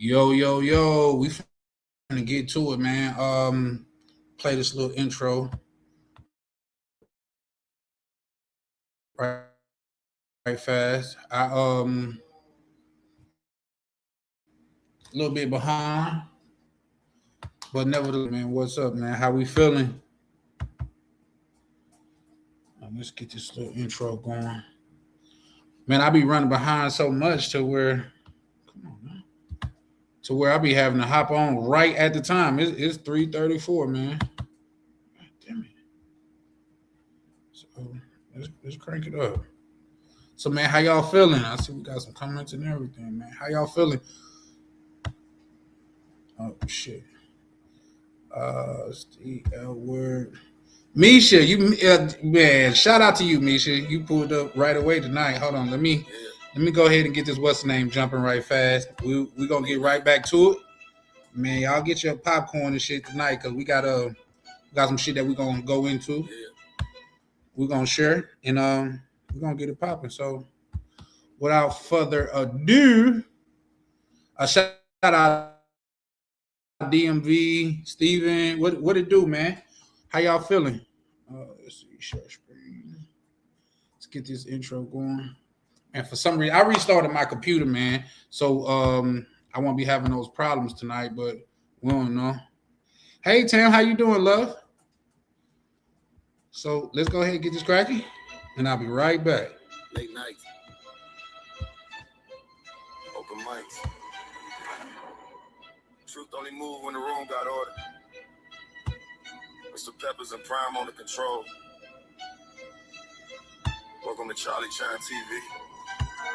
Yo, we finna get to it, man. Play this little intro right fast. A little bit behind, but nevertheless, man, what's up, man? How we feeling? Let's get this little intro going. Man, I be running behind so much come on, man, to where I be having to hop on right at the time. It's 3:34, man. God damn it. So let's crank it up. So man, how y'all feeling? I see we got some comments and everything, man. How y'all feeling? Oh shit. Steve Elward. Misha, you man, shout out to you, Misha. You pulled up right away tonight. Hold on, let me go ahead and get this what's the name jumping right fast. We gonna get right back to it. Man, y'all get your popcorn and shit tonight because we got some shit that we gonna go into. We're gonna share and we're gonna get it popping. So without further ado, a shout out DMV, Steven. What it do, man? How y'all feeling? Let's see, share screen. Let's get this intro going. And for some reason, I restarted my computer, man. So I won't be having those problems tonight, but we don't know. Hey Tam, how you doing, love? So let's go ahead and get this cracking, and I'll be right back. Late nights. Open mics. Truth only move when the room got order. Mr. Peppers and Prime on the control. Welcome to Charlie Chan TV.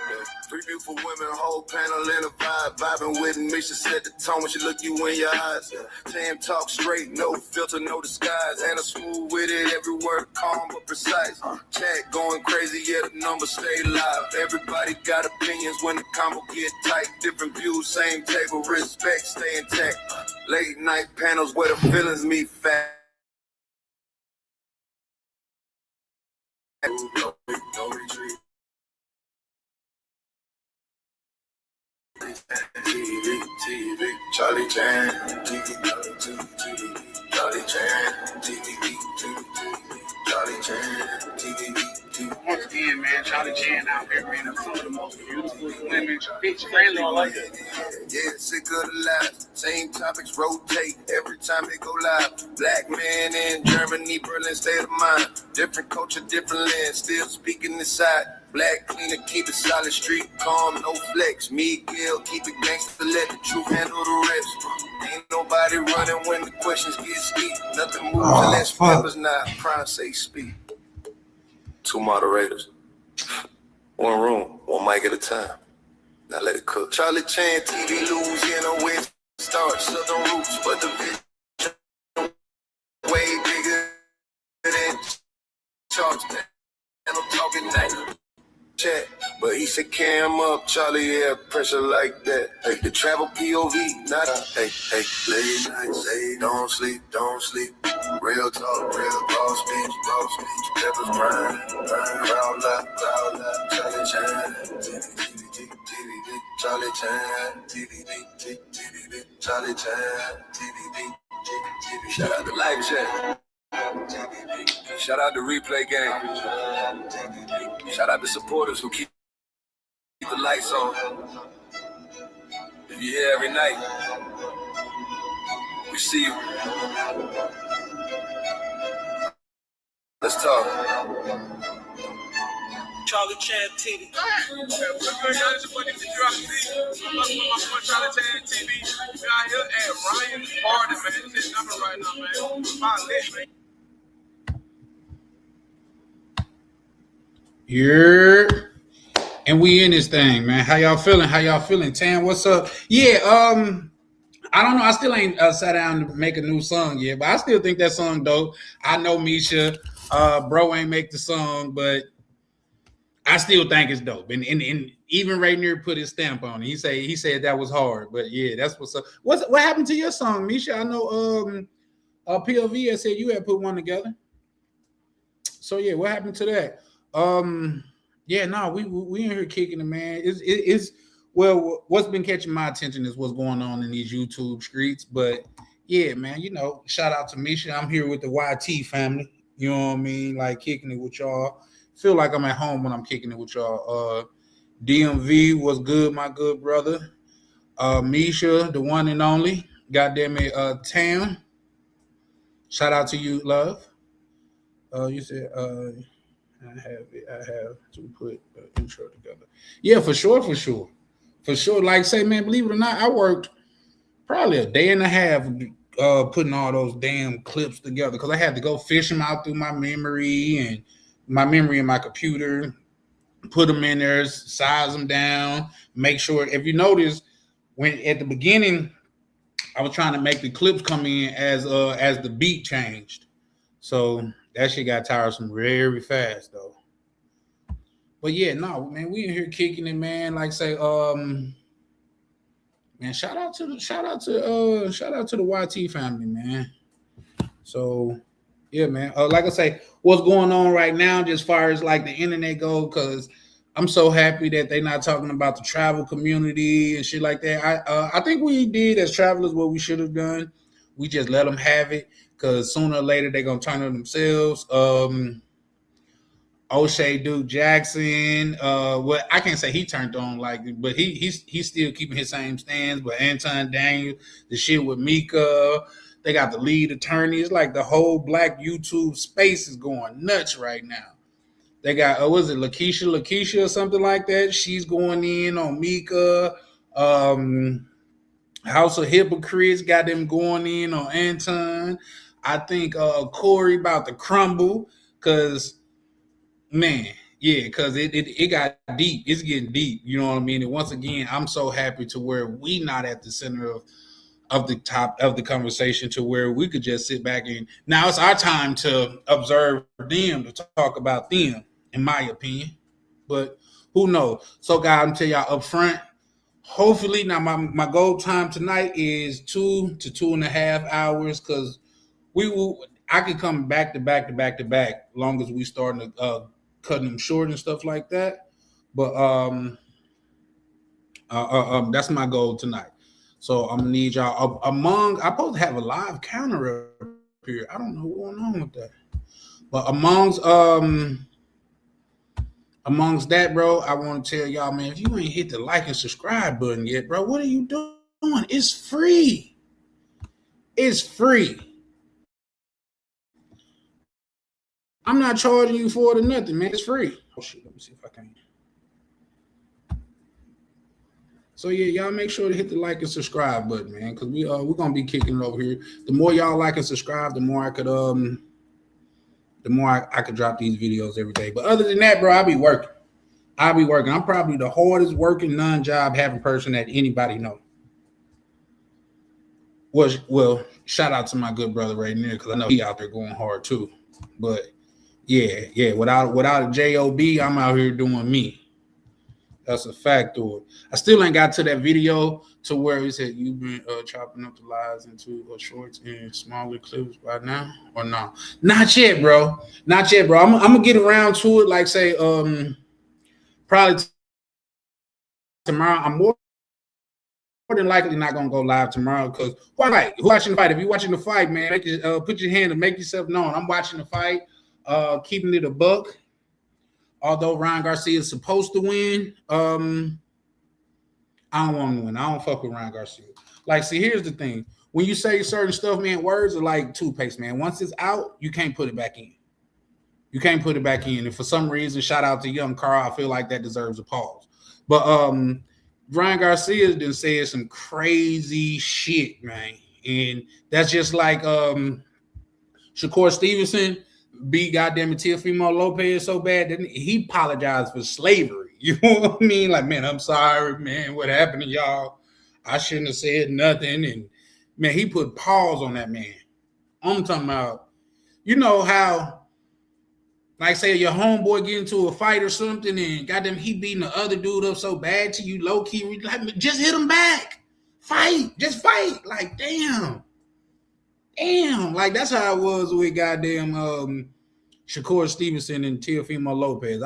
Yeah. Three beautiful women, a whole panel in a vibe. Vibing with me, she set the tone when she look you in your eyes. Tam talk straight, no filter, no disguise. And a smooth with it, every word calm but precise. Chat going crazy, yeah, the numbers stay live. Everybody got opinions when the combo get tight. Different views, same table, respect, stay intact. Late night panels where the feelings meet fat. No retreat. TV, Charlie Chan, TV, Charlie Chan, TV, Charlie Chan, TV. Once again, man, Charlie Chan out here, man. Some of the most beautiful women, bitch friendly, like that. Yeah, sick of the lies. Same topics rotate every time they go live. Black man in Germany, Berlin, state of mind. Different culture, different land, still speaking this side. Black cleaner, keep it solid, street calm, no flex. Miguel, keep it gangster, let the truth handle the rest. Ain't nobody running when the questions get steep. Nothing moves unless Peppers not. Prime say speak. Two moderators. One room, one mic at a time. Now let it cook. Charlie Chan, TV, Louisiana, where it starts. Southern roots, but the vision way bigger than charts. And I'm talking night. Chat, but he said cam up, Charlie, yeah, pressure like that. Hey, the travel POV, not a hey, late nights, hey, don't sleep, real talk, raw speech, Peppers Prime, crowd loud, Charlie Chan, Charlie Chan, Charlie Chan, shout out to live chat. Shout out to Replay Gang. Shout out to supporters who keep the lights on. If you're here every night, we see you. Let's talk. Charlie Chan TV. Charlie Chan TV. We out here at Ryan Party, man. This number right now, man. My list, man. Yeah, and we in this thing, man. How y'all feeling? Tam, what's up? Yeah, I don't know. I still ain't sat down to make a new song yet, but I still think that song dope. I know Misha, bro ain't make the song, but I still think it's dope. And even Rainier put his stamp on it. He said that was hard, but yeah, that's what's up. What happened to your song, Misha? I know POV had said you had put one together. So yeah, what happened to that? Yeah, no, we in here kicking it, man. It's Well, what's been catching my attention is what's going on in these YouTube streets. But yeah, man, shout out to Misha. I'm here with the YT family. You know what I mean? Like kicking it with y'all. Feel like I'm at home when I'm kicking it with y'all. DMV was good, my good brother. Misha, the one and only. Goddamn it, Tam. Shout out to you, love. You said I have to put the intro together. Yeah, for sure. Like say, man, believe it or not, I worked probably a day and a half putting all those damn clips together because I had to go fish them out through my memory and my computer, put them in there, size them down, make sure. If you notice, when at the beginning, I was trying to make the clips come in as the beat changed, so that shit got tiresome very fast though. But yeah, no, man, we in here kicking it, man. Like say, man, shout out to the YT family, man. So yeah, man. Like I say, what's going on right now, just as far as like the internet go, because I'm so happy that they're not talking about the travel community and shit like that. I think we did as travelers what we should have done. We just let them have it because sooner or later they're gonna turn on themselves. O'Shea Duke Jackson, well, I can't say he turned on but he's still keeping his same stance. But Anton Daniel, the shit with Mika, they got the lead attorney. It's like the whole black YouTube space is going nuts right now. They got was it Lakeisha or something like that? She's going in on Mika. House of Hypocrites got them going in on Anton. I think Corey about to crumble because. Man, yeah, because it got deep. It's getting deep. You know what I mean? And once again, I'm so happy to where we not at the center of the top of the conversation to where we could just sit back and now it's our time to observe them, to talk about them, in my opinion. But who knows? So, guys, I'm tell y'all up front, hopefully now my goal time tonight is 2 to 2.5 hours because I could come back to back long as we starting to cutting them short and stuff like that. But that's my goal tonight. So I'm gonna need y'all I'm supposed to have a live counter up here. I don't know what's going on with that. But amongst that, bro, I want to tell y'all, man, if you ain't hit the like and subscribe button yet, bro, what are you doing? It's free. It's free. I'm not charging you for it or nothing, man. It's free. Oh shit, let me see if I can. So yeah, y'all make sure to hit the like and subscribe button, man, because we're gonna be kicking it over here. The more y'all like and subscribe, the more I could drop these videos every day. But other than that, bro, I'll be working. I'm probably the hardest working non-job having person that anybody know. Well, shout out to my good brother right there because I know he out there going hard too. But yeah. Without a job, I'm out here doing me. That's a fact, though. I still ain't got to that video to where he said you've been chopping up the lives into shorts and smaller clips by now, or no? Not yet, bro. I'm gonna get around to it. Like say, probably tomorrow. I'm more than likely not gonna go live tomorrow because who watching the fight? If you're watching the fight, man, put your hand and make yourself known. I'm watching the fight. Keeping it a buck. Although Ryan Garcia is supposed to win, I don't want to win. I don't fuck with Ryan Garcia. Like, see, here's the thing. When you say certain stuff, man, words are like toothpaste, man. Once it's out, you can't put it back in. And for some reason, shout out to Young Carl, I feel like that deserves a pause. But Ryan Garcia has been saying some crazy shit, man. And that's just like Shakur Stevenson beat goddamn Teofimo Lopez so bad that he apologized for slavery. You know what I mean? Like, man, I'm sorry, man. What happened to y'all? I shouldn't have said nothing. And man, he put pause on that man. I'm talking about, you know how, like, say your homeboy get into a fight or something, and goddamn he beating the other dude up so bad to you, low key, like, just hit him back. Just fight. Like, damn. Like that's how it was with goddamn Shakur Stevenson and Teofimo Lopez.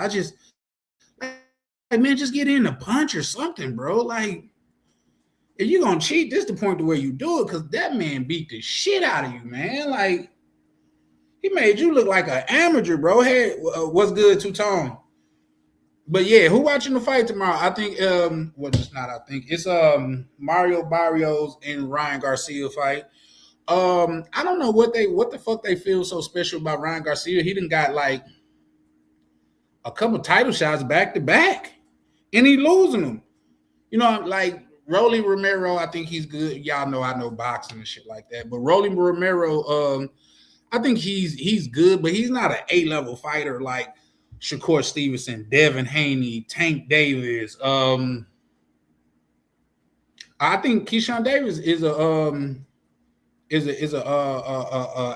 man, just get in a punch or something, bro. Like, if you're gonna cheat, this is the point to where you do it, because that man beat the shit out of you, man. Like, he made you look like an amateur, bro. Hey, what's good, Two-Tone? But yeah, who watching the fight tomorrow? I think well, it's not. I think it's Mario Barrios and Ryan Garcia fight. I don't know what the fuck they feel so special about Ryan Garcia. He done got like a couple title shots back to back, and he losing them. You know, like Rolly Romero, I think he's good. Y'all know I know boxing and shit like that. But Rolly Romero, I think he's good, but he's not an A-level fighter like Shakur Stevenson, Devin Haney, Tank Davis. I think Keyshawn Davis is a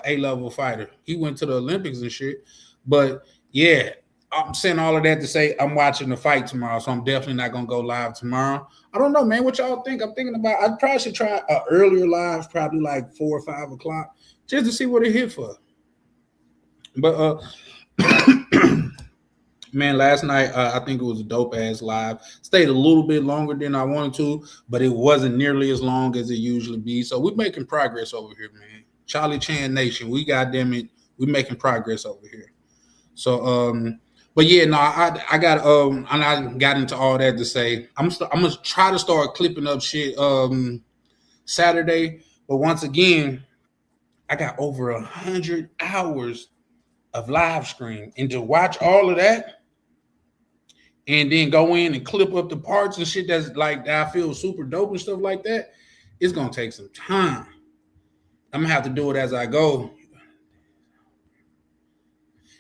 A-level fighter. He went to the Olympics and shit. But yeah, I'm saying all of that to say I'm watching the fight tomorrow, so I'm definitely not gonna go live tomorrow. I don't know, man. What y'all think? I'm thinking about. I probably should try an earlier live, probably like 4 or 5 o'clock, just to see what it hit for. But man, last night I think it was a dope ass live. Stayed a little bit longer than I wanted to, but it wasn't nearly as long as it usually be. So we're making progress over here, man. Charlie Chan Nation, we goddamn it, we're making progress over here. So but yeah, no, I got and I got into all that to say I'm gonna try to start clipping up shit Saturday, but once again, I got over 100 hours of live stream, and to watch all of that and then go in and clip up the parts and shit that's like that I feel super dope and stuff like that, it's gonna take some time. I'm gonna have to do it as I go.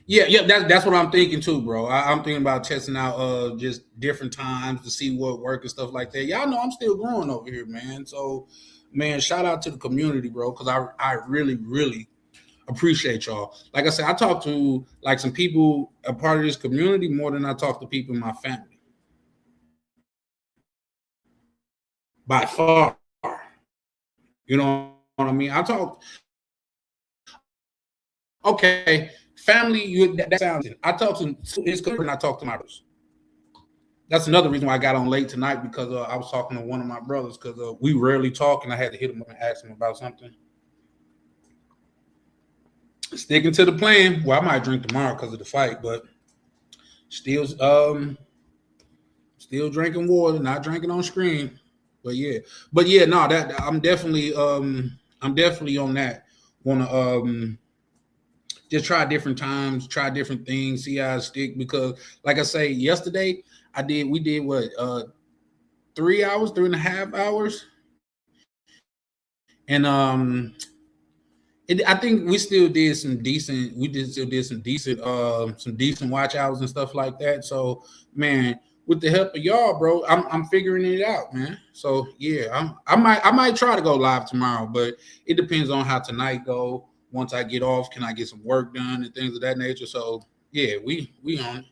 Yeah, that's what I'm thinking too, bro. I'm thinking about testing out just different times to see what work and stuff like that. Y'all know I'm still growing over here, man. So, man, shout out to the community, bro, because I really, really appreciate y'all. Like I said, I talk to like some people a part of this community more than I talk to people in my family. By far. You know what I mean? I talk. Okay. Family, that sounds. I talk to his and I talk to my brothers. That's another reason why I got on late tonight, because I was talking to one of my brothers, because we rarely talk, and I had to hit him up and ask him about something. Sticking to the plan. Well, I might drink tomorrow because of the fight, but still drinking water, not drinking on screen. But yeah, no, that I'm definitely on that. Wanna just try different times, try different things, see how it stick. Because, like I say, yesterday we did what 3.5 hours, and I think we still did some decent. Some decent watch hours and stuff like that. So, man, with the help of y'all, bro, I'm figuring it out, man. So yeah, I might try to go live tomorrow, but it depends on how tonight go. Once I get off, can I get some work done and things of that nature? So yeah, we on it.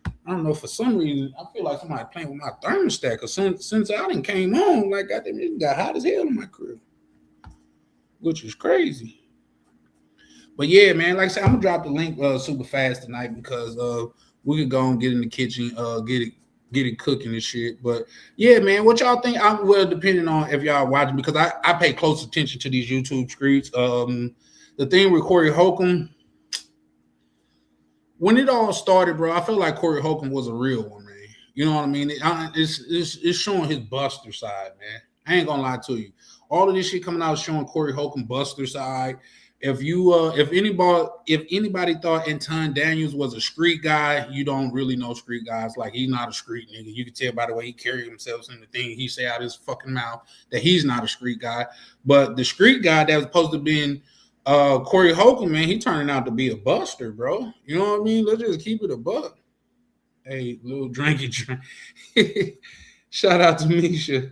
I don't know, for some reason I feel like somebody playing with my thermostat, because since I done came home, like goddamn, it got hot as hell in my crib, which is crazy. But yeah, man, like I said, I'm gonna drop the link super fast tonight, because we could go and get in the kitchen, get it cooking and shit. But yeah, man, what y'all think? I'm well, depending on if y'all watching, because I pay close attention to these YouTube streets. The thing with Corey Holcomb, when it all started, bro, I felt like Corey Holcomb was a real one, man. You know what I mean? It's showing his buster side, man. I ain't gonna lie to you. All of this shit coming out showing Corey Holcomb buster side. If anybody thought Anton Daniels was a street guy, you don't really know street guys. Like, he's not a street nigga. You can tell by the way he carries himself and the thing he say out his fucking mouth that he's not a street guy. But the street guy that was supposed to be Corey Holcomb, man, he turning out to be a buster, bro. You know what I mean? Let's just keep it a buck. Hey, little drinky drink. Shout out to Misha.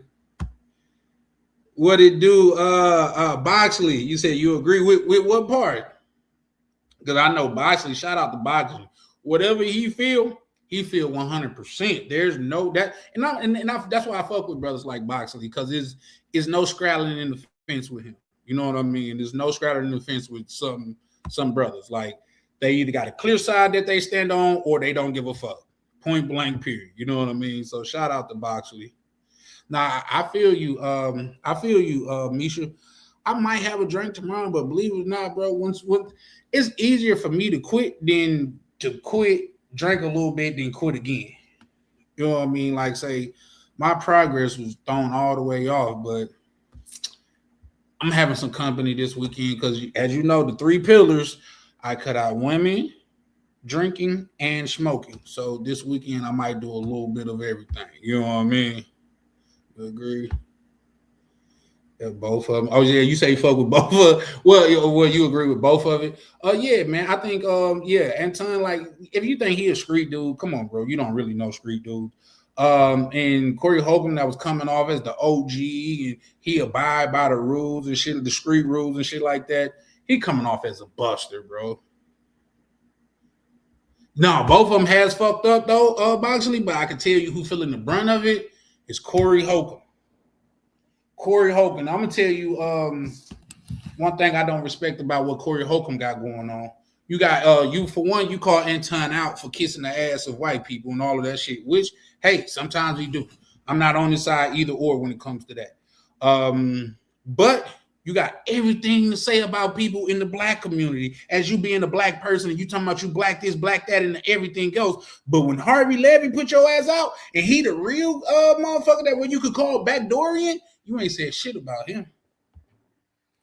What it do? Boxley, you said you agree with what part? Because I know Boxley, shout out to Boxley. Whatever he feel 100%. There's no that, and that's why I fuck with brothers like Boxley, because it's no scrabbling in the fence with him. You know what I mean? There's no scrabbling in the fence with some brothers. Like, they either got a clear side that they stand on, or they don't give a fuck. Point blank, period. You know what I mean? So shout out to Boxley. Now I feel you. Misha. I might have a drink tomorrow, but believe it or not, bro, once it's easier for me to quit than to quit, drink a little bit, then quit again. You know what I mean? Like say my progress was thrown all the way off, but I'm having some company this weekend because, as you know, the 3 pillars, I cut out women, drinking, and smoking. So this weekend I might do a little bit of everything. You know what I mean? You agree? Yeah, both of them. Oh yeah, you say fuck with both of them. Well, you agree with both of it? Yeah, man. I think yeah, Anton, like if you think he a street dude, come on, bro. You don't really know street dude. And Corey Holcomb that was coming off as the OG and he abide by the rules and shit, the street rules and shit like that. He coming off as a buster, bro. No, both of them has fucked up though, Boxley, but I can tell you who feeling the brunt of it is Corey Holcomb. Corey Holcomb. I'm gonna tell you one thing I don't respect about what Corey Holcomb got going on. You got you for one, you call Anton out for kissing the ass of white people and all of that shit, which hey, sometimes we do. I'm not on the side either or when it comes to that. But you got everything to say about people in the black community as you being a black person and you talking about you black this, black that, and everything else. But when Harvey Levy put your ass out and he the real motherfucker that what you could call backdoorian, you ain't said shit about him.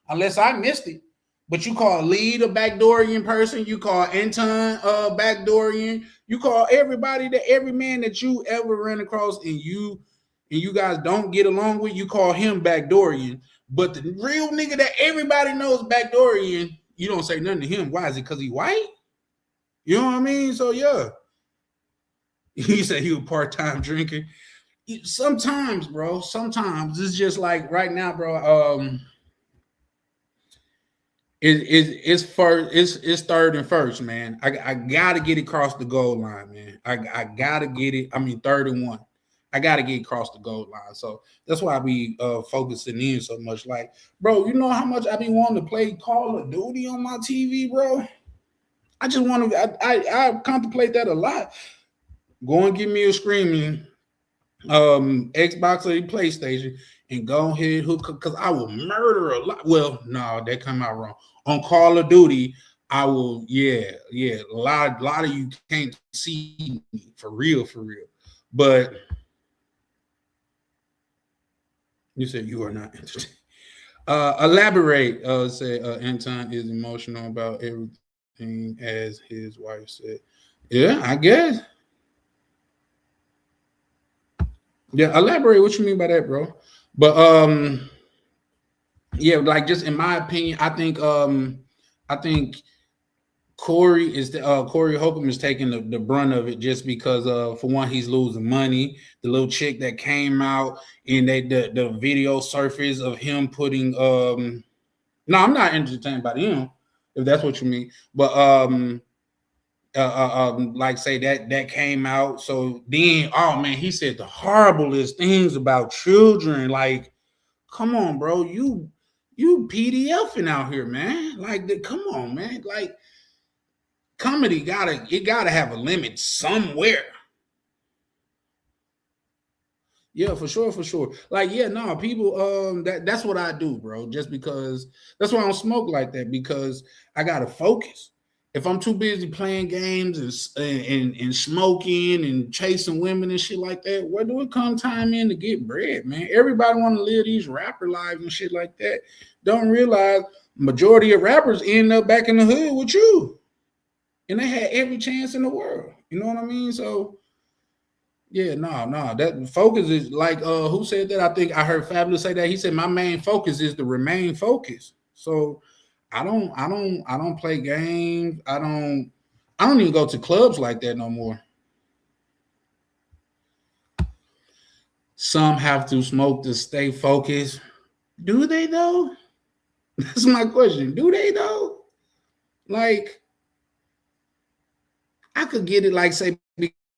Unless I missed it. But you call Lead a backdoorian person, you call Anton backdoorian, you call everybody that every man that you ever ran across and you guys don't get along with, you call him backdoorian. But the real nigga that everybody knows backdoorian, you don't say nothing to him. Why is it? Because he white? You know what I mean? So yeah. He said he was part-time drinking. Sometimes, bro. Sometimes it's just like right now, bro. It's first. It's third and first, man. I gotta get it across the goal line, man. I gotta get it. I mean, 3rd and 1. I gotta get across the goal line. So that's why I be focusing in so much. Like, bro, you know how much I be wanting to play Call of Duty on my TV, bro. I just want to. I contemplate that a lot. Go and give me a screaming Xbox or PlayStation and go ahead hook because I will murder a lot. Well, no, that come out wrong. On Call of Duty, I will, yeah. A lot of you can't see me for real. But you said you are not interested. Elaborate. Say Anton is emotional about everything, as his wife said. Yeah, I guess. Yeah, elaborate what you mean by that, bro. But yeah, like just in my opinion, I think Corey Holcomb is taking the brunt of it just because for one, he's losing money. The little chick that came out and the video surface of him putting no, I'm not entertained by him, if that's what you mean. But like say that came out. So then, oh man, he said the horriblest things about children. Like, come on, bro, you PDFing out here, man. Like, come on, man. Like, comedy gotta have a limit somewhere. Yeah, for sure. Like, yeah, no, people, that's what I do, bro. Just because that's why I don't smoke like that, because I gotta focus. If I'm too busy playing games and smoking and chasing women and shit like that, where do it come time in to get bread, man? Everybody want to live these rapper lives and shit like that. Don't realize majority of rappers end up back in the hood with you. And they had every chance in the world. You know what I mean? So, yeah, no. That focus is like, who said that? I think I heard Fabulous say that. He said, my main focus is to remain focused. So, I don't play games. I don't even go to clubs like that no more. Some have to smoke to stay focused. Do they though? That's my question. Do they though? Like, I could get it, like, say,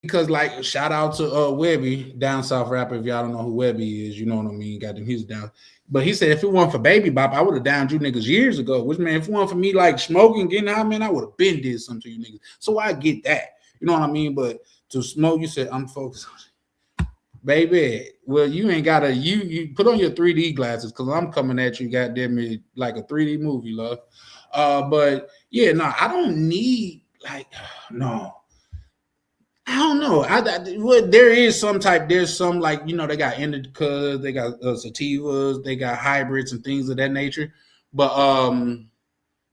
because, like, shout out to Webby, down south rapper. If y'all don't know who Webby is, you know what I mean. Got them music down. But he said if it weren't for Baby Bop, I would have downed you niggas years ago. Which, man, if it weren't for me like smoking, getting high, man, I would have been did something to you niggas. So I get that. You know what I mean? But To smoke, you said I'm focused on it. Baby. Well, you ain't gotta you put on your 3D glasses because I'm coming at you, goddamn it, like a 3D movie, love. But yeah, no, I don't need like no. I don't know. Well, there is some type. There's some like they got indicas, they got sativas, they got hybrids and things of that nature. But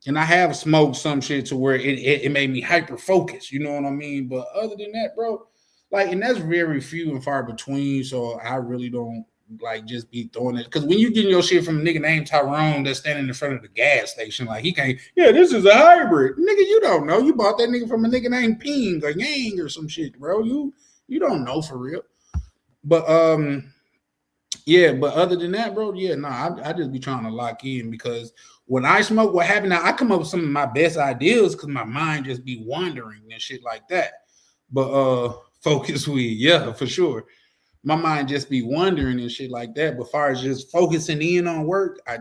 and I have smoked some shit to where it made me hyper focused. You know what I mean? But other than that, bro, like, and that's very few and far between. So I really don't like just be throwing it because when you getting your shit from a nigga named Tyrone that's standing in front of the gas station, like he can't. Yeah, this is a hybrid, nigga. You don't know. You bought that nigga from a nigga named Ping or Yang or some shit, bro. You don't know for real. But yeah. But other than that, bro, yeah, no, I just be trying to lock in because when I smoke, what happened? Now I come up with some of my best ideas because my mind just be wandering and shit like that. But focus weed, yeah, for sure. My mind just be wondering and shit like that. But as far as just focusing in on work, I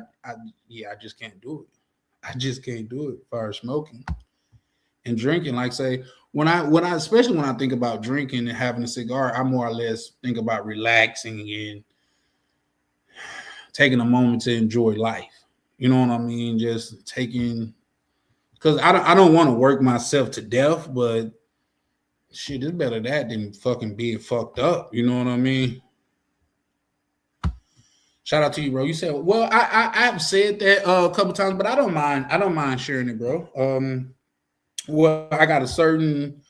just can't do it. I just can't do it as far as smoking and drinking. Like say when I especially when I think about drinking and having a cigar, I more or less think about relaxing and taking a moment to enjoy life. You know what I mean? Just taking because I don't want to work myself to death, but shit, it's better that than fucking being fucked up. You know what I mean? Shout out to you, bro. You said, well, I've said that a couple times, but I don't mind sharing it, bro. Well, I got a certain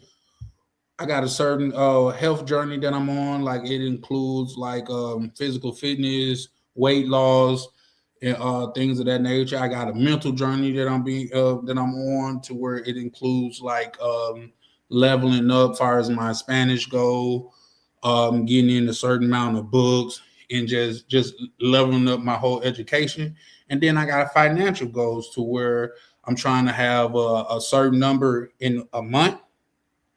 health journey that I'm on. Like it includes like physical fitness, weight loss, and things of that nature. I got a mental journey that I'm on to where it includes like leveling up as far as my Spanish go, getting in a certain amount of books and just leveling up my whole education. And then I got financial goals to where I'm trying to have a certain number in a month.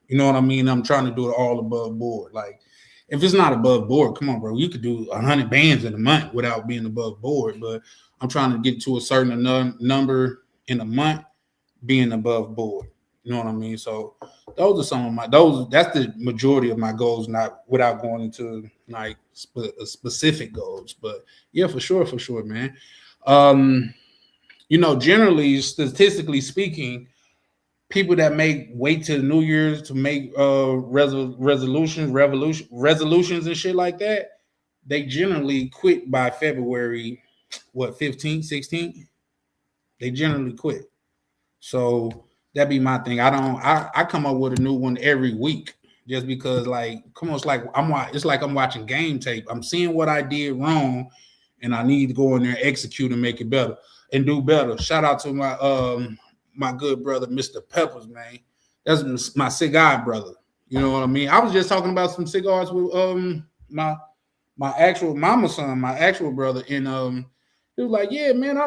You know what I mean? I'm trying to do it all above board. Like if it's not above board, come on, bro. You could do 100 bands in a month without being above board. But I'm trying to get to a certain number in a month being above board. You know what I mean? So those are some of that's the majority of my goals, not without going into like specific goals. But yeah, for sure, man. Generally, statistically speaking, people that wait till New Year's to make resolutions and shit like that, they generally quit by February, 15th, 16th? They generally quit. So that'd be my thing. I come up with a new one every week just because like it's like I'm watching game tape. I'm seeing what I did wrong and I need to go in there and execute and make it better and do better. Shout out to my good brother, Mr. Peppers, man. That's my cigar brother. You know what I mean? I was just talking about some cigars with my actual mama's son, my actual brother, and he was like, yeah, man, I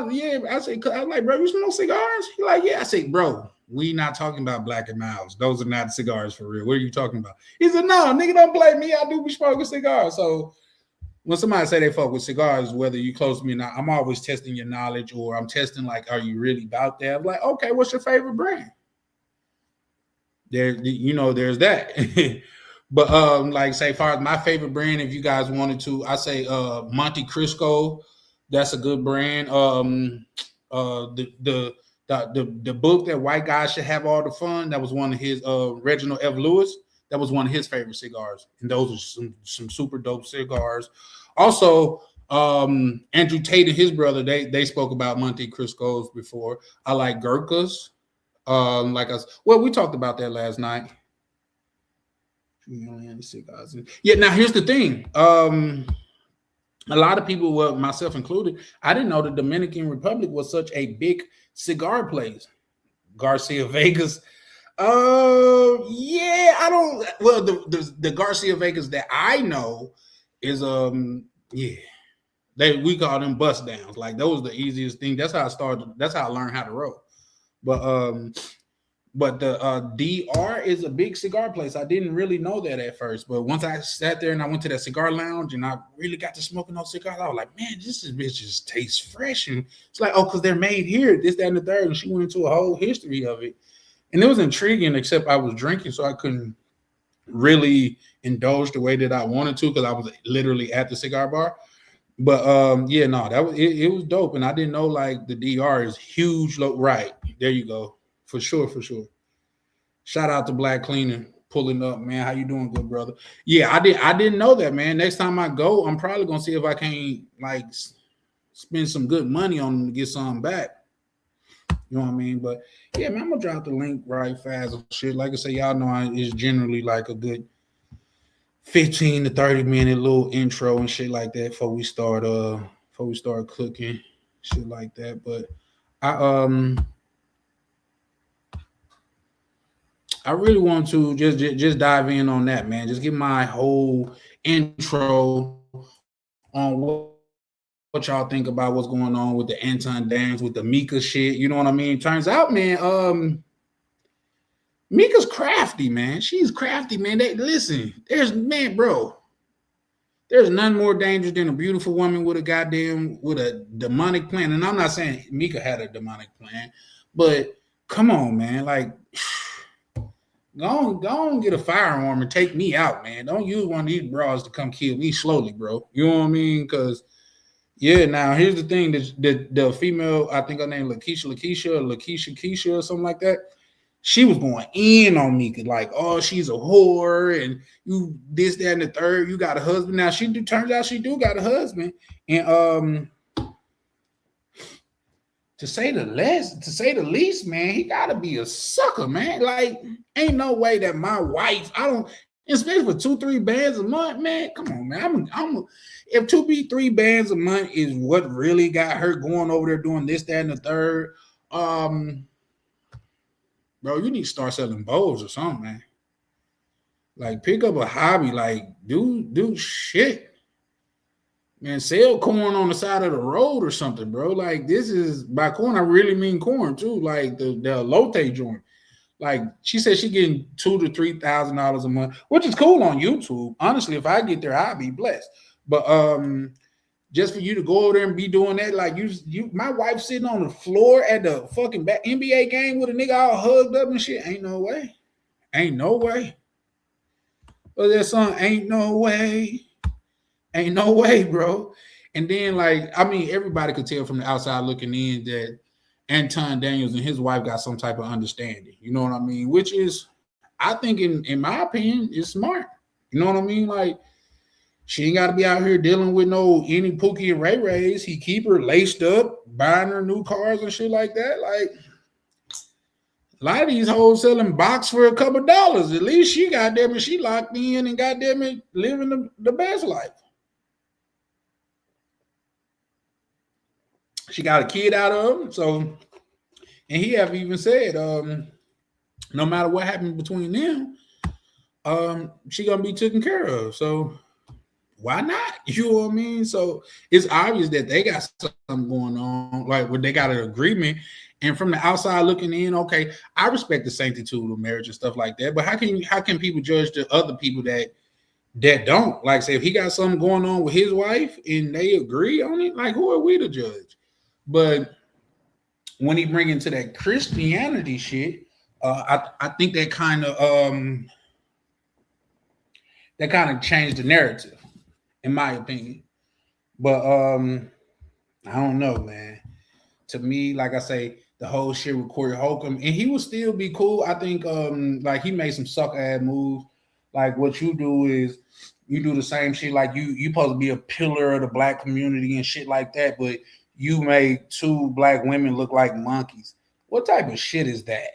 said, I was like, bro, you smoke cigars? He like, yeah. I said, bro, we not talking about Black and Milds. Those are not cigars for real. What are you talking about? He said, no, nigga, don't blame me. I do be smoking cigars. So when somebody say they fuck with cigars, whether you close to me or not, I'm always testing your knowledge or I'm testing like, are you really about that? I'm like, okay, what's your favorite brand? There's that. But like say, far as my favorite brand, if you guys wanted to, I say Monte Cristo. That's a good brand. The book that White Guys Should Have All the Fun. That was one of his Reginald F. Lewis. That was one of his favorite cigars, and those are some super dope cigars. Also, Andrew Tate and his brother they spoke about Monte Cristos before. I like Gurkhas. We talked about that last night. Yeah. Now here's the thing. A lot of people, well, myself included, I didn't know the Dominican Republic was such a big cigar place. Garcia Vegas. Yeah, I don't. Well, the Garcia Vegas that I know is we call them bust downs. Like those are the easiest thing. That's how I started. That's how I learned how to roll. But the DR is a big cigar place. I didn't really know that at first, but once I sat there and I went to that cigar lounge and I really got to smoking those cigars, I was like, man, this bitch just tastes fresh. And it's like, oh, because they're made here, this, that, and the third. And she went into a whole history of it. And it was intriguing, except I was drinking, so I couldn't really indulge the way that I wanted to because I was literally at the cigar bar. But yeah, no, that was it was dope, and I didn't know like the DR is huge. Right there, you go, for sure, for sure. Shout out to Black Cleaner pulling up, man. How you doing, good brother? Yeah, I didn't know that, man. Next time I go, I'm probably gonna see if I can like spend some good money on them to get some back. You know what I mean? But yeah, man, I'm gonna drop the link right fast and shit. Like I say, y'all know it's generally like a good 15 to 30 minute little intro and shit like that before we start cooking, shit like that. But I really want to just dive in on that, man. Just give my whole intro on what y'all think about what's going on with the Anton Daniels, with the Mika shit. You know what I mean? Turns out, man, Mika's crafty, man. She's crafty, man. Listen, there's nothing more dangerous than a beautiful woman with a demonic plan. And I'm not saying Mika had a demonic plan, but come on, man. Like, go on, get a firearm and take me out, man. Don't use one of these bras to come kill me slowly, bro. You know what I mean? Because yeah, now here's the thing: the female, I think her name Lakeisha or something like that. She was going in on Mika, like, oh, she's a whore, and you this, that, and the third. You got a husband now. Turns out she do got a husband, and to say the least, man, he gotta be a sucker, man. Like, ain't no way that my wife, especially for 2-3 bands a month, man. Come on, man. If 2-3 bands a month is what really got her going over there doing this, that, and the third, bro, you need to start selling bowls or something, man. Like, pick up a hobby, like do shit. Man, sell corn on the side of the road or something, bro. Like, this is, by corn, I really mean corn too. Like the Lotte joint. Like, she said she getting $2,000 to $3,000 a month, which is cool on YouTube. Honestly, if I get there, I'll be blessed. But just for you to go over there and be doing that, like my wife sitting on the floor at the fucking NBA game with a nigga all hugged up and shit. Ain't no way. Ain't no way. But that song, ain't no way. Ain't no way, bro. And then, like, I mean, everybody could tell from the outside looking in that Anton Daniels and his wife got some type of understanding. You know what I mean? Which is, I think, in my opinion, is smart. You know what I mean? Like, she ain't got to be out here dealing with any Pookie and Ray Rays. He keep her laced up, buying her new cars and shit like that. Like, a lot of these hoes selling box for a couple dollars. At least she locked in and goddamn it living the best life. She got a kid out of him, so, and he have even said, no matter what happens between them, she gonna be taken care of. So why not? You know what I mean? So it's obvious that they got something going on, like when they got an agreement. And from the outside looking in, okay, I respect the sanctity of marriage and stuff like that. But how can people judge the other people that don't? Like, say if he got something going on with his wife and they agree on it, like, who are we to judge? But when he bring into that Christianity shit, I think that kind of changed the narrative, in my opinion. But I don't know, man. To me, like I say, the whole shit with Corey Holcomb, and he will still be cool. I think like he made some suck ass moves. Like, what you do is you do the same shit. Like, you supposed to be a pillar of the black community and shit like that, but you made 2 black women look like monkeys. What type of shit is that?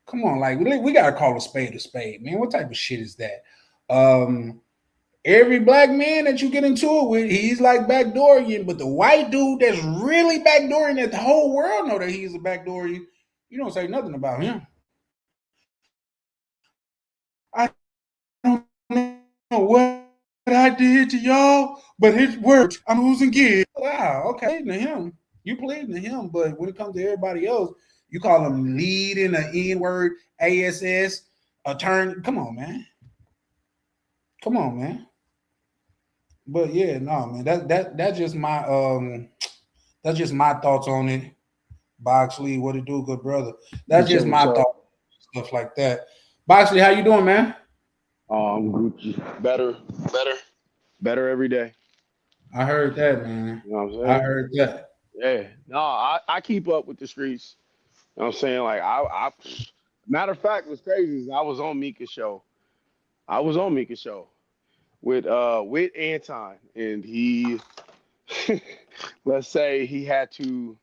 Come on, like, we gotta call a spade, man. What type of shit is that? Every black man that you get into it with, he's like backdooring, but the white dude that's really backdooring, that the whole world know that he's a backdooring, you don't say nothing about him. I don't know what I did to y'all, but it worked. I'm losing kids. Wow, okay, to him. You pleading to him, but when it comes to everybody else, you call them lead in the N-word, ASS, attorney. Come on, man. But yeah, no, man. That's just my thoughts on it. Boxley, what it do, good brother? That's just my thoughts, stuff like that. Boxley, how you doing, man? I'm Gucci. Better every day. I heard that, man. You know what I'm I saying? heard that. Yeah. No, I keep up with the streets. You know what I'm saying? Like I matter of fact, what's crazy is I was on Mika's show. With Anton, and he let's say he had to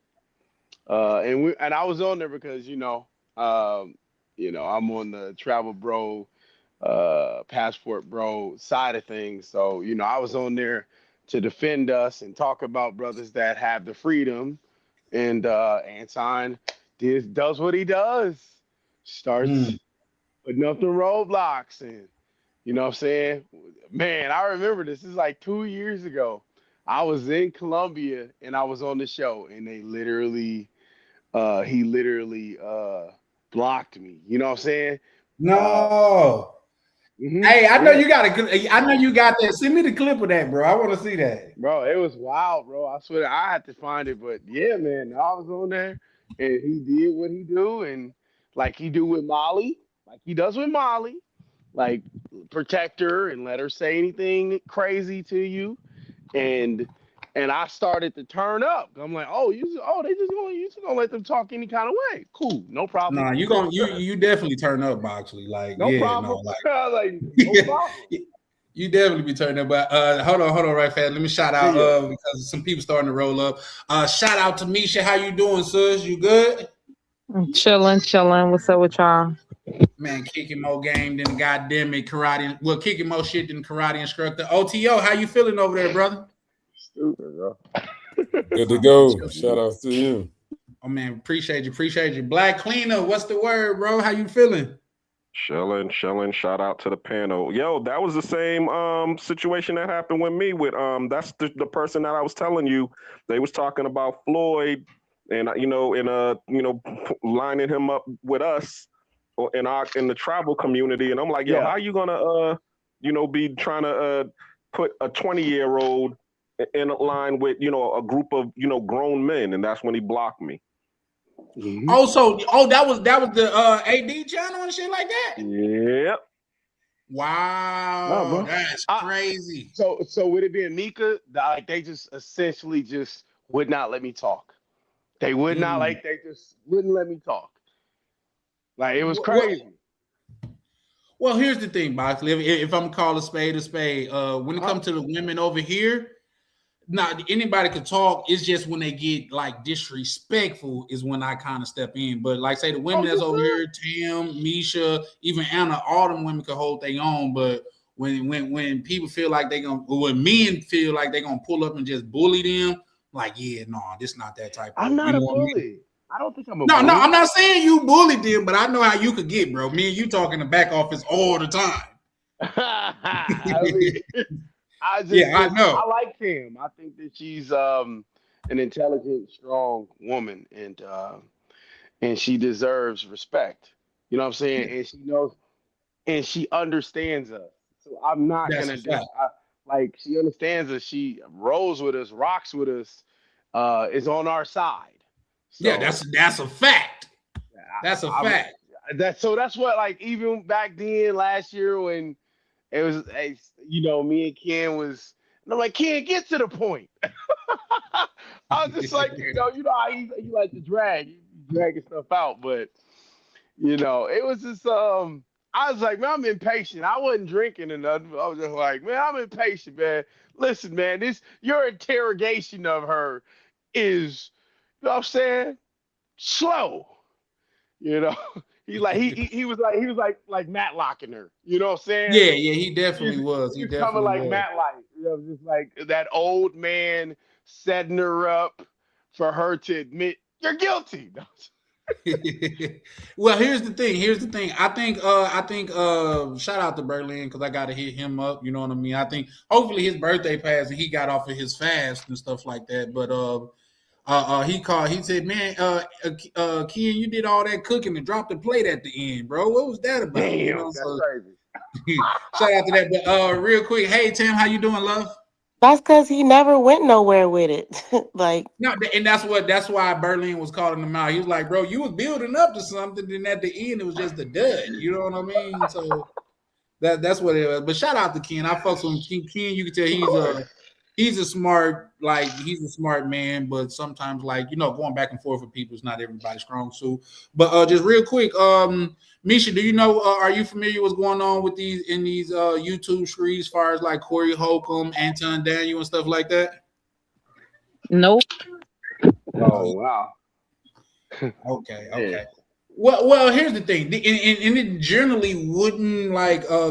and I was on there because I'm on the travel bro passport bro side of things. So, I was on there to defend us and talk about brothers that have the freedom. And Anton does what he does. Starts putting up the roadblocks. And you know what I'm saying? Man, I remember this is like 2 years ago. I was in Colombia and I was on the show, and he literally blocked me. You know what I'm saying? No. Hey, I know you got that. Send me the clip of that, bro. I want to see that. Bro, it was wild, bro. I swear I had to find it, but yeah, man, I was on there and he did what he do, and like he do with Molly, like he does with Molly, like protect her and let her say anything crazy to you, and I started to turn up. I'm like, you just gonna let them talk any kind of way? Cool, no problem. Nah, you definitely turn up, Boxley. Like, no yeah, problem. no, like no problem. You definitely be turning up. But hold on, right fast. Let me shout out because some people starting to roll up. Shout out to Misha. How you doing, sis? You good? I'm chilling. What's up with y'all? Man, kicking more game than goddamn it karate. Well, kicking more shit than karate instructor. OTO, how you feeling over there, brother? Stupid, bro. Good to go. Shout out to you. Oh man, appreciate you. Black Cleaner, what's the word, bro? How you feeling? Chilling. Shout out to the panel. Yo, that was the same situation that happened with me. With that's the person that I was telling you. They was talking about Floyd, and lining him up with us in the tribal community. And I'm like, yo, how you gonna be trying to put a 20-year-old in a line with a group of grown men? And that's when he blocked me. Mm-hmm. That was the AD channel and shit like that. Yep. Wow, that's crazy. So with it being Mika, like they just essentially just would not let me talk. They would not they just wouldn't let me talk. Like it was crazy. Well, here's the thing, Boxley. If I'm calling a spade, when it comes to the women over here, not anybody could talk. It's just when they get like disrespectful is when I kind of step in. But like say the women that's over here, Tim, Misha, even Anna, all them women could hold their own. But when people feel like when men feel like they're gonna pull up and just bully them, like this not that type. I'm not a bully. I don't think I'm a bully. No, I'm not saying you bullied them, but I know how you could get, bro. Me and you talk in the back office all the time. I know. I like Kim. I think that she's an intelligent, strong woman, and she deserves respect. You know what I'm saying? And she knows, and she understands us. So I'm not gonna she understands us. She rolls with us, rocks with us, is on our side. So, yeah, that's a fact. That's a fact. That's what, like, even back then last year when it was, me and Ken was, and I'm like, Ken, get to the point. I was just like, how you like to dragging stuff out, but it was just, I was like, man, I'm impatient. I wasn't drinking or nothing. I was just like, man, I'm impatient, man. Listen, man, your interrogation of her is, you know what I'm saying, slow. He was like Matlocking her. You know what I'm saying? Yeah, he definitely was. He definitely coming like was. Matlock. Just like that old man setting her up for her to admit you're guilty. Well, here's the thing. I think shout out to Berlin because I got to hit him up. You know what I mean? I think hopefully his birthday passed and he got off of his fast and stuff like that. But he called. He said, "Man, Ken, you did all that cooking and dropped the plate at the end, bro. What was that about?" Damn, that's crazy. Shout out to that. But real quick, hey Tim, how you doing, love? That's because he never went nowhere with it. No, and that's why Berlin was calling him out. He was like, "Bro, you was building up to something, and at the end, it was just a dud." You know what I mean? So That's what it is. But shout out to Ken. I fucks with him. Ken, you can tell he's a smart man, but sometimes going back and forth with people is not everybody's strong suit. But just real quick, Misha, do you know? Are you familiar with what's going on with these YouTube streets, as far as like Corey Holcomb, Anton Daniel, and stuff like that? Nope. Oh wow. Okay. Yeah. Well, here's the thing, and it generally wouldn't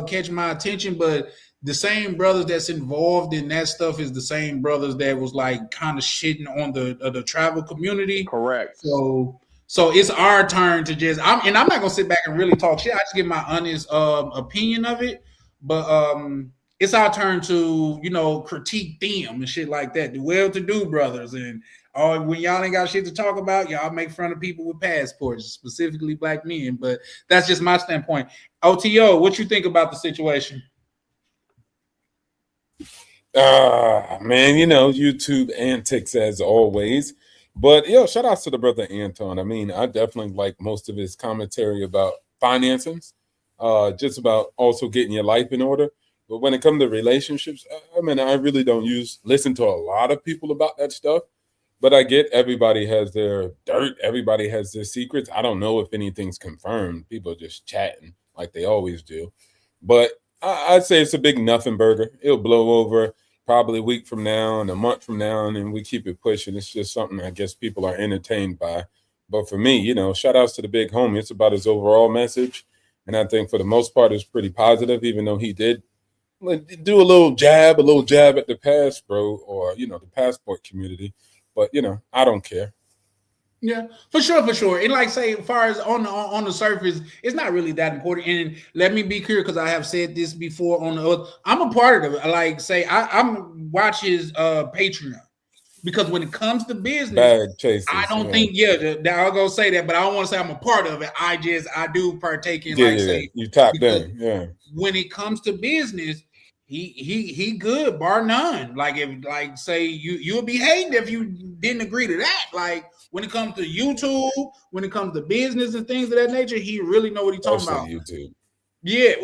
catch my attention, but the same brothers that's involved in that stuff is the same brothers that was like kind of shitting on the travel community. Correct. So it's our turn to just. I'm not gonna sit back and really talk shit. I just give my honest opinion of it, but it's our turn to critique them and shit like that. The well-to-do brothers and. When y'all ain't got shit to talk about, y'all make fun of people with passports, specifically black men. But that's just my standpoint. OTO, what you think about the situation? Man, YouTube antics as always. But shout out to the brother Anton. I mean, I definitely like most of his commentary about financings, just about also getting your life in order. But when it comes to relationships, I mean, I really don't listen to a lot of people about that stuff. But I get everybody has their dirt. Everybody has their secrets. I don't know if anything's confirmed. People are just chatting like they always do. But I'd say it's a big nothing burger. It'll blow over probably a week from now and a month from now, and we keep it pushing. It's just something I guess people are entertained by. But for me, shout outs to the big homie. It's about his overall message. And I think for the most part, it's pretty positive, even though he did do a little jab at the passport or, the passport community. But I don't care. Yeah, for sure. And say, as far as on the surface, it's not really that important. And let me be clear, because I have said this before on the other. I'm a part of it. I'm watch his Patreon, because when it comes to business, bag chasers, I don't think I'll go say that, but I don't want to say I'm a part of it. I do partake in you tapped in. Yeah. When it comes to business. He good, bar none. You'll be hating if you didn't agree to that. When it comes to YouTube, when it comes to business and things of that nature, he really know what he's talking about. YouTube. Yeah,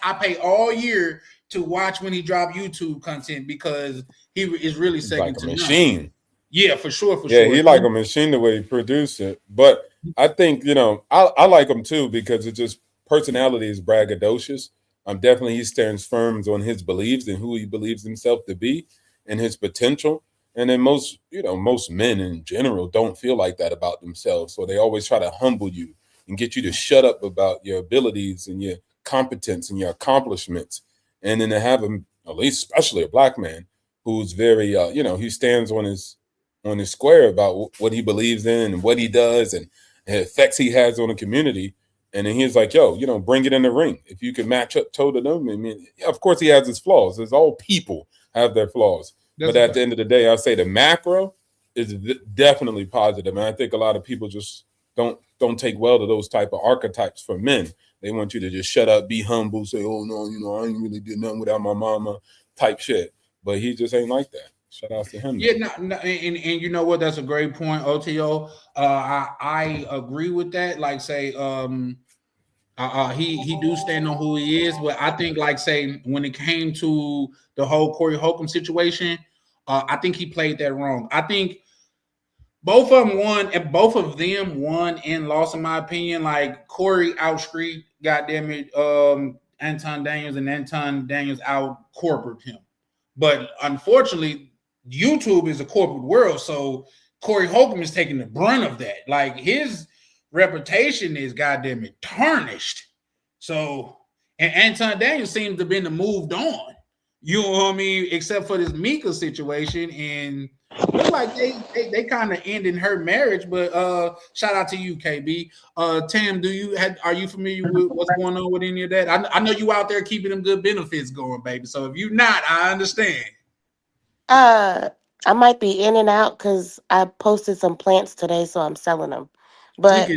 I pay all year to watch when he drop YouTube content, because he is really second to a machine. None. Yeah, for sure. Yeah, he like a machine the way he produced it. But I think I like him too, because it's just personality is braggadocious. Definitely he stands firm on his beliefs and who he believes himself to be and his potential. And then most men in general don't feel like that about themselves. So they always try to humble you and get you to shut up about your abilities and your competence and your accomplishments. And then to have him, at least especially a black man, who's very, he stands on his square about what he believes in and what he does and the effects he has on the community. And then he's like, bring it in the ring. If you can match up toe to them, I mean, of course he has his flaws. As all people have their flaws. But at the end of the day, I'll say the macro is definitely positive. And I think a lot of people just don't take well to those type of archetypes for men. They want you to just shut up, be humble, say, oh, no, I ain't really did nothing without my mama type shit. But he just ain't like that. Shout out to him. Yeah, and you know what? That's a great point, OTO. I agree with that. He do stand on who he is, but I think when it came to the whole Corey Holcomb situation, I think he played that wrong. I think both of them won and lost, in my opinion. Corey outstreet, goddamn it, Anton Daniels, and Anton Daniels out corporate him. But unfortunately, YouTube is a corporate world, so Corey Holcomb is taking the brunt of that. His reputation is goddamn it tarnished. So, and Anton Daniels seems to have been moved on. You know what I mean? Except for this Mika situation, and look like they kind of ended her marriage. But shout out to you, KB. Tam, are you familiar with what's going on with any of that? I know you out there keeping them good benefits going, baby. So if you're not, I understand. I might be in and out because I posted some plants today, so I'm selling them. But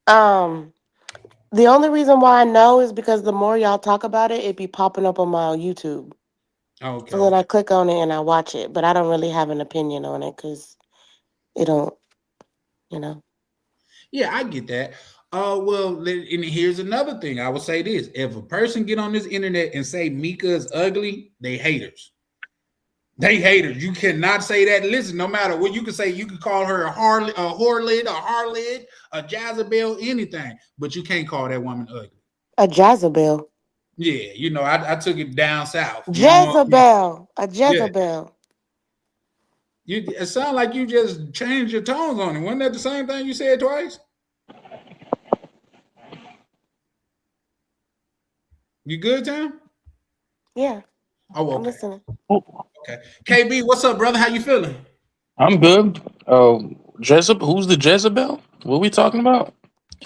the only reason why I know is because the more y'all talk about it, it be popping up on my YouTube. Okay. So then I click on it and I watch it, but I don't really have an opinion on it because it don't, Yeah, I get that. Well, and here's another thing. I would say this: if a person get on this internet and say Mika is ugly, they haters. They haters. You cannot say that. Listen, no matter what you can say, you can call her a whorelid, a harlot, a Jezebel, anything, but you can't call that woman ugly. A Jezebel. Yeah, you know, I took it down south. Jezebel. A Jezebel. Yeah. It sounds like you just changed your tones on it. Wasn't that the same thing you said twice? You good, Tim? Yeah. Oh, I'm okay. listening. Okay. KB, what's up, brother? How you feeling? I'm good. Jezebel, who's the Jezebel? What are we talking about?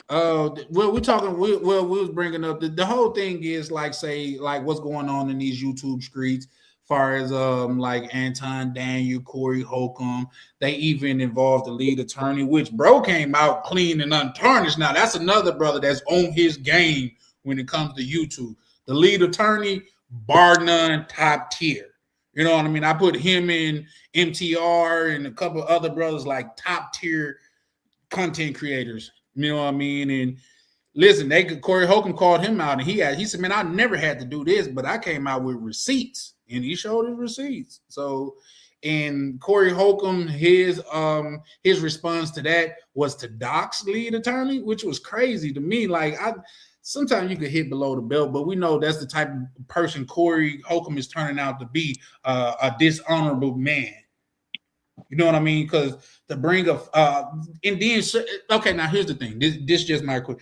Well, we're talking. We was bringing up the whole thing is like, say, like what's going on in these YouTube streets, far as like Anton Daniel, Corey Holcomb. They even involved the lead attorney, which bro came out clean and untarnished. Now that's another brother that's on his game when it comes to YouTube. The lead attorney, bar none, top tier. You know what I mean? I put him in MTR and a couple other brothers like top tier content creators. You know what I mean? And listen, Corey Holcomb called him out, and he said, "Man, I never had to do this, but I came out with receipts," and he showed his receipts. So, and Corey Holcomb, his response to that was to dox lead attorney, which was crazy to me. Like sometimes you could hit below the belt, but we know that's the type of person Corey Holcomb is turning out to be, a dishonorable man. You know what I mean? Because to bring up, and then, okay, now here's the thing. This just my quick.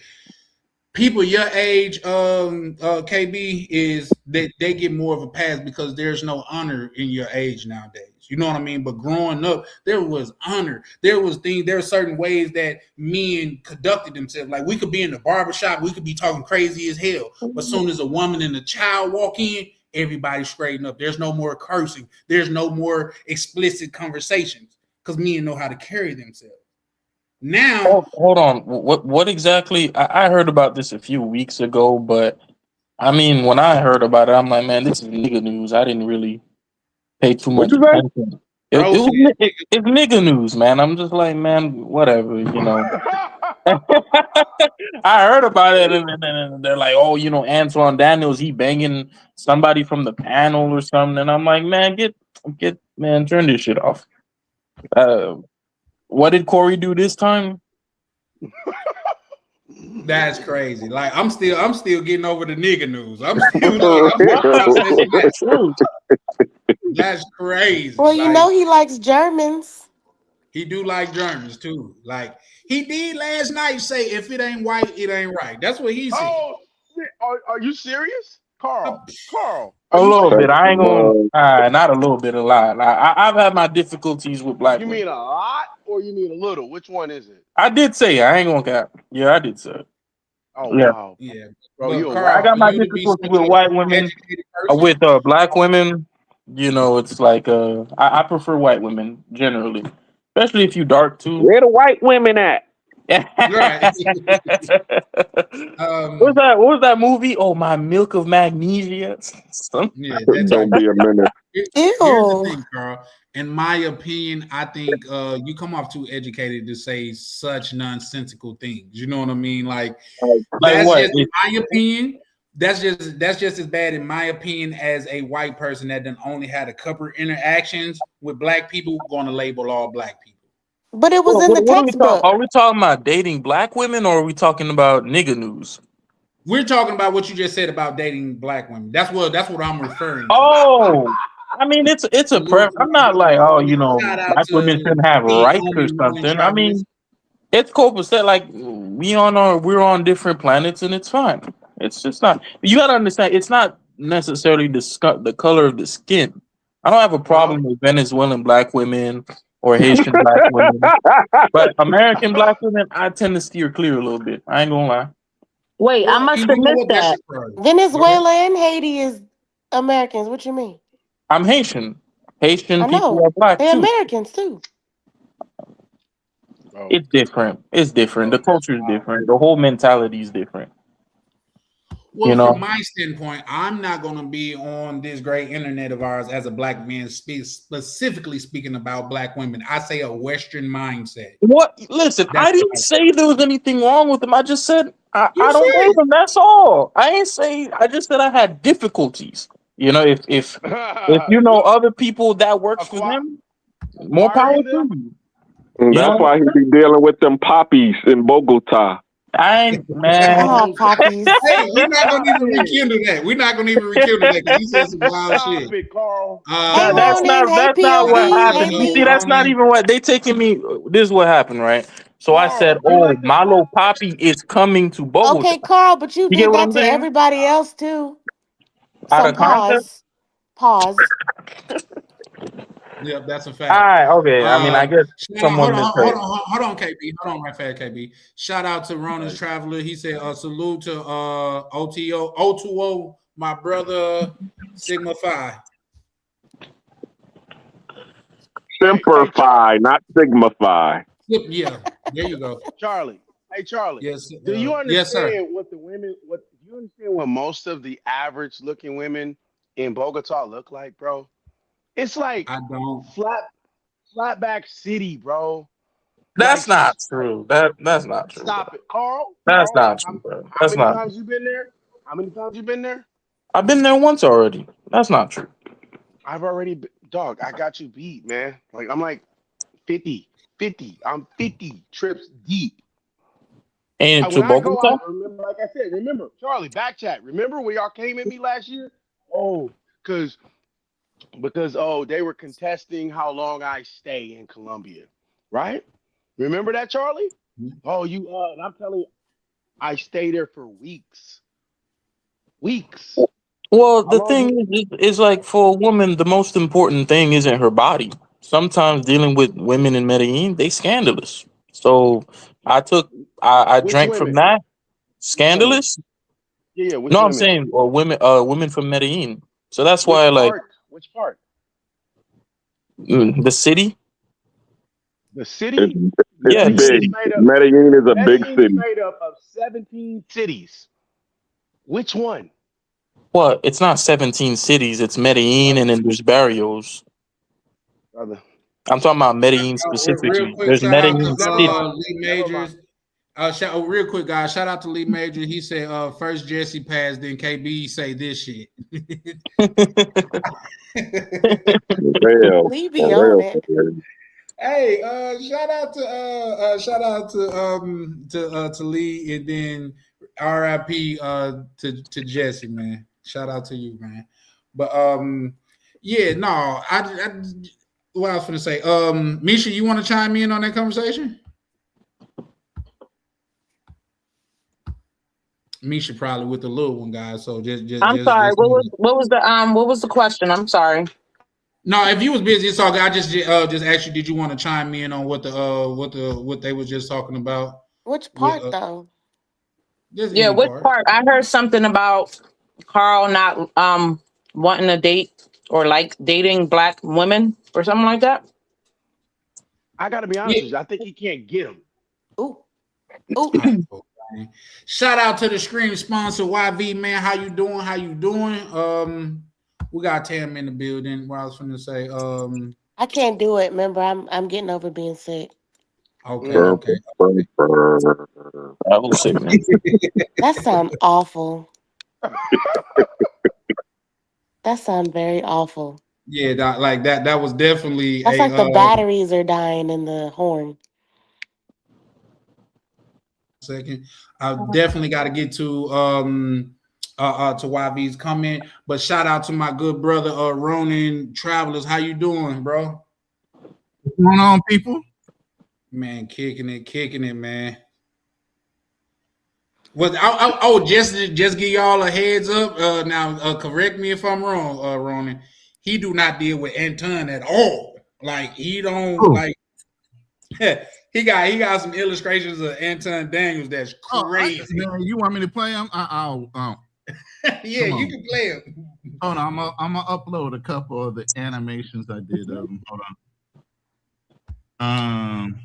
People your age, KB, is that they get more of a pass because there's no honor in your age nowadays. You know what I mean? But growing up, there was honor. There are certain ways that men conducted themselves. Like we could be in the barbershop, we could be talking crazy as hell. But as soon as a woman and a child walk in, everybody straighten up. There's no more cursing. There's no more explicit conversations because men know how to carry themselves. Now, hold on. What exactly? I heard about this a few weeks ago, but I mean, when I heard about it, I'm like, man, this is nigga news. I didn't really pay too much attention. It's nigga news, man. I'm just like, man, whatever, you know. I heard about it, and they're like, oh, you know, Antoine Daniels, he banging somebody from the panel or something, and I'm like, man, man, turn this shit off. What did Corey do this time? That's crazy. Like I'm still getting over the nigga news. That's crazy. Well, you know he likes Germans. He do like Germans too. Like he did last night say, if it ain't white, it ain't right. That's what he said. Oh, are you serious? Carl. A little bit. I ain't gonna. Not a little bit. A lot. I've had my difficulties with black. You mean a lot, or you mean a little? Which one is it? I did say. I ain't gonna cap. Yeah, I did say. Oh yeah. Wow. Yeah, bro. Carl, I got my difficulties with white women. With black women, you know, it's like I prefer white women generally, especially if you dark too. Where the white women at? Right. What was that movie? Oh, My Milk of Magnesia. Yeah, don't be a minute. Here's the thing, Carl. In my opinion, I think you come off too educated to say such nonsensical things. You know what I mean? Like that's what? Just, in my opinion, that's just as bad in my opinion as a white person that then only had a couple interactions with black people going to label all black people. But it was in the textbook. Are we talking about dating black women, or are we talking about nigga news? We're talking about what you just said about dating black women. That's what I'm referring to. Oh, I mean, it's a preference. I'm not like, oh, you know, black women shouldn't have rights or something. I mean, it's copacetic. Like we're on different planets, and it's fine. It's just not. You gotta understand. It's not necessarily the color of the skin. I don't have a problem with Venezuelan black women or Haitian black women, but American black women, I tend to steer clear a little bit. I ain't gonna lie. Wait, I must have missed that. Venezuela and Haiti is Americans. What you mean? I'm Haitian. Haitian people are black They're too. Americans too. It's different. It's different. The culture is different. The whole mentality is different. Well, You know, from my standpoint, I'm not going to be on this great internet of ours as a black man, specifically speaking about black women. I say a Western mindset. what? Listen, That's I didn't say there was anything wrong with them. I just said you I don't know said. them. That's all. I ain't say. I just said I had difficulties. You know, if you know other people that works for them, more power Acquiring to them? you. And You that's know, why he be dealing with them poppies in Bogota. I ain't man. Oh, poppies. Hey, we're not going to even rekindle that. We're not going to even rekindle that because he said some wild Stop shit. it, Carl. Hey, That's Ronan. Hey, not what POV. Hey, happened. You see, Lee. that's not even what they taking me. This is what happened, right? So I said, Carl, you "Oh, like the Malo Poppy is coming to Bogota." Okay, Carl, but you You get did what that I'm to saying? everybody else too. Out So of context. pause. Yep, that's a All fact. right, okay. I mean, I guess Shout out, someone misheard. hold on, KB. Hold on, right fast, KB. Shout out to Ronan's Traveler. He said, salute to O2O, my brother, Sigma Phi. Semper Fi, not Sigma Phi. Yeah, there you go. Charlie. Hey, Charlie. Yes, Do you understand yes, sir. what the women? What do you understand? What most of the average-looking women in Bogota look like, bro? It's like I don't. flatback city, bro. That's Like, not true. That's not true. stop it, Carl. That's Carl, not true, bro. how That's many not. times you been there? How many times you been there? I've been there once already. That's not true. I've already, dog. I got you beat, man. Like I'm like 50. I'm 50 trips deep. And to When I go Bogota? out, remember, like I said, remember, Charlie, back chat. Remember when y'all came at me last year? Oh, because they were contesting how long I stay in Colombia, right? Remember that, Charlie? Oh, and I'm telling you, I stay there for weeks. Weeks. Well, How the long thing is like for a woman, the most important thing isn't her body. Sometimes dealing with women in Medellin, they scandalous. So I Which drank from women? that. Which women? Scandalous? Yeah, which No, I'm women? saying women from Medellin. So that's Which why like part? Which part? the city. The city? Yeah, the It's city. big. Medellin is a big Medellin is city. made up of 17 cities. Which one? Well, it's not 17 cities. It's Medellin, and then there's barrios. Brother. I'm talking about Medellin Real specifically. quick, There's shout out Medellin to City. Lee Majors. Real quick, guys. Shout out to Lee Majors. He said, first Jesse passed, then KB say this shit. Real. Lee be on it. Hey, shout out to Lee, and then RIP to Jesse, man. Shout out to you, man. But yeah, no, I what I was gonna say. Misha, you want to chime in on that conversation? Misha probably with the little one, guys. So just I'm sorry. What was the question? I'm sorry. No, if you was busy, it's all good. I just asked you, did you want to chime in on what they was just talking about? Which part though? Yeah, which part? I heard something about Carl not wanting to date or like dating black women or something like that. I gotta be honest with you. I think he can't get them. Ooh. Shout out to the Scream sponsor, YV, man. How you doing? We got Tam in the building. What I was going to say. I can't do it. Remember, I'm getting over being sick. Okay. I was sick, man. That sounds awful. That sounds very awful. Yeah, that was definitely. That's like the batteries are dying in the horn. Second, I definitely got to get to YV's comment, but shout out to my good brother Ronan Travelers. How you doing, bro? What's going on, people? Man, kicking it, man. Just give y'all a heads up. Now, correct me if I'm wrong, Ronan. He do not deal with Anton at all. Like he don't like. He got some illustrations of Anton Daniels that's crazy. You want me to play him? Yeah, you can play him. Hold on, I'm gonna upload a couple of the animations I did of him. Hold on.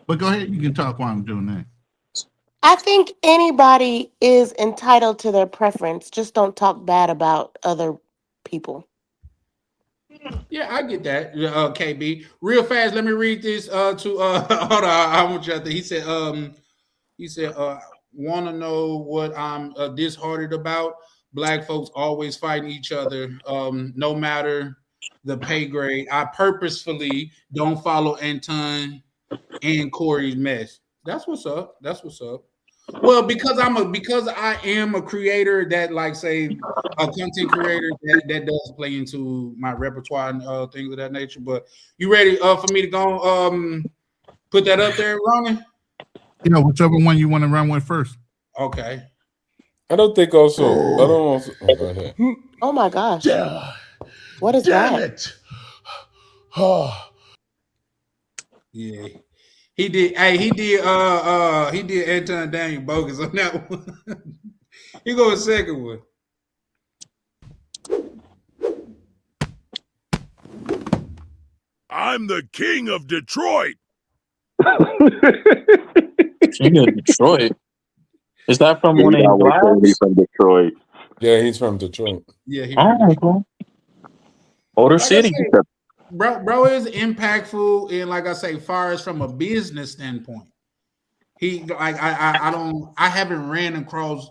But go ahead, you can talk while I'm doing that. I think anybody is entitled to their preference. Just don't talk bad about other people. Yeah, I get that. KB, real fast. Let me read this. To hold on. I want you to think. He said, want to know what I'm disheartened about? Black folks always fighting each other, no matter the pay grade. I purposefully don't follow Anton and Corey's mess. That's what's up. That's what's up. Well, because I am a creator that, like, say, a content creator that does play into my repertoire and things of that nature. But you ready for me to go put that up there, Ronnie? Whichever one you want to run with first. Okay. I don't think also. I don't also. Oh, go ahead. Oh my gosh. What is Damn that? it. Oh. Yeah. He did. Hey, he did Anton Daniel bogus on that one. He go a second one. I'm the king of Detroit. King of Detroit. Is that from one of his lives? He's from Detroit. Yeah, he's from Detroit. Yeah, he cool. Motor City. Bro is impactful in, like I say, far as from a business standpoint. He like I haven't ran across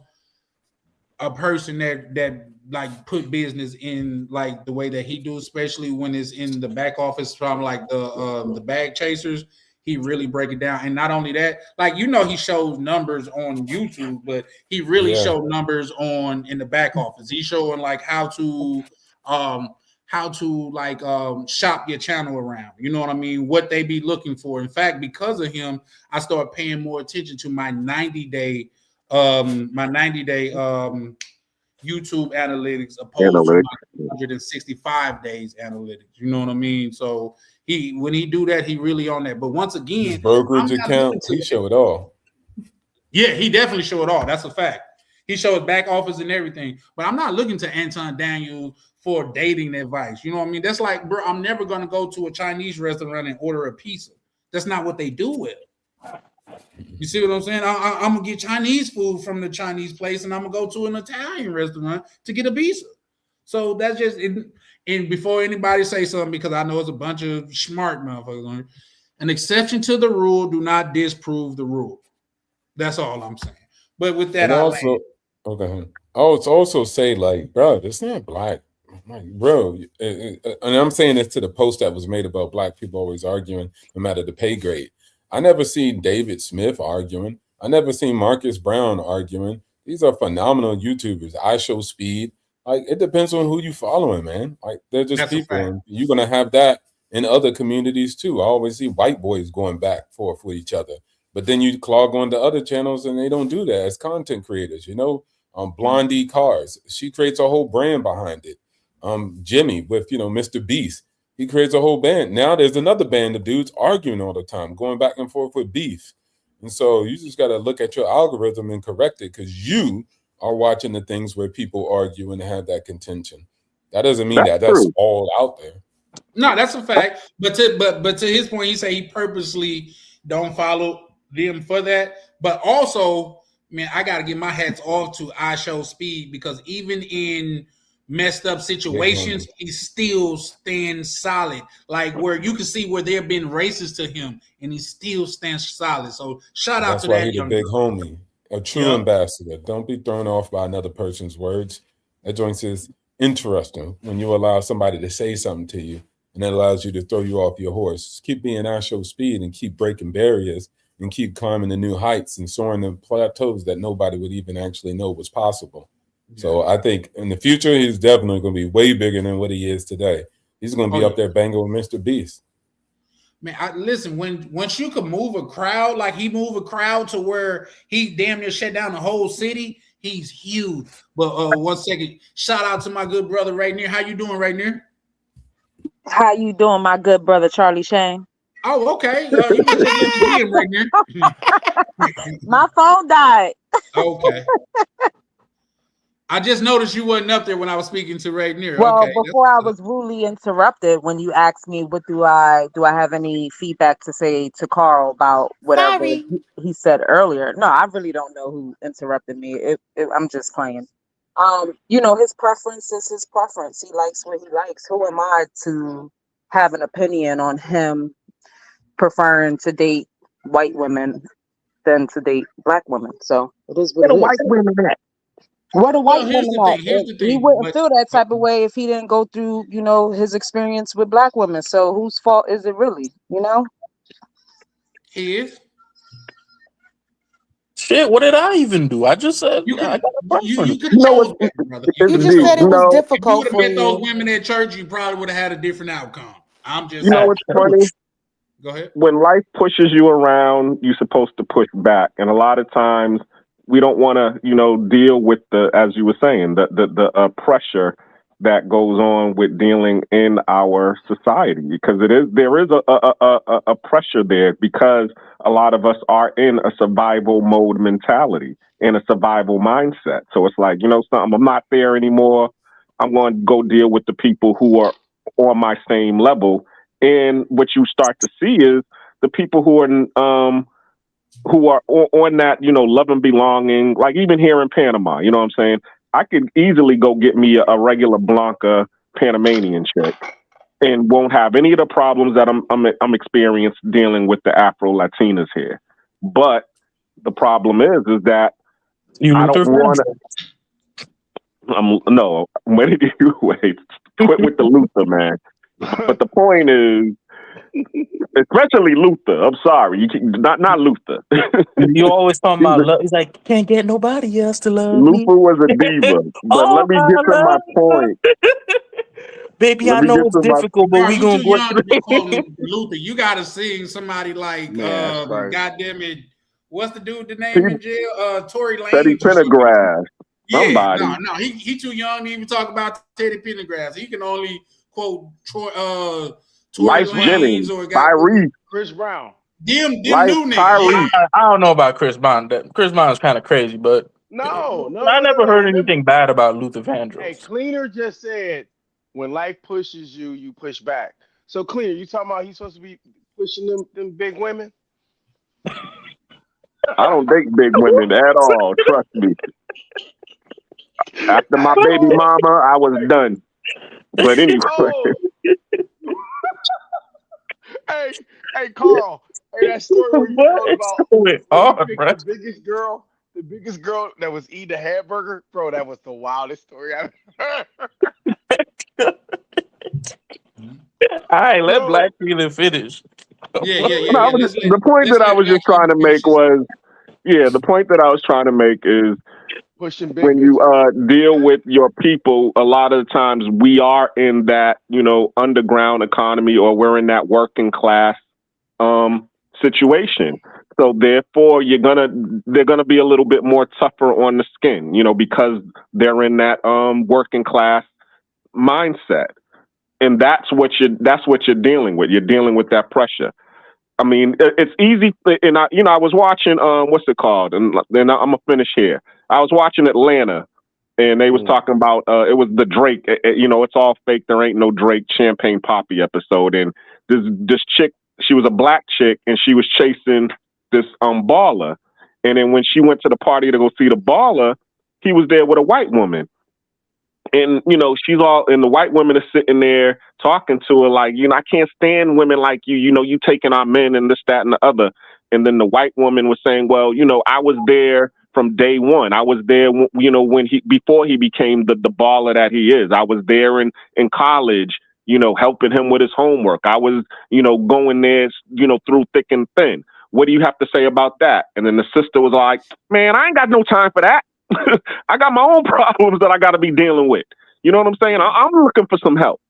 a person that like put business in like the way that he do, especially when it's in the back office from like the bag chasers. He really break it down. And not only that, like, he shows numbers on YouTube, but he really showed numbers in the back office. He's showing like how to shop your channel around. You know what I mean? What they be looking for. In fact, because of him, I started paying more attention to my 90-day YouTube analytics opposed to my 165 days analytics. You know what I mean? So when he do that, he really on that. But once again, his brokerage account, he show it all. Yeah, he definitely show it all. That's a fact. He shows back office and everything. But I'm not looking to Anton Daniel for dating advice. You know what I mean? That's like, bro, I'm never gonna go to a Chinese restaurant and order a pizza. That's not what they do with it. You see what I'm saying? I'm gonna get Chinese food from the Chinese place, and I'm gonna go to an Italian restaurant to get a pizza. So that's just it. And before anybody say something, because I know it's a bunch of smart motherfuckers, an exception to the rule do not disprove the rule. That's all I'm saying. But with that, I also say, like, bro, it's not black. Like, bro, and I'm saying this to the post that was made about black people always arguing no matter the pay grade. I never seen David Smith arguing. I never seen Marcus Brown arguing. These are phenomenal YouTubers. I Show Speed. Like, it depends on who you following, man. Like, they're just people, and you're gonna have that in other communities too. I always see white boys going back forth with each other, but then you clog on to other channels and they don't do that as content creators. Blondie Cars, she creates a whole brand behind it. Jimmy with Mr. Beast, he creates a whole band. Now there's another band of dudes arguing all the time, going back and forth with beef. And so you just got to look at your algorithm and correct it, because you are watching the things where people argue and have that contention. That doesn't mean that's all out there. No, that's a fact. But to his point, he said he purposely don't follow them for that. But also, man, I got to get my hats off to I Show Speed, because even in messed up situations, he still stands solid. Like, where you can see where they're being racist to him, and he still stands solid. So shout out to that. He's a big homie, a true ambassador. Don't be thrown off by another person's words. That joint is interesting when you allow somebody to say something to you, and it allows you to throw you off your horse. Just keep being I Show Speed and keep breaking barriers and keep climbing the new heights and soaring the plateaus that nobody would even actually know was possible. So I think in the future, he's definitely going to be way bigger than what he is today. He's going to be up there banging with Mr. Beast. Man, listen, once you can move a crowd, like he moved a crowd to where he damn near shut down the whole city, he's huge. But 1 second, shout out to my good brother right near. How you doing right near? How you doing, my good brother Charlie Shane? Oh, okay. You can take him right near. My phone died. Okay. I just noticed you wasn't up there when I was speaking to Ray Near. Well, Okay, before I was rudely interrupted when you asked me what do I have any feedback to say to Carl about whatever Sorry. he said earlier. No, I really don't know who interrupted me. I'm just playing. His preference is his preference. He likes what he likes. Who am I to have an opinion on him preferring to date white women than to date black women? So it is what it is. white women at? Where the white here's women the at? thing. Here's the He thing. wouldn't feel that type of way if he didn't go through, his experience with black women. So whose fault is it really? His. Shit, what did I even do? I just said You I could got a preference. you could have chose better, brother. You just said it was difficult If you for would have met those you. women at church, you probably would have had a different outcome. I'm just You know what's funny? Go ahead. When life pushes you around, you're supposed to push back, and a lot of times we don't want to, deal with the, as you were saying, the pressure that goes on with dealing in our society, because there is a pressure there, because a lot of us are in a survival mode mentality, in a survival mindset. So it's like, something, I'm not there anymore. I'm going to go deal with the people who are on my same level. And what you start to see is the people who are on that, love and belonging, like even here in Panama, you know what I'm saying? I could easily go get me a regular Blanca Panamanian chick and won't have any of the problems that I'm experiencing dealing with the Afro Latinas here. But the problem is that I don't want to. No, when did you wait? Quit with the Luther, man. But the point is, especially Luther. I'm sorry, not Luther. You always talking about love. He's like, can't get nobody else to love me. Luther was a diva. But let me get to my point. Baby, I know it's difficult, but we gonna go through. Luther, you gotta sing somebody like goddamn it. What's the dude the name in jail? Tory Lanez. Teddy Pendergrass. Yeah, no, he too young to even talk about Teddy Pendergrass. He can only quote Tory Lanez or Tyrese. Chris Brown. Them new niggas. I don't know about Chris Brown. Chris Brown is kind of crazy, but I never heard anything bad about Luther Vandross. Hey, Cleaner just said, when life pushes you, you push back. So Cleaner, you talking about he's supposed to be pushing them big women? I don't date big women at all. Trust me. After my baby mama, I was done. But anyway. Hey, Carl. Hey, that story where you talk about the biggest girl that was eating a hamburger, bro. That was the wildest story I've ever heard. All right, let Black Feeling finish. The point that I was just trying to make was, the point that I was trying to make is, when you deal with your people, a lot of the times we are in that, underground economy, or we're in that working class situation. So therefore, they're gonna be a little bit more tougher on the skin, because they're in that working class mindset, and that's what you're dealing with. You're dealing with that pressure. I mean, it's easy, and I was watching what's it called, and then I'm gonna finish here. I was watching Atlanta, and they was talking about it was the Drake. It's all fake. There ain't no Drake Champagne Poppy episode, and this chick, she was a black chick, and she was chasing this baller, and then when she went to the party to go see the baller, he was there with a white woman. And, she's all, and the white women are sitting there talking to her like, I can't stand women like you, you taking our men and this, that, and the other. And then the white woman was saying, well, I was there from day one. I was there, before he became the baller that he is. I was there in college, helping him with his homework. I was, going there, through thick and thin. What do you have to say about that? And then the sister was like, man, I ain't got no time for that. I got my own problems that I got to be dealing with. You know what I'm saying? I'm looking for some help.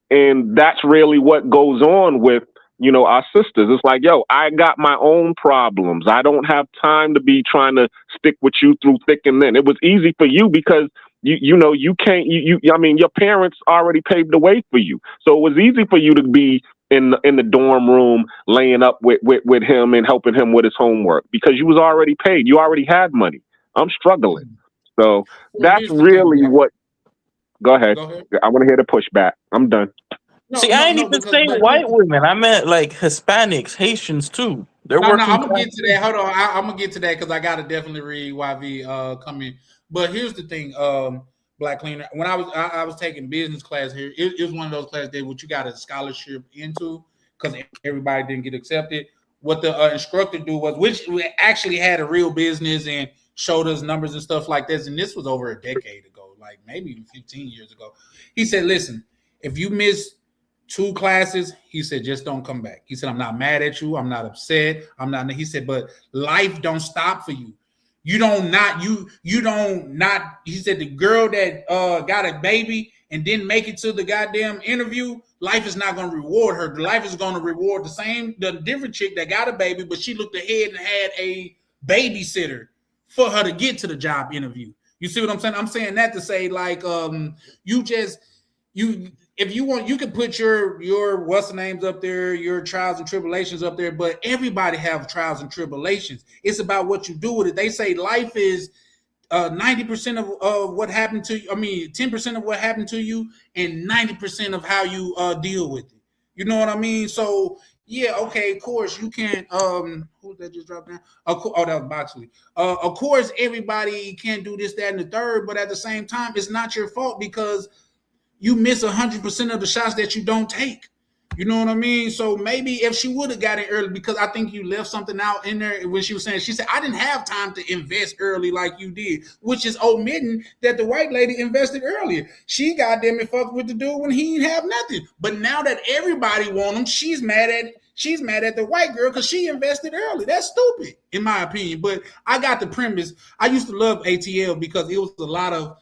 And that's really what goes on with, our sisters. It's like, yo, I got my own problems. I don't have time to be trying to stick with you through thick and thin. It was easy for you because you can't, I mean, your parents already paved the way for you. So it was easy for you to be in the dorm room, laying up with him and helping him with his homework because you was already paid. You already had money. I'm struggling. So that's really what. Go ahead. I want to hear the pushback. I'm done. See, I ain't even saying white women. I meant like Hispanics, Haitians too. They're working. I'm gonna get to that. Hold on, I'm gonna get to that because I gotta definitely read YV come in. But here's the thing, Black Cleaner. When I was taking business class here, it was one of those classes that what you got a scholarship into because everybody didn't get accepted. What the instructor do was, which we actually had a real business and showed us numbers and stuff like this. And this was over a decade ago, like maybe even 15 years ago. He said, listen, if you miss 2 classes, he said, just don't come back. He said, I'm not mad at you. I'm not upset. He said, but life don't stop for you. You don't not, he said, the girl that got a baby and didn't make it to the goddamn interview, life is not going to reward her. The life is going to reward the different chick that got a baby, but she looked ahead and had a babysitter for her to get to the job interview. You see what I'm saying? I'm saying that to say, like, if you want, you can put your what's the names up there, your trials and tribulations up there, but everybody have trials and tribulations. It's about what you do with it. They say life is 90% of what happened to you. I mean, 10% of what happened to you and 90% of how you deal with it. You know what I mean? So yeah, okay, of course you can't. Who that just dropped down? That was Boxley. Of course, everybody can't do this, that, and the third, but at the same time, it's not your fault because you miss 100% of the shots that you don't take. You know what I mean? So maybe if she would have got it early, because I think you left something out in there when she was saying, she said, I didn't have time to invest early like you did, which is omitting that the white lady invested earlier. She goddamn it fucked with the dude when he didn't have nothing. But now that everybody want him, she's mad at the white girl because she invested early. That's stupid, in my opinion. But I got the premise. I used to love ATL because it was a lot of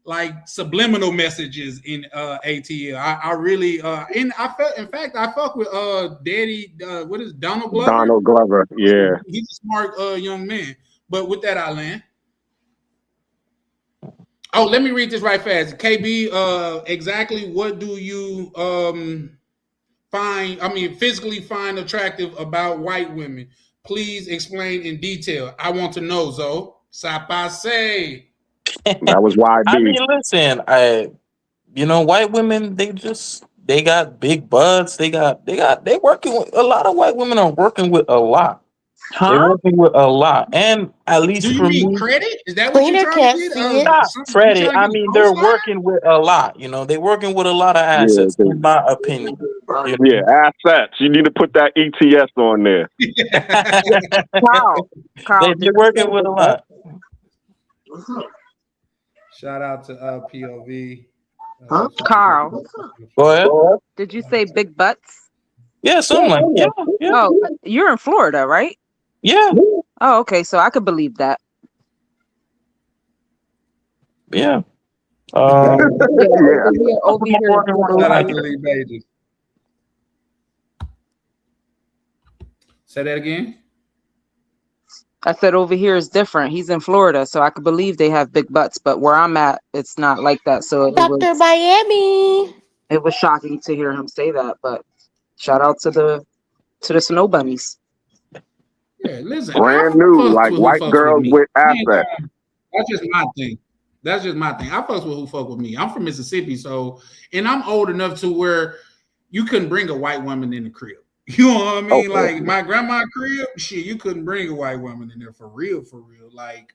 like subliminal messages in ATL. I really and I fuck with Daddy what is Donald Glover? Donald Glover, yeah. He's a smart young man. But with that, I land. Oh, let me read this right fast. KB, exactly what do you physically find attractive about white women? Please explain in detail. I want to know, Zoe. Sapase. That was YB. I mean, listen, white women, they got big butts. They working with a lot of white women are working with a lot. Huh? They're working with a lot. And at least do you mean credit? Is that what you're trying to get? Not credit. I mean, they're working with a lot. They're working with a lot of assets, in my opinion. Yeah, assets. You need to put that ETS on there. Carl, they're working with a lot. Shout out to POV. Carl. Go ahead. Did you say big butts? Yeah, something like that. Yeah. Oh, you're in Florida, right? Yeah. Oh, okay. So I could believe that. Yeah. Over here. Shout out to Lee Bages. Say that again. I said over here is different. He's in Florida, so I could believe they have big butts, but where I'm at, it's not like that. So Dr. Miami. It was shocking to hear him say that, but shout out to the snow bunnies. Yeah, listen. Brand new, like white girls with assets. That's just my thing. I fuck with who fuck with me. I'm from Mississippi, and I'm old enough to where you couldn't bring a white woman in the crib. You know what I mean? Like my grandma's crib, shit, you couldn't bring a white woman in there for real. Like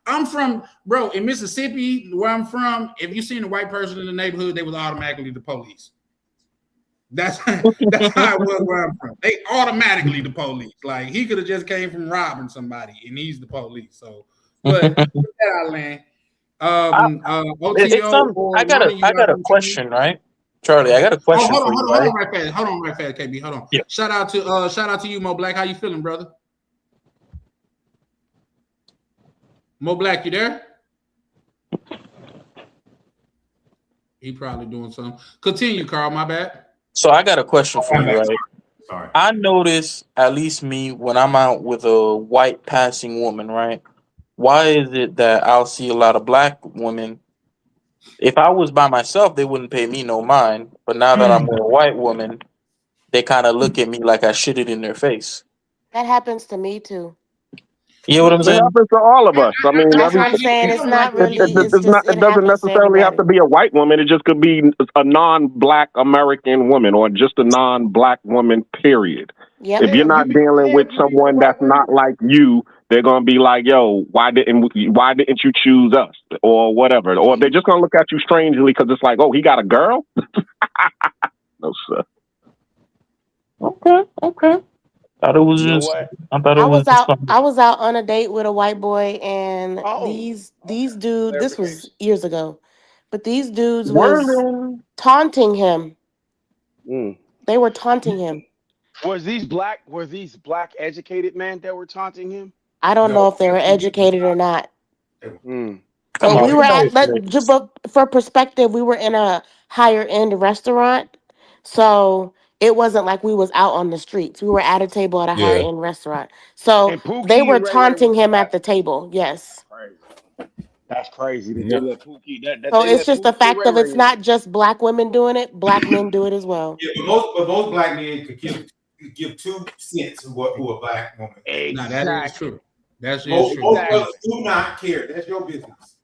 I'm from, bro, in Mississippi, where I'm from, if you seen a white person in the neighborhood, they was automatically the police. That's how it was where I'm from. They automatically the police. Like he could have just came from robbing somebody and he's the police. So, but with that I land. OTO, I got a question, right? Charlie, I got a question for you. Hold on right fast, KB. Hold on. Yeah. Shout out to you, Mo Black. How you feeling, brother? Mo Black, you there? He probably doing something. Continue, Carl. My bad. So I got a question for you, right? Sorry. I notice, at least me, when I'm out with a white passing woman, right? Why is it that I'll see a lot of black women? If I was by myself, they wouldn't pay me no mind. But now that I'm with a white woman, they kind of look at me like I shit it in their face. That happens to me too. You know what I'm It saying? happens to all of us. I mean, That's what I'm saying. It's not really. It's it's not. just It it doesn't happens to necessarily have to everybody. be a white woman. It just could be a non-black American woman or just a non-black woman. Period. Yep. If you're not dealing with someone that's not like you, they're gonna be like, "Yo, why didn't you choose us?" or whatever. Or they're just gonna look at you strangely because it's like, "Oh, he got a girl." No, sir. Okay. Thought it was You know just. what? I thought it was just something. I was out on a date with a white boy, and Oh, these dudes. This was clarification. years ago, but these dudes was Word. taunting him. Mm. They were taunting him. Were these black educated men that were taunting him? I don't know if they were educated or not. Mm. So Come we on. were at but for perspective, we were in a higher end restaurant. So it wasn't like we was out on the streets. We were at a table at a higher Yeah. end restaurant. So And Pookie they were and Ray Ray taunting was him black. at the table. Yes. That's crazy that Yeah. they let Pookie that So they it's let just the Pookie and fact Ray of Ray it's in. not just black women doing it, black men do it as well. Yeah, but most black men could give 2 cents who a black woman. Exactly. No, that is true. That's Most true. brothers Most do not care. That's your business.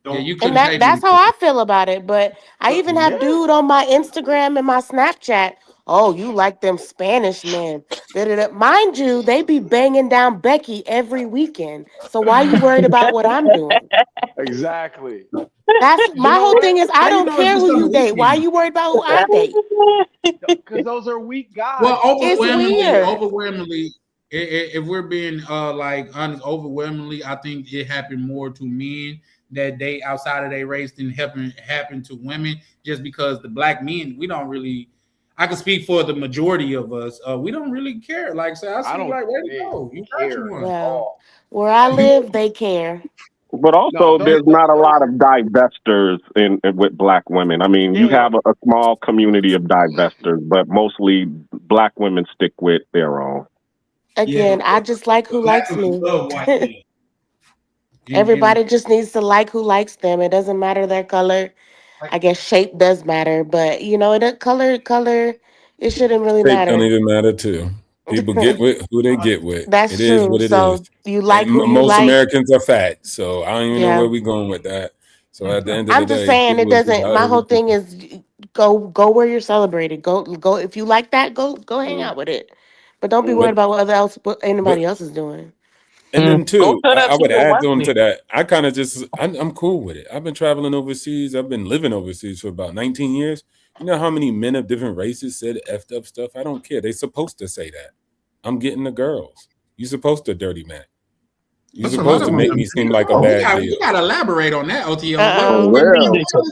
Yeah, you couldn't And pay me that's to how I feel about it. But I even have dude on my Instagram and my Snapchat. Oh, you like them Spanish men. Da-da-da. Mind you, they be banging down Becky every weekend. So why you worried about what I'm doing? Exactly. That's my whole thing is I How you don't know care it's who just on you the date. Why weekend? you worried about who I date? Because those are weak guys. Well, It's weird. overwhelmingly, if we're being like honest, overwhelmingly, I think it happened more to men that date outside of their race than happen to women. Just because the black men, we don't really. I can speak for the majority of us. We don't really care. Like, say, I see, don't like, where to think go? we You got care you at one. Well, where I live, they care. But also, there's not a lot of divestors in with black women. I mean, you have a small community of divestors, but mostly black women stick with their own. Again, I just like who likes me. Everybody just needs to like who likes them. It doesn't matter their color. I guess shape does matter, but you know, color, it shouldn't really Shape don't matter. even matter too. People get with who they get with. That's It is true. what it is. So you like And who you most like. Americans are fat, so I don't even know Yeah. where we're going with that. So at the end of I'm the just day, saying it people is just doesn't. My however whole we thing is go where you're celebrated. Go if you like that, go hang out with it. But don't be worried But about what anybody but else is doing. and then Go too, tell that I to would your add wife. on to that. I kind of just I'm cool with it. I've been traveling overseas. I've been living overseas for about 19 years. You know how many men of different races said effed up stuff? I don't care. They're supposed to say that. I'm getting the girls. You're supposed to dirty Mac. You're That's a lot supposed to of make them. me seem like a Oh, bad deal. we got to elaborate on that, OTO. Uh-oh. Well,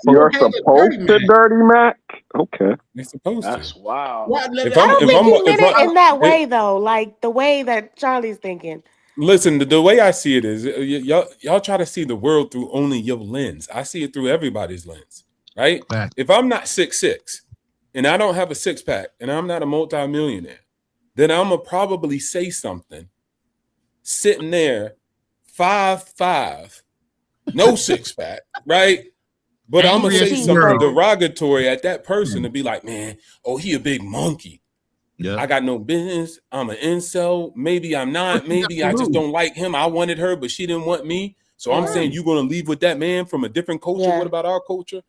you're Okay, supposed to dirty Mac. Okay, They're supposed That's to. wild. If I I'm don't if think I'm he meant if it I in that it, way though, like the way that Charlie's thinking. listen, the way I see it is y'all try to see the world through only your lens. I see it through everybody's lens, right? Fact. If I'm not 6'6" and I don't have a 6-pack and I'm not a multimillionaire, then I'm gonna probably say something sitting there 5'5", no 6-pack, right? But I'm gonna Angry say teeth. something derogatory at that person to be like, man, oh, he a big monkey. Yeah. I got no business. I'm an incel. Maybe I'm not. Maybe I just don't like him. I wanted her, but she didn't want me. So I'm saying you're gonna leave with that man from a different culture. Yeah. What about our culture?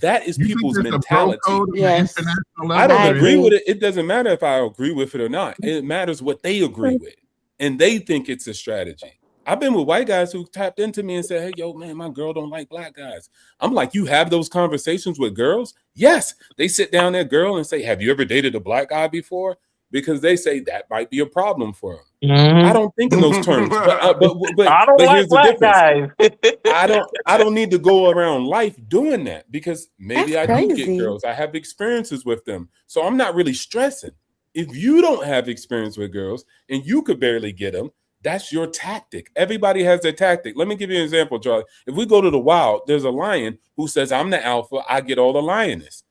That is You think people's there's a bro mentality. code on the Yes. international level? I don't I agree agree. with it. It doesn't matter if I agree with it or not. It matters what they agree with. And they think it's a strategy. I've been with white guys who tapped into me and said, hey, yo, man, my girl don't like black guys. I'm like, you have those conversations with girls? Yes. They sit down their girl and say, have you ever dated a black guy before? Because they say that might be a problem for them. I don't think in those terms, but I don't like here's the black difference. guys. I don't need to go around life doing that because maybe That's I do crazy. get girls. I have experiences with them, so I'm not really stressing. If you don't have experience with girls and you could barely get them, that's your tactic. Everybody has their tactic. Let me give you an example, Charlie. If we go to the wild, there's a lion who says, I'm the alpha, I get all the lioness.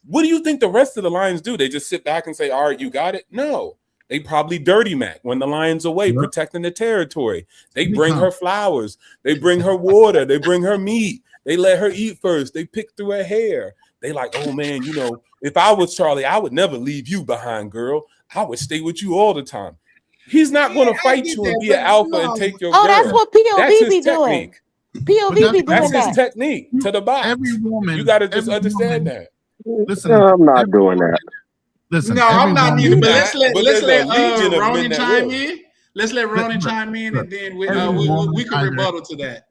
What do you think the rest of the lions do? They just sit back and say, all right, you got it? No. They probably dirty Mac when the lion's away, protecting the territory. They bring her flowers. They bring her water. They bring her meat. They let her eat first. They pick through her hair. They like, oh, man, you know, if I was Charlie, I would never leave you behind, girl. I would stay with you all the time. He's not going to fight you and be an alpha and take your girl. Oh, that's what POV be doing. POV be doing That's that. his technique to the box. Every woman, you got to just understand that. Listen, I'm not doing that. Listen, no, I'm not either. But let's let Ronan Ronan chime in. Let's let Ronan chime in, and then we can rebuttal to that.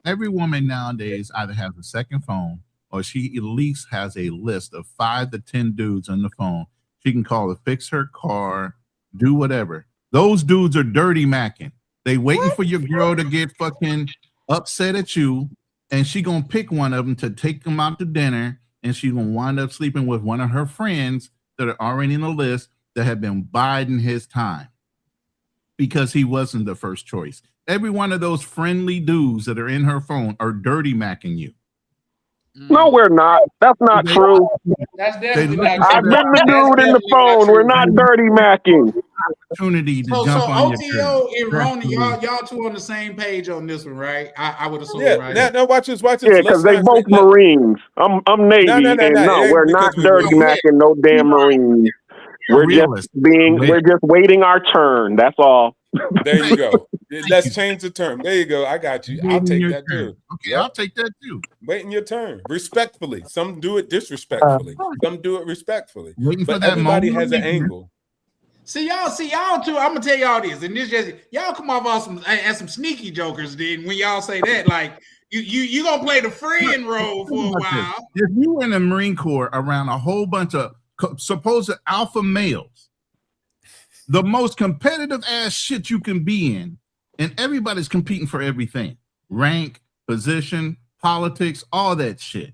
Every woman nowadays either has a second phone or she at least has a list of 5 to 10 dudes on the phone. She can call to fix her car, do whatever. Those dudes are dirty macking. They waiting for your girl to get fucking upset at you, and she gonna pick one of them to take them out to dinner, and she gonna wind up sleeping with one of her friends that are already in the list that have been biding his time because he wasn't the first choice. Every one of those friendly dudes that are in her phone are dirty macking you. No, we're not. That's not true. That's definitely not I've been the dude in the phone. We're not dirty macking. Opportunity to so jump on OTO and Ronan, y'all two on the same page on this one, right? I would assume, right? No, watch this. Yeah, because they both Marines. I'm Navy, we're not dirty macking no damn Marines. We're just waiting our turn. That's all. There you go. Let's change the term. There you go. I got you. I'll take that too. Okay, I'll take that too. Waiting your turn. Respectfully. Some do it disrespectfully. Some do it respectfully. But everybody has an angle. See y'all too. I'm gonna tell y'all this, and this just y'all come off as some sneaky jokers. Then when y'all say that, like you gonna play the friend role for a while. If you were in the Marine Corps around a whole bunch of supposed alpha males, the most competitive ass shit you can be in, and everybody's competing for everything: rank, position, politics, all that shit.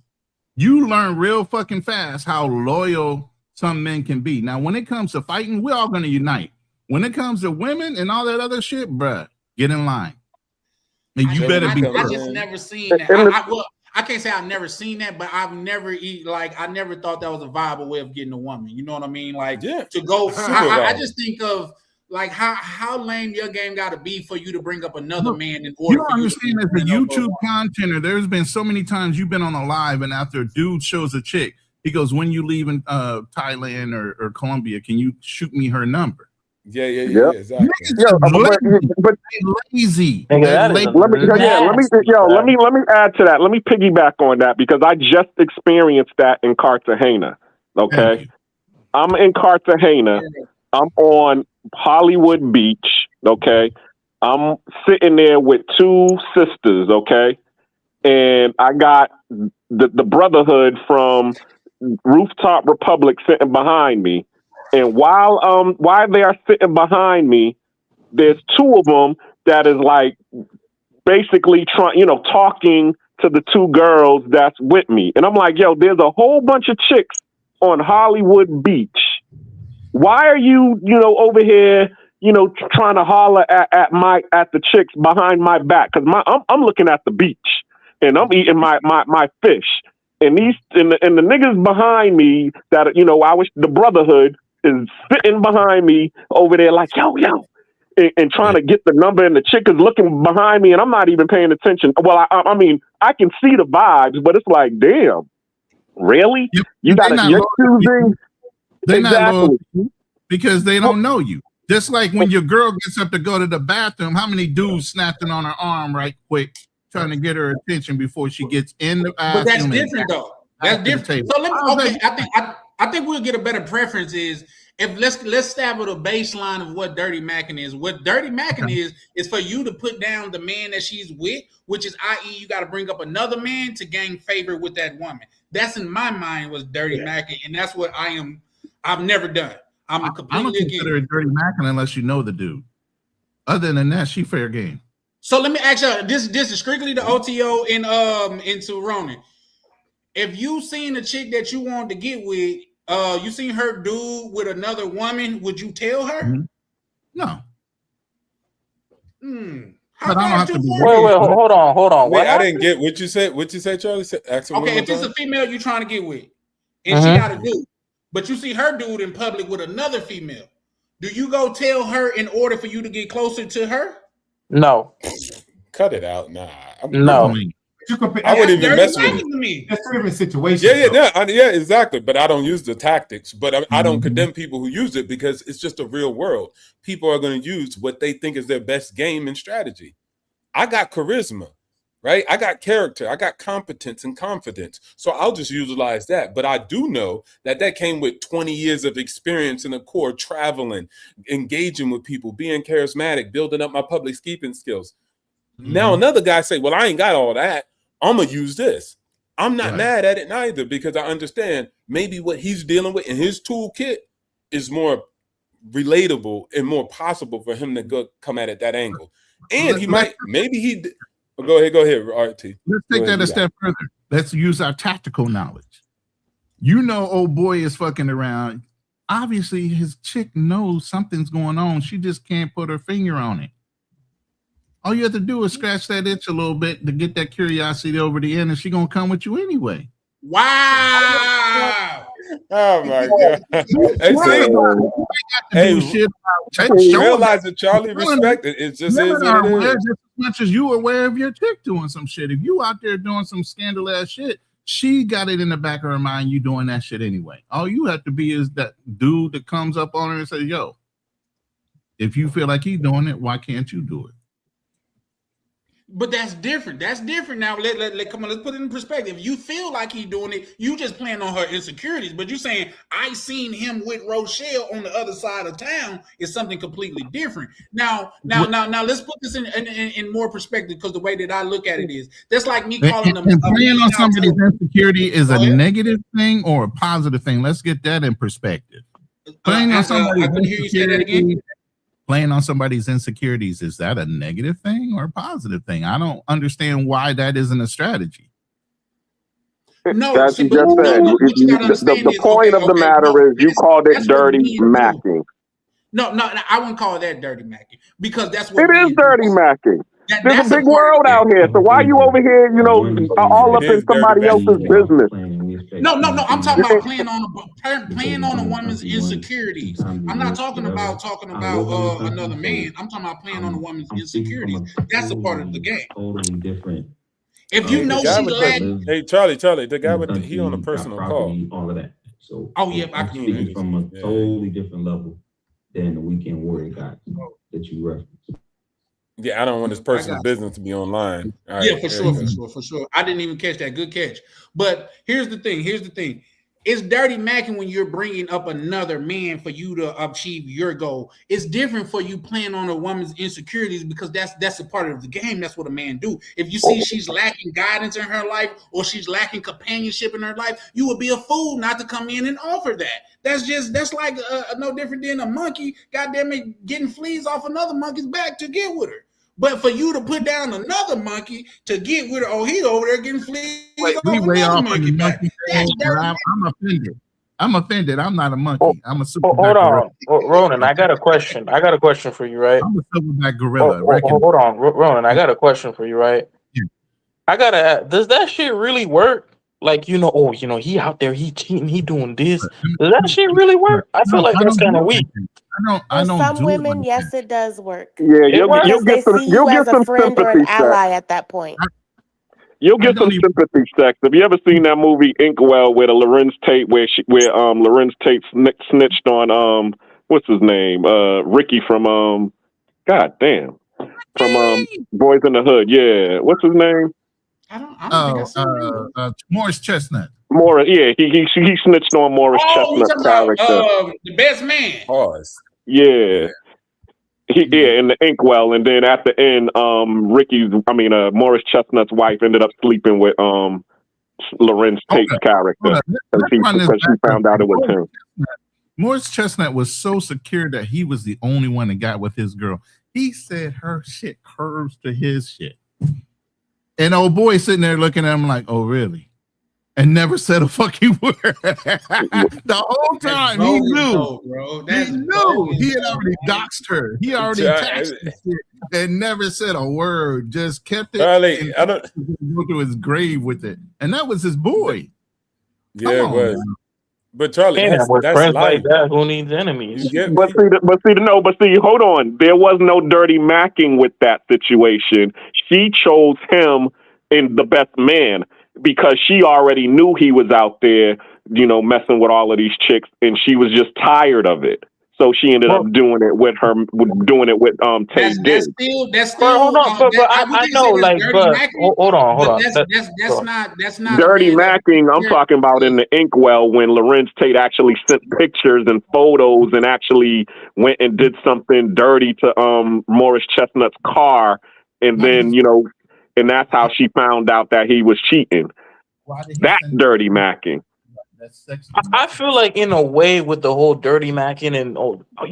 You learn real fucking fast how loyal some men can be. Now, when it comes to fighting, we're all going to unite. When it comes to women and all that other shit, bruh, get in line. And you better be. I just never seen that. I can't say I've never seen that, but I've never I never thought that was a viable way of getting a woman. You know what I mean? Like to go. I just think of like how lame your game got to be for you to bring up another man in order. You don't understand as a YouTube contenter, there's been so many times you've been on a live, and after a dude shows a chick, he goes, "When you leave in Thailand or Colombia, can you shoot me her number?" Yeah, exactly. But lazy. Let me add to that. Let me piggyback on that because I just experienced that in Cartagena. Okay, I'm in Cartagena. I'm on Hollywood Beach. Okay, I'm sitting there with 2 sisters. Okay, and I got the Brotherhood from Rooftop Republic sitting behind me, and while they are sitting behind me, there's 2 of them that is like basically talking to the 2 girls that's with me, and I'm like, yo, there's a whole bunch of chicks on Hollywood Beach. Why are you over here trying to holler at the chicks behind my back? Because I'm looking at the beach and I'm eating my fish. And the niggas behind me that the Brotherhood is sitting behind me over there like yo, and trying to get the number, and the chick is looking behind me, and I'm not even paying attention. Well, I mean, I can see the vibes, but it's like, damn, really? You're choosing? They're not loyal because they don't know you. Just like when your girl gets up to go to the bathroom, how many dudes snapping on her arm right quick, trying to get her attention before she gets in the bathroom? But that's different, though. That's different. So I think we'll get a better preference is if let's establish a baseline of what dirty macking is. What dirty macking is for you to put down the man that she's with, which is i.e. you got to bring up another man to gain favor with that woman. That's in my mind was dirty macking, and that's what I've never done. I don't consider it dirty macking unless you know the dude. Other than that, she fair game. So let me ask you, this is strictly the OTO into Ronan. If you seen a chick that you wanted to get with, you seen her dude with another woman, would you tell her? Mm-hmm. No. But I don't have to be. Wait, hold on. Wait, I didn't get what you said. What you said, Charlie? Okay, if it's a female you trying to get with, and she got a dude, but you see her dude in public with another female, do you go tell her in order for you to get closer to her? No. Cut it out. Nah. No. I wouldn't even mess with it. To me. That's 3 different situations. Yeah, exactly. But I don't use the tactics. But I don't condemn people who use it because it's just a real world. People are going to use what they think is their best game and strategy. I got charisma, right? I got character. I got competence and confidence. So I'll just utilize that. But I do know that came with 20 years of experience in the core, traveling, engaging with people, being charismatic, building up my public speaking skills. Now another guy say, well, I ain't got all that. I'm going to use this. I'm not mad at it neither because I understand maybe what he's dealing with in his toolkit is more relatable and more possible for him to come at it that angle. And he might, maybe he, go ahead, RT. Let's take that a step further. Let's use our tactical knowledge. You know, old boy is fucking around. Obviously, his chick knows something's going on. She just can't put her finger on it. All you have to do is scratch that itch a little bit to get that curiosity over the end, and she's gonna come with you anyway. Wow! Oh my god! Realize that Charlie respect it. It's just is what it is. Just as much as you aware of your chick doing some shit. If you out there doing some scandal ass shit, she got it in the back of her mind. You doing that shit anyway. All you have to be is that dude that comes up on her and says, "Yo, if you feel like he's doing it, why can't you do it?" But that's different. That's different. Now, come on, let's put it in perspective. You feel like he's doing it. You just playing on her insecurities. But you saying, I seen him with Rochelle on the other side of town is something completely different. Now, let's put this in more perspective because the way that I look at it is, that's like me calling them. Playing on somebody's insecurity is a negative thing or a positive thing. Let's get that in perspective. Playing on somebody's insecurity. Playing on somebody's insecurities, is that a negative thing or a positive thing? I don't understand why that isn't a strategy. No, that's just said. The point of the matter is you called it dirty macking. No, I wouldn't call that dirty macking because that's what it is. Dirty macking. There's a big world out here. So why are you over here, all up in somebody else's business? No. I'm talking about playing on a woman's insecurities. I'm not talking about another man. I'm talking about playing on a woman's insecurities. That's a part of the game. Totally different. If you know she's lagging. Hey, Charlie, the guy with he on a personal call. All of that. So I can hear you from a totally different level than the Weekend Warrior guy that you referenced. Yeah, I don't want his personal business to be online. Yeah, for sure. I didn't even catch that. Good catch. But here's the thing. It's dirty macking when you're bringing up another man for you to achieve your goal. It's different for you playing on a woman's insecurities because that's a part of the game. That's what a man do. If you see she's lacking guidance in her life or she's lacking companionship in her life, you would be a fool not to come in and offer that. That's like no different than a monkey, goddamn it, getting fleas off another monkey's back to get with her. But for you to put down another monkey to get with her, he over there getting fleas off another monkey back. I'm offended. I'm not a monkey. I'm a super. Hold on, Ronan. I got a question. For you, right? I'm a silverback gorilla. Hold on, Ronan. I got a question for you, right? Yeah. I gotta ask, does that shit really work? Like, he out there, he cheating, he doing this. Does that shit really work? I feel like that's kind of weak. For some women, yes, it does work. Yeah, you'll get some friend or an ally at that point. You'll get some sympathy sex. Have you ever seen that movie Inkwell with Lorenz Tate, where Lorenz Tate snitched on what's his name, Ricky from Boys in the Hood? Yeah, what's his name? I don't think Morris Chestnut. Morris, yeah, he snitched on Morris Chestnut's character. The best man. Yeah. In the Inkwell, and then at the end, Morris Chestnut's wife ended up sleeping with Lorenz Tate's character because she found out it was him. Morris Chestnut was so secure that he was the only one that got with his girl. He said her shit curves to his shit. And old boy sitting there looking at him like, oh, really? And never said a fucking word. The whole time he knew. He had already doxed her. He already taxed her and never said a word. Just kept it. Charlie, I don't go to his grave with it. And that was his boy. Yeah, it was. Man. But Charlie, that's friends like that. Who needs enemies? But see, hold on. There was no dirty macking with that situation. She chose him in the best man because she already knew he was out there, you know, messing with all of these chicks, and she was just tired of it. So she ended up doing it with Tay Diggs. That's still. Hold on, but I know, like, but hold on. That's not dirty macking. I'm talking about in the inkwell when Lorenz Tate actually sent pictures and photos and actually went and did something dirty to Morris Chestnut's car, and then, you know, and that's how she found out that he was cheating. That's dirty macking. I feel like in a way with the whole dirty macking and,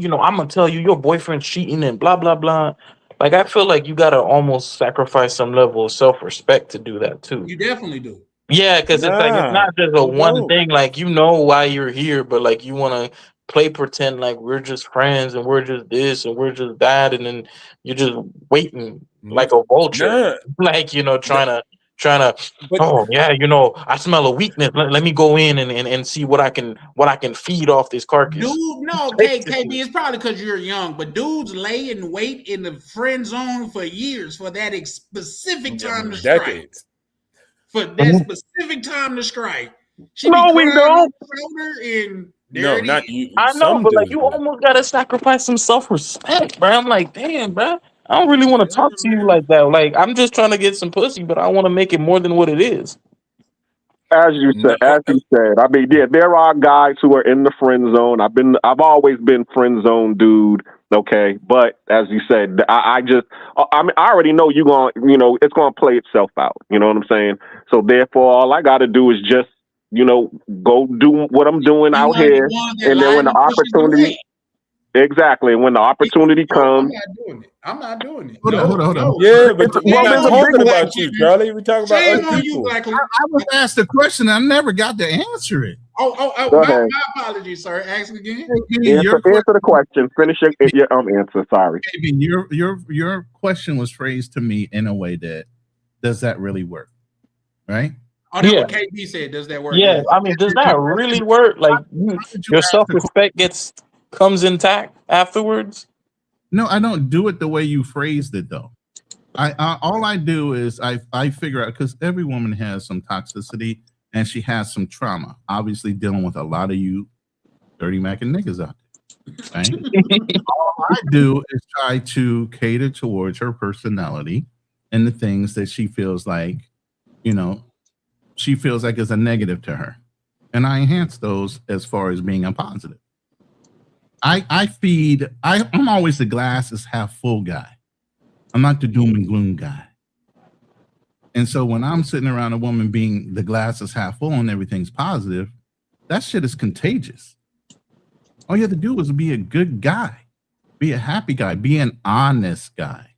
you know, I'm gonna tell you your boyfriend's cheating and blah blah blah. Like, I feel like you gotta almost sacrifice some level of self-respect to do that too. You definitely do. Yeah, because it's like it's not just a one thing. Like, you know why you're here, but like you want to play pretend like we're just friends and we're just this and we're just that, and then you're just waiting like a vulture, like, you know, trying to. Oh yeah, you know, I smell a weakness. Let me go in and see what I can feed off this carcass. Dude, no, KB, it's probably because you're young, but dudes lay and wait in the friend zone for years for that specific time to strike. Decades. For that specific time to strike. No, we don't. No, not you. I know, but like you almost gotta sacrifice some self-respect, bro. I'm like, damn, bro. I don't really want to talk to you like that. Like, I'm just trying to get some pussy, but I want to make it more than what it is. As you said, I mean, yeah, there are guys who are in the friend zone. I've always been friend zone dude. Okay, but as you said, I already know it's gonna play itself out. You know what I'm saying? So therefore, all I got to do is just, you know, go do what I'm doing out here, and then when the opportunity. Exactly. When the opportunity comes. I'm not doing it. Hold on. Yeah, but we're not talking about you, Charlie. We're talking about other people. I was asked a question. I never got to answer it. My apologies, sir. Ask again. Answer the question. Finish your answer. Sorry. Your question was phrased to me in a way that, does that really work? Right? Oh, that's what KB said. Does that work? Yeah, I mean, does that really work? Like, your self-respect comes intact afterwards? No, I don't do it the way you phrased it, though. All I do is I figure out, because every woman has some toxicity and she has some trauma. Obviously, dealing with a lot of you dirty macking niggas out there. Right? All I do is try to cater towards her personality and the things that she feels like, you know, she feels like is a negative to her, and I enhance those as far as being a positive. I'm always the glass is half full guy. I'm not the doom and gloom guy. And so when I'm sitting around a woman being the glass is half full and everything's positive, that shit is contagious. All you have to do is be a good guy, be a happy guy, be an honest guy.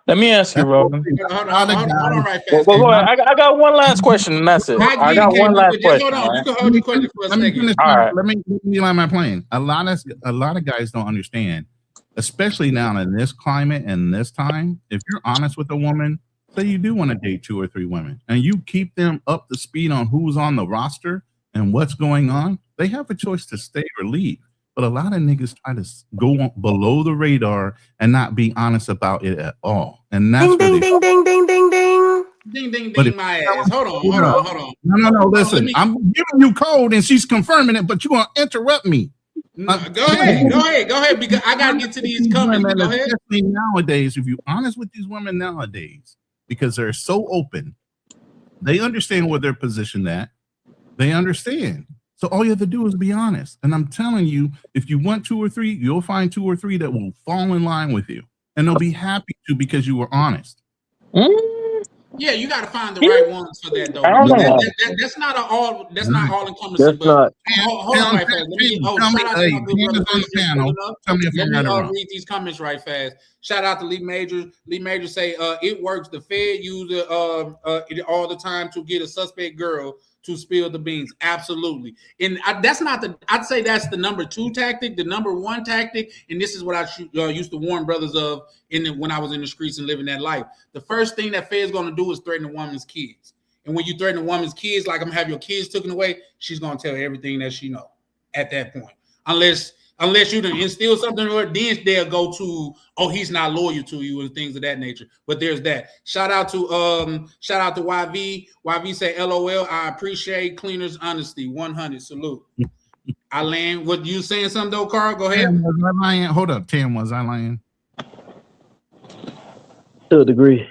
Let me ask you, Roman. Hold on right fast. I got one last question, and that's it. I got one last question. Hold on. You can hold your question for a second. All right. Let me land my plane. A lot of guys don't understand, especially now in this climate and this time. If you're honest with a woman, say you do want to date 2 or 3 women, and you keep them up to speed on who's on the roster and what's going on, they have a choice to stay or leave. But a lot of niggas try to go below the radar and not be honest about it at all. And that's ding, ding, ding, ding, ding, ding. Ding, ding, ding, my ass. Hold on. No, listen. I'm giving you code and she's confirming it, but you're going to interrupt me. Go ahead, because I got to get to these comments. Go ahead. Especially nowadays, if you're honest with these women nowadays, because they're so open, they understand where they're positioned at. They understand. So all you have to do is be honest. And I'm telling you, if you want 2 or 3, you'll find 2 or 3 that will fall in line with you. And they'll be happy to because you were honest. Yeah, you got to find the right ones for that, though. That's not all encompassing. But hold on right fast. Let me read these comments right fast. Shout out to Lee Majors. Lee Majors say it works. The Fed use it all the time to get a suspect girl to spill the beans. Absolutely. And that's not I'd say that's the number 2 tactic. The number 1 tactic, and this is what I used to warn brothers of when I was in the streets and living that life. The first thing that Fed's going to do is threaten a woman's kids. And when you threaten a woman's kids, like I'm going to have your kids taken away, she's going to tell everything that she knows at that point. Unless Unless you done instill something in her, then they'll go to, oh, he's not loyal to you and things of that nature. But there's that. Shout out to YV. YV say, LOL, I appreciate cleaner's honesty. 100. Salute. I land. What you saying something though, Carl? Go ahead. Tam, was I lying? Hold up, Tam, was I lying? To a degree.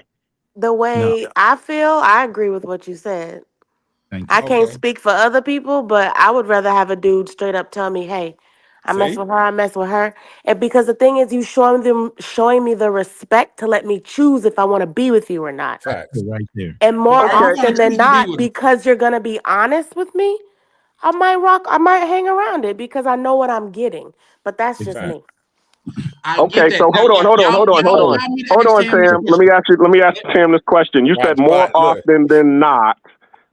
The way I feel, I agree with what you said. Thank you. I can't speak for other people, but I would rather have a dude straight up tell me, "Hey, I mess with her. I mess with her," and because the thing is, you showing me the respect to let me choose if I want to be with you or not. Facts. Right there. And more Okay. often than not, because you're gonna be honest with me, I might hang around it because I know what I'm getting. But that's just me. Okay, so hold on, Sam. Let me ask Sam this question. You said more often than not.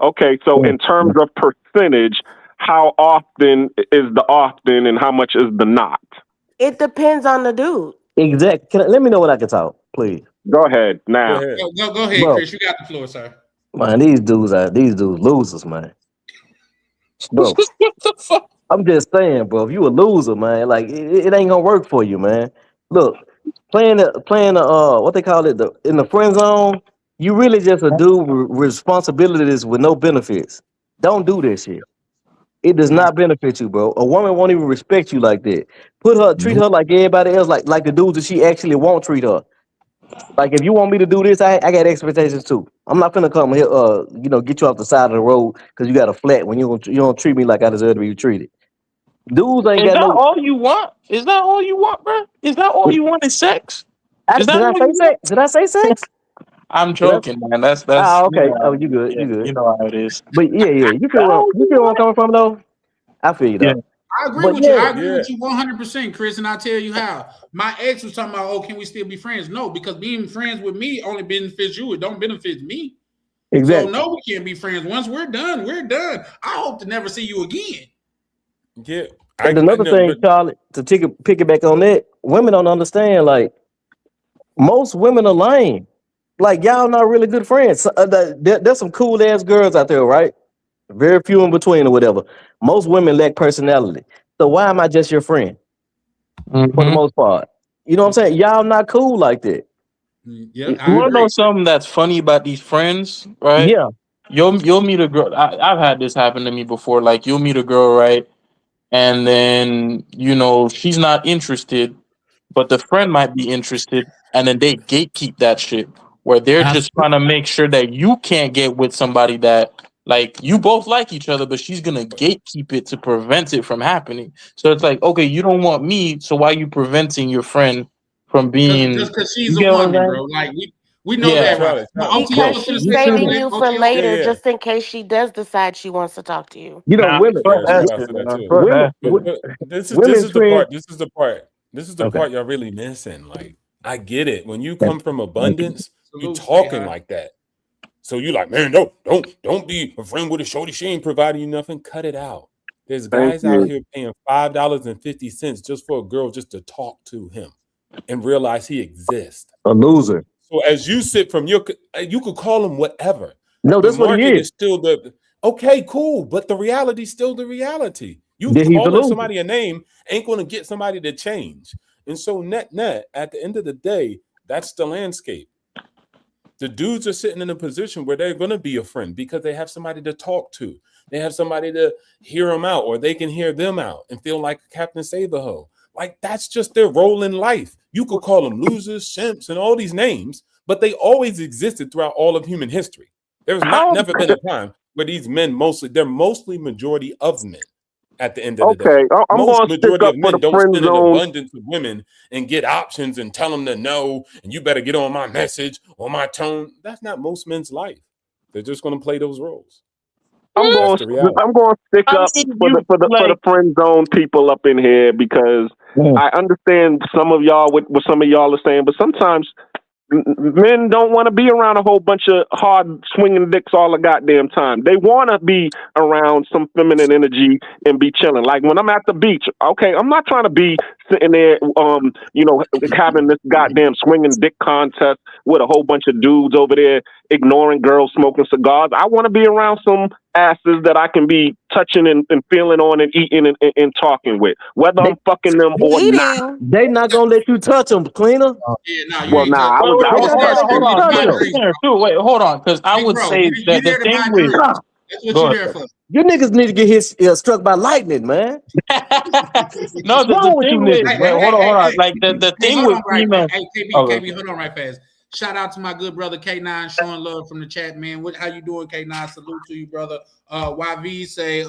Okay, so in terms of percentage, how often is the often and how much is the not? It depends on the dude. Exactly. Let me know when I can talk, please. Go ahead now. Go ahead, Bro. Chris. You got the floor, sir. Man, these dudes losers, man. Bro, I'm just saying, bro. If you a loser, man, like it ain't gonna work for you, man. Look, playing what they call it, in the friend zone, you really just a dude with responsibilities with no benefits. Don't do this shit. It does not benefit you, bro. A woman won't even respect you like that. Treat her like everybody else, like the dudes that she actually won't treat her. Like if you want me to do this, I got expectations too. I'm not finna come here, get you off the side of the road because you got a flat when you don't treat me like I deserve to be treated. Dudes ain't got no. All you want? Is that all you want, bro? Is that all you want? Is sex? Did I say sex? I'm joking, man. That's. Okay. You know, You good? You good? You know how it is. But yeah. You feel where I'm coming from, though. I feel you, though. Yeah. I agree with you. I agree with you 100%, Chris, and I'll tell you how. My ex was talking about, oh, can we still be friends? No, because being friends with me only benefits you. It don't benefit me. Exactly. So no, we can't be friends. Once we're done, we're done. I hope to never see you again. Yeah. And another thing, Charlie, to pick it back on that, women don't understand. Like most women are lame. Like y'all not really good friends. There's some cool ass girls out there, right? Very few in between or whatever. Most women lack personality. So why am I just your friend? For the most part. You know what I'm saying? Y'all not cool like that. Yeah. You want to know something that's funny about these friends, right? Yeah. You'll meet a girl. I've had this happen to me before. Like you'll meet a girl, right? And then, she's not interested, but the friend might be interested. And then they gatekeep that shit where they're just trying to make sure that you can't get with somebody that, like, you both like each other, but she's going to gatekeep it to prevent it from happening. So it's like, okay, you don't want me, so why are you preventing your friend from being... Just because she's a woman, bro. Like, we know that, right? Because she's saving you for later, just in case she does decide she wants to talk to you. You know, women. This is the part y'all really missing. Like, I get it. When you come from abundance, you talking like that. So you like, man, don't be a friend with a shorty. She ain't providing you nothing. Cut it out. There's guys out here paying $5.50 just for a girl just to talk to him and realize he exists. A loser. So as you sit from you could call him whatever. No, that's what he is. Still okay, cool, but the reality's still the reality. You calling somebody a name ain't going to get somebody to change. And so net, at the end of the day, that's the landscape. The dudes are sitting in a position where they're going to be a friend because they have somebody to talk to. They have somebody to hear them out, or they can hear them out and feel like Captain Save-A-Ho. Like, that's just their role in life. You could call them losers, simps, and all these names, but they always existed throughout all of human history. There's never been a time where these men they're mostly majority of men at the end of the day. I'm going to stick up for the friend spend zone. an abundance of women and get options and tell them to no, and you better get on my message or my tone. That's not most men's life. They're just going to play those roles. I'm going to stick up for the friend zone people up in here because I understand some of y'all what some of y'all are saying, but sometimes men don't want to be around a whole bunch of hard swinging dicks all the goddamn time. They want to be around some feminine energy and be chilling. Like when I'm at the beach, okay, I'm not trying to be sitting there, having this goddamn swinging dick contest with a whole bunch of dudes over there ignoring girls smoking cigars. I want to be around some asses that I can be touching and feeling on and eating and talking with, whether I'm fucking them or not. They not gonna let you touch them, cleaner. I was Wait, hold on, because I would say that the thing with that's what you're there for. You niggas need to get struck by lightning, man. No, the thing with hold on. Like the thing with female. Hey, KB, hold on right fast. Shout out to my good brother K9 showing love from the chat, man. How you doing, K9? Salute to you, brother. YV say,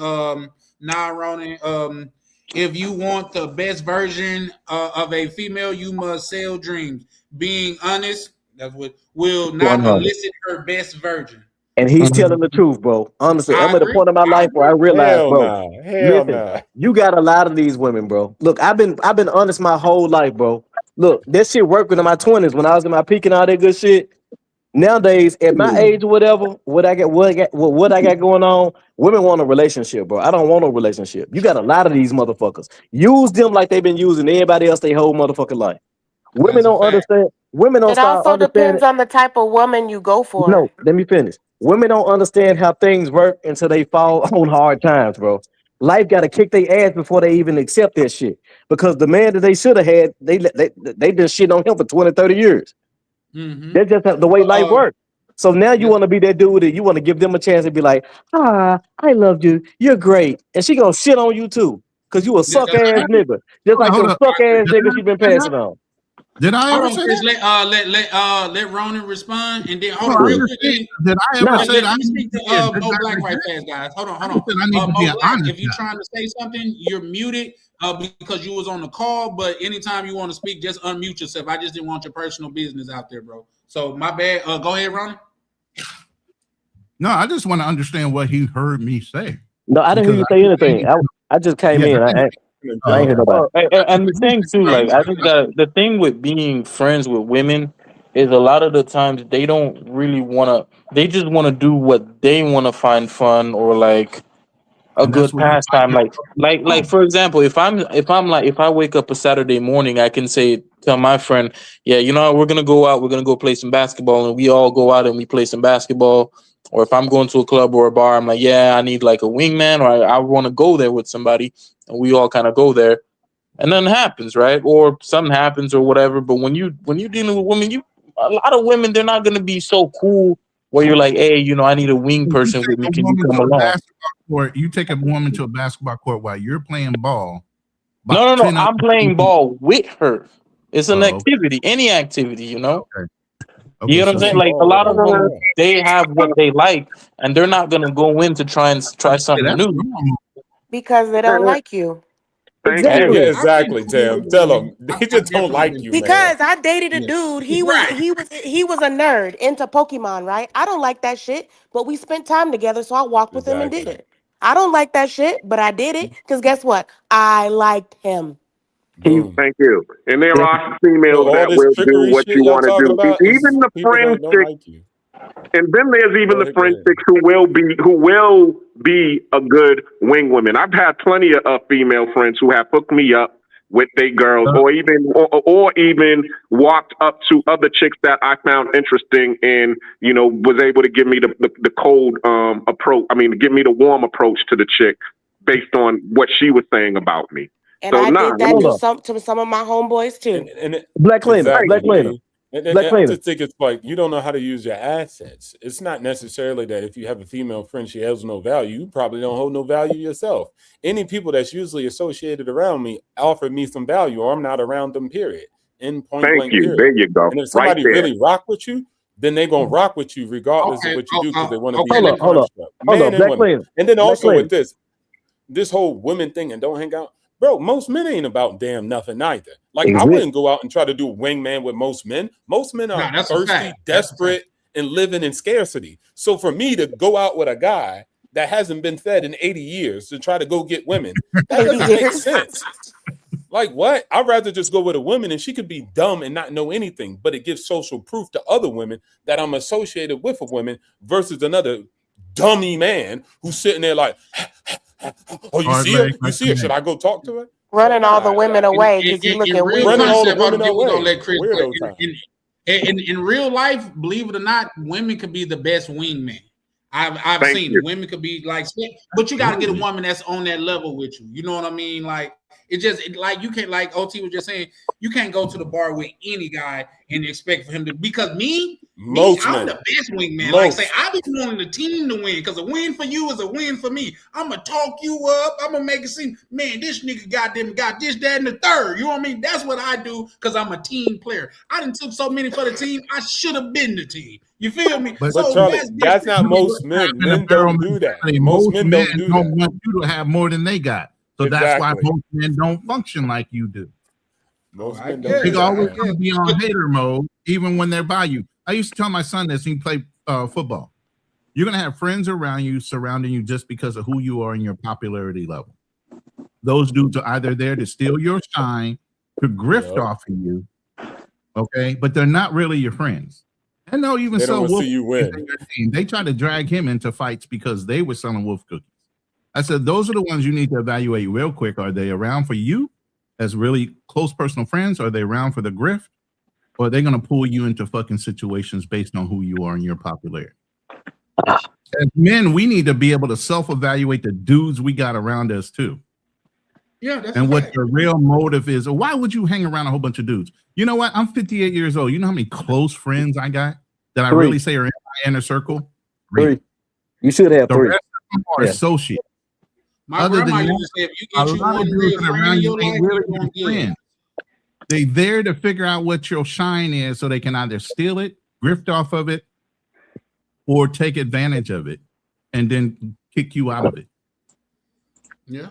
nah, Ronan. If you want the best version of a female, you must sell dreams. Being honest, that's what will not elicit her best version. And he's telling the truth, bro. Honestly, I'm at a point in my life where I realize, listen, you got a lot of these women, bro. Look, I've been honest my whole life, bro. Look, that shit worked in my 20s when I was in my peak and all that good shit. Nowadays, at my age or whatever, what I got going on, women want a relationship, bro. I don't want no relationship. You got a lot of these motherfuckers. Use them like they've been using everybody else their whole motherfucking life. Women don't understand. Women don't. It also depends on the type of woman you go for. No, let me finish. Women don't understand how things work until they fall on hard times, bro. Life got to kick their ass before they even accept that shit. Because the man that they should have had, they been shit on him for 20, 30 years. Mm-hmm. That's just the way life works. So now you want to be that dude that you want to give them a chance and be like, I love you. You're great. And she gonna shit on you too. Because you a suck ass nigga. Just like some suck ass nigga she been passing on. Did I ever say that? Let Ronan respond, and then hold on real quick. Did I ever say that? Let me speak to Mo Black right fast, guys. Hold on. Mo Black, if you're trying to say something, you're muted because you was on the call. But anytime you want to speak, just unmute yourself. I just didn't want your personal business out there, bro. So my bad. Go ahead, Ronan. No, I just want to understand what he heard me say. No, I didn't hear you say anything. I just came in. I ain't hear nobody. And the thing too, like I think that the thing with being friends with women is a lot of the times they don't really want to. They just want to do what they want to find fun or like a good pastime. Like for example, if I wake up a Saturday morning, I can tell my friend, yeah, you know, we're gonna go out, we're gonna go play some basketball, and we all go out and we play some basketball. Or if I'm going to a club or a bar, I'm like, yeah, I need like a wingman, or I want to go there with somebody, and we all kind of go there, and then it happens, right? Or something happens or whatever. But when you're dealing with women, a lot of women, they're not gonna be so cool where you're like, hey, you know, I need a wing person with me. Can you come along? Or you take a woman to a basketball court while you're playing ball. No, I'm playing ball with her. It's an activity, any activity, you know. Okay, you know what I'm saying? Like a lot of them, they have what they like, and they're not gonna go in to try something new because they don't like you. Exactly. Yeah, exactly, Tim. Tell them they just don't like you. Because I dated a dude. He was a nerd into Pokemon, right? I don't like that shit, but we spent time together, so I walked with him and did it. I don't like that shit, but I did it because guess what? I liked him. Thank you. And there are females that will do what you want to do. Even the friend chick, and then there's even the friend chicks who will be a good wing woman. I've had plenty of female friends who have hooked me up with their girls, or even walked up to other chicks that I found interesting, and you know, was able to give me the cold approach. I mean, give me the warm approach to the chick based on what she was saying about me. And so, I did that to some of my homeboys too. And Black Cleaner. I just think it's like you don't know how to use your assets. It's not necessarily that if you have a female friend, she has no value. You probably don't hold no value yourself. Any people that's usually associated around me offer me some value, or I'm not around them, period. In point blank. Period. There you go. And if somebody really rock with you, then they're gonna rock with you regardless of what you do, because they want to be in the construct. Man and women. And then also with this whole women thing and don't hang out. Bro, most men ain't about damn nothing either. Like, I wouldn't go out and try to do wingman with most men. Most men are thirsty, desperate, and living in scarcity. So for me to go out with a guy that hasn't been fed in 80 years to try to go get women, that doesn't make sense. Like, what? I'd rather just go with a woman, and she could be dumb and not know anything, but it gives social proof to other women that I'm associated with a woman versus another dummy man who's sitting there like, oh, you see her? You see her? Should I go talk to her? running all the women away because you looking real weird. Running all the concept, women we're gonna away. let Chris Weirdo play. time. In real life, believe it or not, women could be the best wingman. I've Thank seen you. it. Women could be like, but you got to get a woman that's on that level with you. You know what I mean? Like like you can't, like OT was just saying, you can't go to the bar with any guy and expect for him to, because I'm the best wingman. Like say, I be wanting the team to win, because a win for you is a win for me. I'm gonna talk you up. I'm gonna make it seem, man, this nigga got this, that, and the third. You know what I mean? That's what I do, because I'm a team player. I done took so many for the team. I should have been the team. You feel me? But Charlie, that's not most men. Men don't do that. Most men don't do that. Want you to have more than they got. So that's why most men don't function like you do. Most men don't. They always going to be on hater mode, even when they're by you. I used to tell my son this, he played football. You're going to have friends around you, surrounding you, just because of who you are and your popularity level. Those dudes are either there to steal your shine, to grift off of you, okay? But they're not really your friends. And they'll even sell wolf see you win. They try to drag him into fights because they were selling wolf cookies. I said, those are the ones you need to evaluate real quick. Are they around for you as really close personal friends? Are they around for the grift? Or are they going to pull you into fucking situations based on who you are and your popularity? As men, we need to be able to self-evaluate the dudes we got around us too. Yeah, that's and what the real motive is. Or why would you hang around a whole bunch of dudes? You know what? I'm 58 years old. You know how many close friends I got that I really say are in my inner circle? 3. You should have 3. The rest of them are associates. My grandma used to say, if you get you one real friend in your life, you're gonna get it. They there to figure out what your shine is so they can either steal it, grift off of it, or take advantage of it and then kick you out of it. Yeah.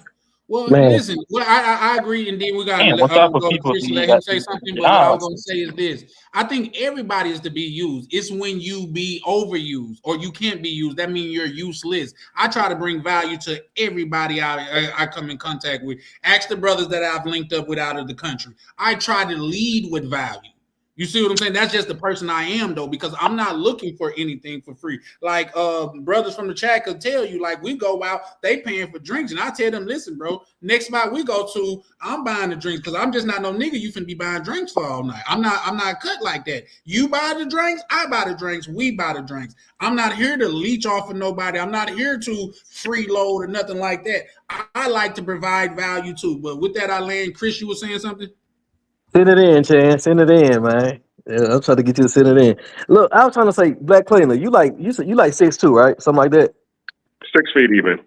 Well, listen, I agree, and then we got to go Chris, let him say something, but what I was going to say is this. I think everybody is to be used. It's when you be overused or you can't be used. That means you're useless. I try to bring value to everybody I come in contact with. Ask the brothers that I've linked up with out of the country. I try to lead with value. You see what I'm saying? That's just the person I am, though, because I'm not looking for anything for free. Like brothers from the chat could tell you, like, we go out, they paying for drinks, and I tell them, listen, bro, next spot we go to, I'm buying the drinks, because I'm just not no nigga you finna be buying drinks for all night. I'm not cut like that. You buy the drinks, I buy the drinks, we buy the drinks. I'm not here to leech off of nobody. I'm not here to freeload or nothing like that. I like to provide value too. But with that, I land. Chris, you were saying something? Send it in, Chan. Send it in, man. Yeah, I'm trying to get you to send it in. Look, I was trying to say, Black Clayton, you like 6'2", right? Something like that. 6 feet even.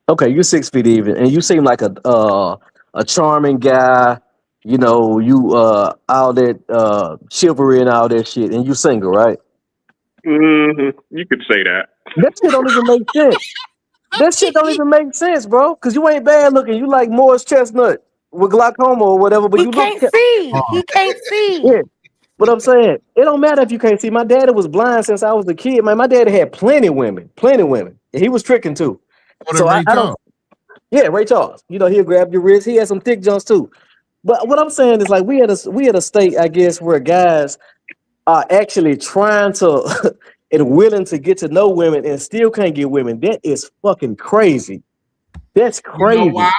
Okay, you're 6 feet even, and you seem like a charming guy. You know, you all that chivalry and all that shit, and you single, right? Mm-hmm. You could say that. That shit don't even make sense. That shit don't even make sense, bro. Because you ain't bad looking. You like Morris Chestnut with glaucoma or whatever, but you can't see. He can't see. Yeah. But I'm saying, it don't matter if you can't see. My daddy was blind since I was a kid, man. My daddy had plenty of women. And he was tricking too. So I don't. Yeah, Ray Charles. You know, he'll grab your wrist. He had some thick jumps too. But what I'm saying is, like, we had a state, I guess, where guys are actually trying to and willing to get to know women and still can't get women. That is fucking crazy. That's crazy. You know why?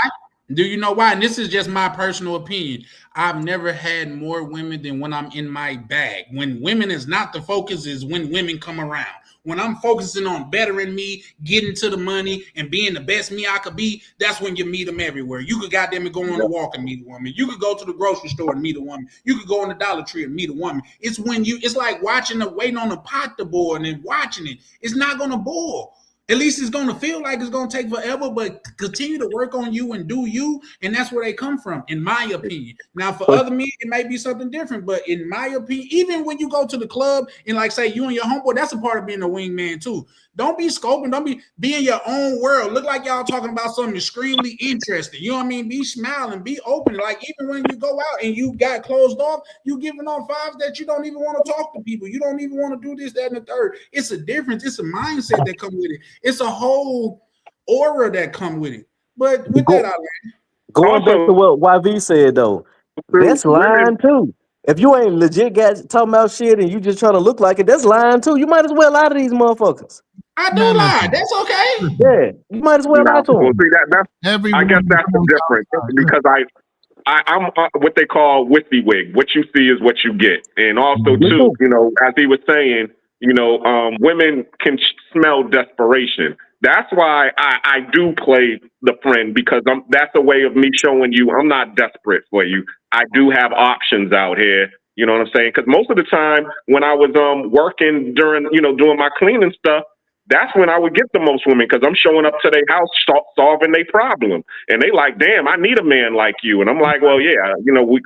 Do you know why? And this is just my personal opinion. I've never had more women than when I'm in my bag. When women is not the focus, is when women come around. When I'm focusing on bettering me, getting to the money, and being the best me I could be, that's when you meet them everywhere. You could goddamn it go on a walk and meet a woman. You could go to the grocery store and meet a woman. You could go on the Dollar Tree and meet a woman. It's when it's like waiting on the pot to boil and then watching it. It's not gonna boil. At least it's going to feel like it's going to take forever, but continue to work on you and do you, and that's where they come from, in my opinion. Now, for other men, it may be something different, but in my opinion, even when you go to the club and, like, say, you and your homeboy, that's a part of being a wingman, too. Don't be scoping. Don't be in your own world. Look like y'all talking about something extremely interesting. You know what I mean? Be smiling. Be open. Like, even when you go out and you got closed off, you giving off vibes that you don't even want to talk to people. You don't even want to do this, that, and the third. It's a difference. It's a mindset that comes with it. It's a whole aura that comes with it. But with that, going back to what YV said, though, that's lying, too. If you ain't legit guys talking about shit and you just trying to look like it, that's lying, too. You might as well lie to these motherfuckers. I do lie. That's okay. Yeah, you might as well lie to them. Well, see, I guess that's the difference, because I'm what they call WYSIWYG. What you see is what you get. And also, too, you know, as he was saying, you know, women can smell desperation. That's why I do play the friend, because that's a way of me showing you I'm not desperate for you. I do have options out here. You know what I'm saying? Because most of the time when I was working during, you know, doing my cleaning stuff, that's when I would get the most women, because I'm showing up to their house solving their problem. And they like, damn, I need a man like you. And I'm like, well, yeah, you know,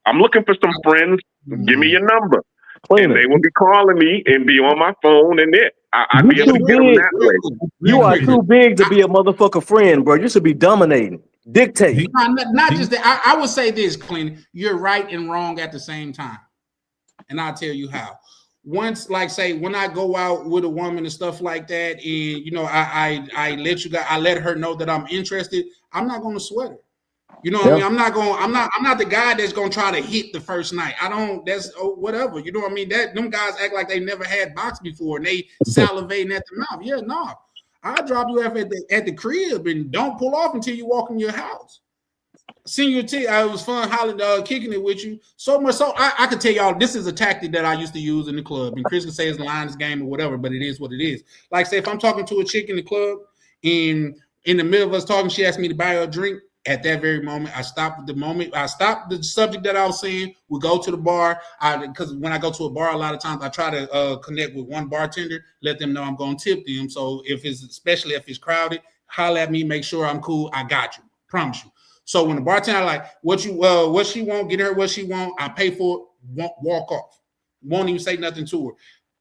I'm looking for some friends. Give me your number. And they will be calling me and be on my phone, and I'd be able to get them that way. You are too big to be a motherfucker friend, bro. You should be dominating, dictating. Not just that. I would say this, Clint. You're right and wrong at the same time. And I'll tell you how. Once, like, say, when I go out with a woman and stuff like that, and you know, I let her know that I'm interested, I'm not gonna sweat her. You know what I mean? I'm not the guy that's gonna try to hit the first night. Whatever. You know what I mean? Them guys act like they never had box before and they salivating at the mouth. Yeah, no. I'll drop you off at the crib and don't pull off until you walk in your house. Senior T, it was fun kicking it with you. So much so I could tell y'all this is a tactic that I used to use in the club. And Chris can say it's the lion's game or whatever, but it is what it is. Like, say if I'm talking to a chick in the club and in the middle of us talking, she asked me to buy her a drink. At that very moment, I stopped the subject that I was saying. We go to the bar. Because when I go to a bar, a lot of times I try to connect with one bartender, let them know I'm going to tip them. So especially if it's crowded, holler at me, make sure I'm cool. I got you. Promise you. So when the bartender like what she want, get her what she want, I pay for it, walk off. Won't even say nothing to her.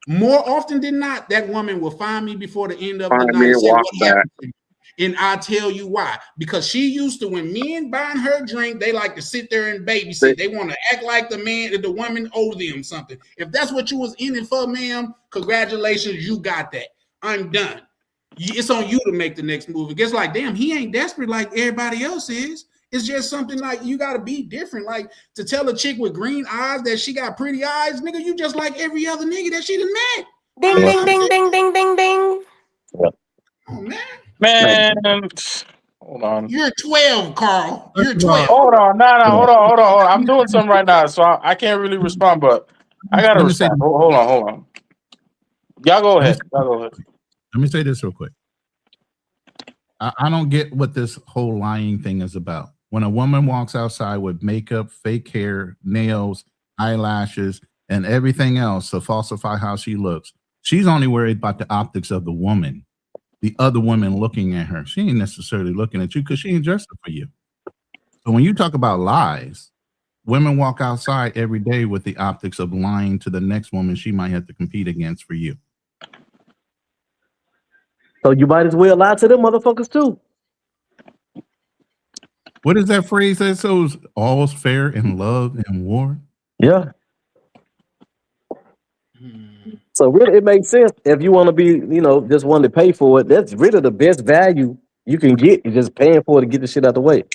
More often than not, that woman will find me before the end of the night and say what happened to me. And I tell you why. Because she used to, when men buying her drink, they like to sit there and babysit. They want to act like the woman owed them something. If that's what you was in it for, ma'am, congratulations, you got that. I'm done. It's on you to make the next move. It gets like, damn, he ain't desperate like everybody else is. It's just something like you got to be different. Like to tell a chick with green eyes that she got pretty eyes, nigga, you just like every other nigga that she done met. Ding, ding, ding, ding, ding, ding, ding. Oh, man. Man, hold on. You're 12, Carl. You're 12. Hold on. Hold on. I'm doing something right now, so I can't really respond, but I got to respond. Hold on. Y'all go ahead. Let me say this real quick. I don't get what this whole lying thing is about. When a woman walks outside with makeup, fake hair, nails, eyelashes, and everything else to falsify how she looks, she's only worried about the optics of the woman. The other woman looking at her. She ain't necessarily looking at you because she ain't dressed up for you. So when you talk about lies, women walk outside every day with the optics of lying to the next woman she might have to compete against for you. So you might as well lie to them motherfuckers too. What is that phrase that says all's fair in love and war? Yeah. So really, it makes sense if you want to be, just want to pay for it. That's really the best value you can get. You're just paying for it to get the shit out the way.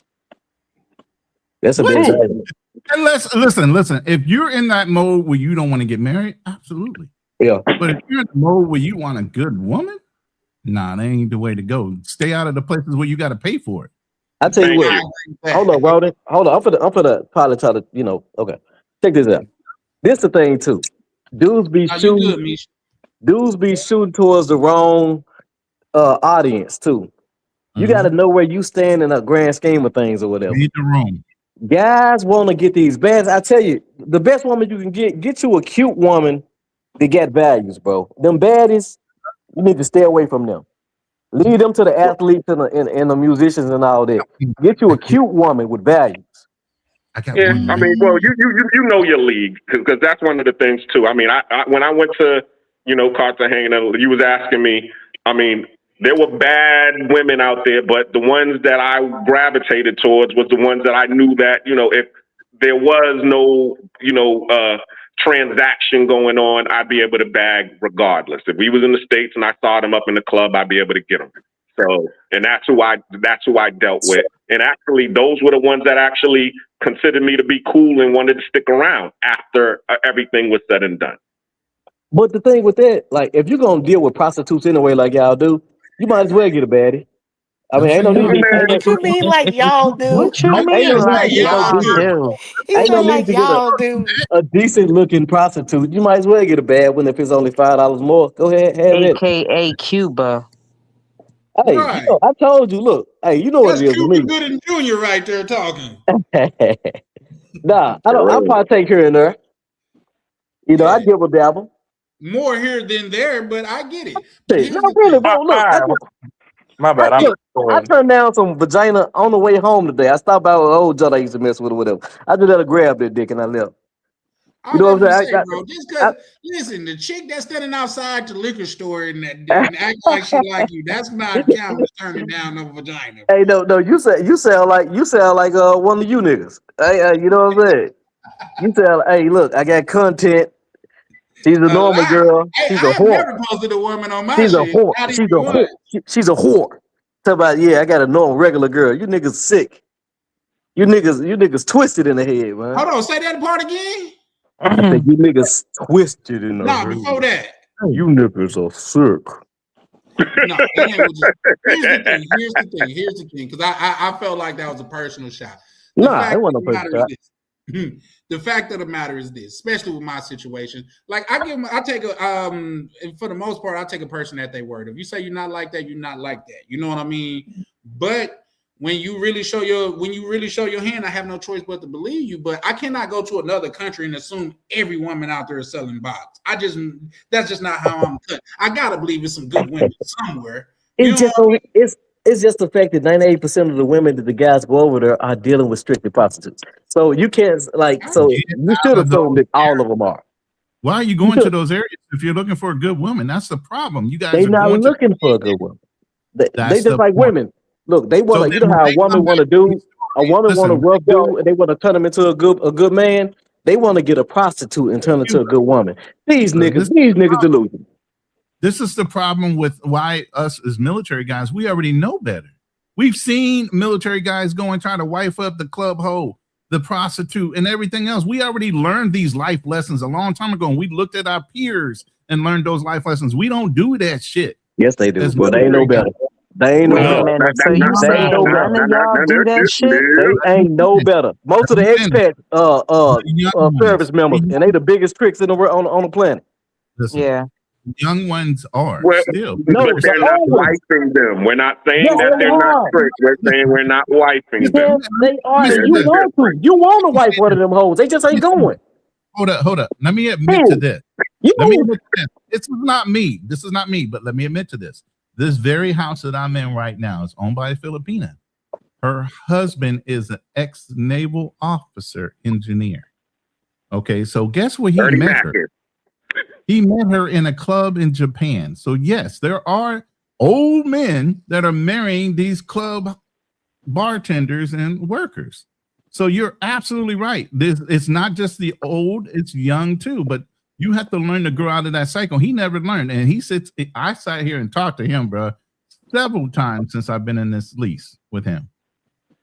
That's a big value. And listen. If you're in that mode where you don't want to get married, absolutely. Yeah. But if you're in the mode where you want a good woman, nah, that ain't the way to go. Stay out of the places where you got to pay for it. I tell you what. Hold on, Roden. Hold on. I'm for the probably try to, okay. Check this out. This the thing too. Dudes be shooting towards the wrong audience too. You got to know where you stand in a grand scheme of things or whatever. Read the room. Guys want to get these bads. I tell you, the best woman you can get you a cute woman that got values, bro. Them baddies, you need to stay away from them. Leave them to the athletes and the musicians and all that. Get you a cute woman with values. Yeah, I mean, well, you know your league because that's one of the things too. I mean, I when I went to Cartagena, you was asking me. I mean, there were bad women out there, but the ones that I gravitated towards was the ones that I knew that if there was no transaction going on, I'd be able to bag regardless. If we was in the States and I saw them up in the club, I'd be able to get them. So, and that's who I dealt with. And actually, those were the ones that actually considered me to be cool and wanted to stick around after everything was said and done. But the thing with that, like, if you're gonna deal with prostitutes anyway, like y'all do, you might as well get a baddie. I mean, ain't no need. What you mean like y'all do? What you Ain't mean no like need to get y'all no decent. do? He Ain't no said need like to get y'all do. a decent looking prostitute. You might as well get a bad one if it's only $5 more. Go ahead, have it. AKA Cuba. Hey, Right. I told you. Look, hey, you know what That's it is with Cuba me. Gooding Jr. right there talking. Nah, I don't. I partake here and there. You know, I Yeah. give a dabble. More here than there, but I get it. But Hey, here's no, the really, thing. bro. Look, My bad. I turned down some vagina on the way home today. I stopped by with old John I used to mess with or whatever. I just let her grab that dick and I left. I You know was what gonna I'm say, saying? bro, just because listen, the chick that's standing outside the liquor store and act like she like you, that's not counting as turning down no vagina. Hey, no, you sound like one of you niggas. Hey, you know what I'm saying? You sound like, hey, look, I got content. She's a normal girl. Hey, She's I a have whore. never posted a woman on my She's a shit. whore. Not She's a even whore. one. She's a whore. Talk about, yeah, I got a normal regular girl. You niggas sick. You niggas twisted in the head, man. Hold on, say that part again. I said you niggas twisted in the Nah, head. before that. You niggas are sick. No, that ain't what here's the thing, because I felt like that was a personal shot. Nah, it wasn't a personal shot. The fact of the matter is this, especially with my situation. Like I take for the most part, I take a person at their word. If you say you're not like that, you're not like that. You know what I mean? But when you really show your hand, I have no choice but to believe you. But I cannot go to another country and assume every woman out there is selling box. That's just not how I'm cut. I gotta believe it's some good women somewhere. It's just the fact that 98% of the women that the guys go over there are dealing with strictly prostitutes. So you can't you should assume that all of them are. Why are you going to those areas if you're looking for a good woman? That's the problem. You guys They're are not going looking for a good woman. They That's just like point. women. Look, they want So to. You know how a woman want to do. A woman want to rough dude, and they want to turn him into a good man. They want to get a prostitute and turn into a good woman. These niggas delusional. This is the problem with why us as military guys, we already know better. We've seen military guys go and try to wife up the club hoe, the prostitute, and everything else. We already learned these life lessons a long time ago, and we looked at our peers and learned those life lessons. We don't do that shit. Yes, they do, but they ain't no better. They ain't no better. So you saying none of y'all do that shit? They ain't no better. Most of the expat service members, and they the biggest tricks in the world on the planet. Listen, yeah. Young ones are still. No, but they're not wiping them. We're not saying that they're not tricks. We're saying we're not wiping them. They are. You want to wipe one of them hoes. They just ain't going. Hold up. Let me admit to this. This is not me. But let me admit to this. This very house that I'm in right now is owned by a Filipina. Her husband is an ex-naval officer engineer. Okay, so guess where he met her? He met her in a club in Japan. So yes, there are old men that are marrying these club bartenders and workers. So you're absolutely right. It's not just the old, it's young too. But you have to learn to grow out of that cycle. He never learned. And I sat here and talked to him, bro, several times since I've been in this lease with him.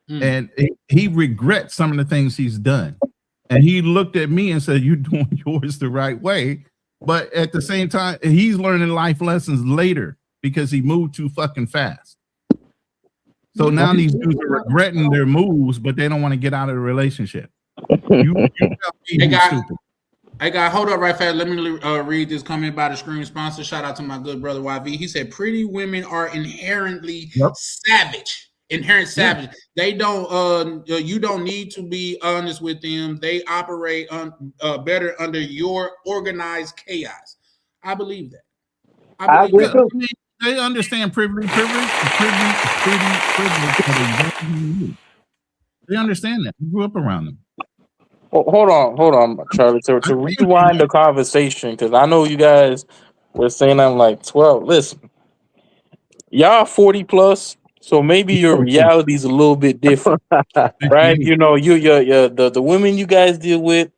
And he regrets some of the things he's done. And he looked at me and said, "You're doing yours the right way." But at the same time, he's learning life lessons later because he moved too fucking fast. So now these dudes are regretting their moves, but they don't want to get out of the relationship. I got hold up right fast. Let me read this comment by the screen sponsor. Shout out to my good brother YV. He said, "Pretty women are inherently savage. Inherent savage. They don't. You don't need to be honest with them. They operate better under your organized chaos." I believe that. I believe that. They understand privilege. They understand that. We grew up around them. Hold on, Charlie. So to rewind the conversation, because I know you guys were saying I'm like 12. Listen, y'all 40 plus, so maybe your reality is a little bit different, right? You know, the women you guys deal with,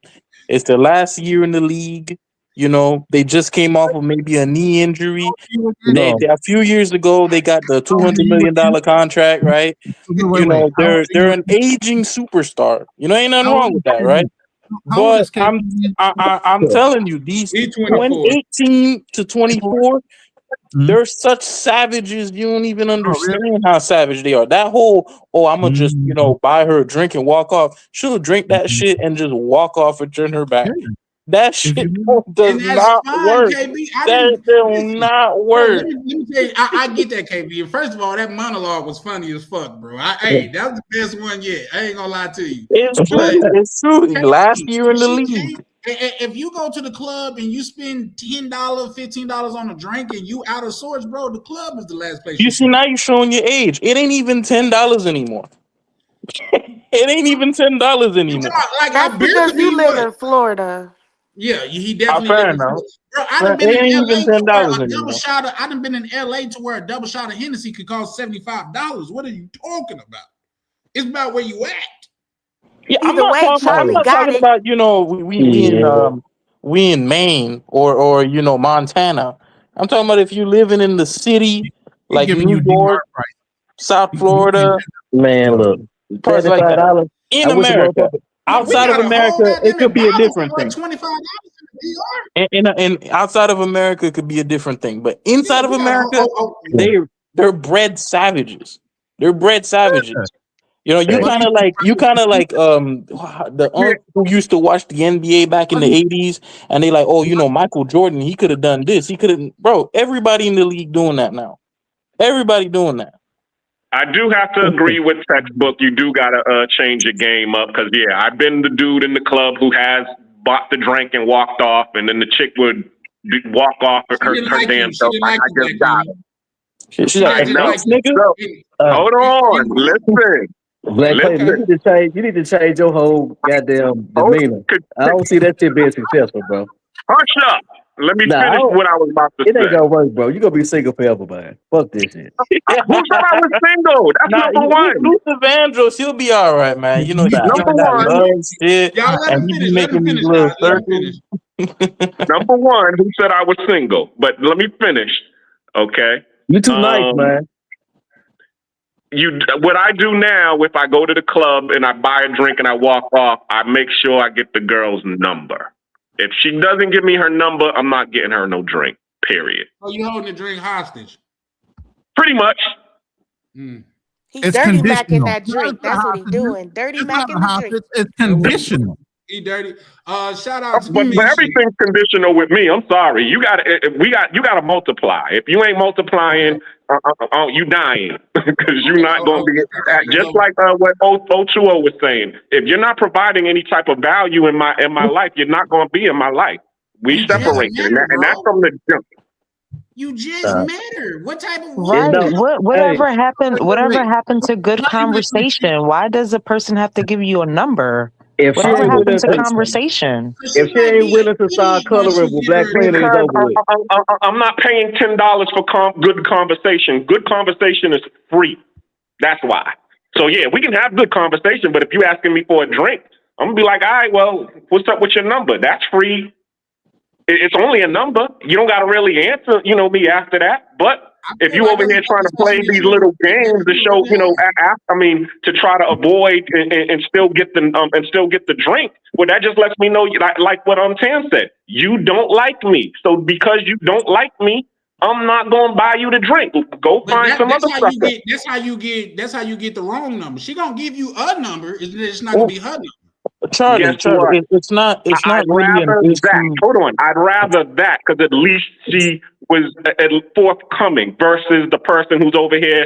it's their last year in the league. You know, they just came off of maybe a knee injury. A few years ago, they got the $200 million contract, right? You know, they're an aging superstar. You know, ain't nothing wrong with that, right? But I'm telling you, these 18 to 24, They're such savages. You don't even understand how savage they are. That whole, I'm gonna just, buy her a drink and walk off. She'll drink that shit and just walk off and turn her back. That shit does not work. KB. That will not work. Let me tell you, I get that, KB. First of all, that monologue was funny as fuck, bro. Hey, that was the best one yet. I ain't gonna lie to you. It's true. It's true. Last year in the league. If you go to the club and you spend $10, $15 on a drink and you out of sorts, bro, the club is the last place. You see, now you're showing your age. It ain't even $10 anymore. It ain't even $10 anymore. That's because you live in Florida. Yeah, he definitely. Fair enough. Bro, I done been in LA even $10 anymore. I done been in LA to where a double shot of Hennessy could cost $75. What are you talking about? It's about where you at. Yeah, I'm not talking about we in Maine or Montana. I'm talking about if you're living in the city like New York, South Florida. Man, look, parts like that. In America. Outside of America, it could be a different thing. And outside of America, it could be a different thing. But inside of America, they're bred savages. They're bred savages. You kind of like the uncle who used to watch the NBA back in the 80s, and they like, Michael Jordan, he could have done this. He could have, bro. Everybody in the league doing that now. Everybody doing that. I do have to agree with Textbook. You do gotta change your game up because I've been the dude in the club who has bought the drink and walked off, and then the chick would walk off her damn self. I just got it. She's like, hold on, listen. Black Clay, you need to change your whole goddamn demeanor. I don't see that shit being successful, bro. Hush up. Let me finish what I was about to say. It ain't gonna work, bro. You're gonna be single forever, man. Fuck this shit. Who said I was single? That's number one. Luther Vandross, he'll be all right, man. Number one. Shit, and he be making these little circles. Number one, who said I was single? But let me finish, okay? You too nice, man. What I do now, if I go to the club and I buy a drink and I walk off, I make sure I get the girl's number. If she doesn't give me her number, I'm not getting her no drink, period. Oh, you holding the drink hostage? Pretty much. He's dirty macking that drink. That's what he's doing. Dirty macking the drink. It's conditional. He dirty. Shout out to but everything's conditional with me. I'm sorry. You gotta multiply. If you ain't multiplying, you dying because you're not gonna be just like what Ochuo was saying. If you're not providing any type of value in my life, you're not gonna be in my life. We separate, and that's from the jump. You just matter. What type of whatever happened to good conversation? Why does a person have to give you a number? Whatever happened to conversation? If she ain't willing to start coloring with Black Planet, is over with. I'm not paying $10 for good conversation. Good conversation is free. That's why. So we can have good conversation, but if you asking me for a drink, I'm gonna be like, all right, well, what's up with your number? That's free. It's only a number. You don't gotta really answer, me after that. But if you over here trying to play these little games to show, to try to avoid and still get the drink, well, that just lets me know, like what Tam said, you don't like me. So because you don't like me, I'm not gonna buy you the drink. Go find some other stuff. That's how you get the wrong number. She gonna give you a number. It's just not gonna be her number. Charlie, it's not really Hold on. I'd rather that because at least she was forthcoming versus the person who's over here,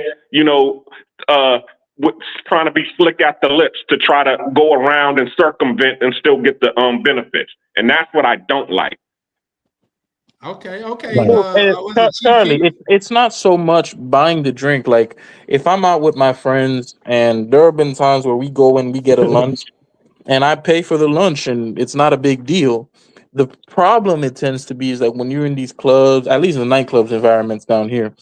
trying to be slick at the lips to try to go around and circumvent and still get the benefits. And that's what I don't like. Okay. Charlie, it's not so much buying the drink. Like if I'm out with my friends, and there have been times where we go and we get a lunch. And I pay for the lunch, and it's not a big deal. The problem it tends to be is that when you're in these clubs, at least in the nightclubs environments down here,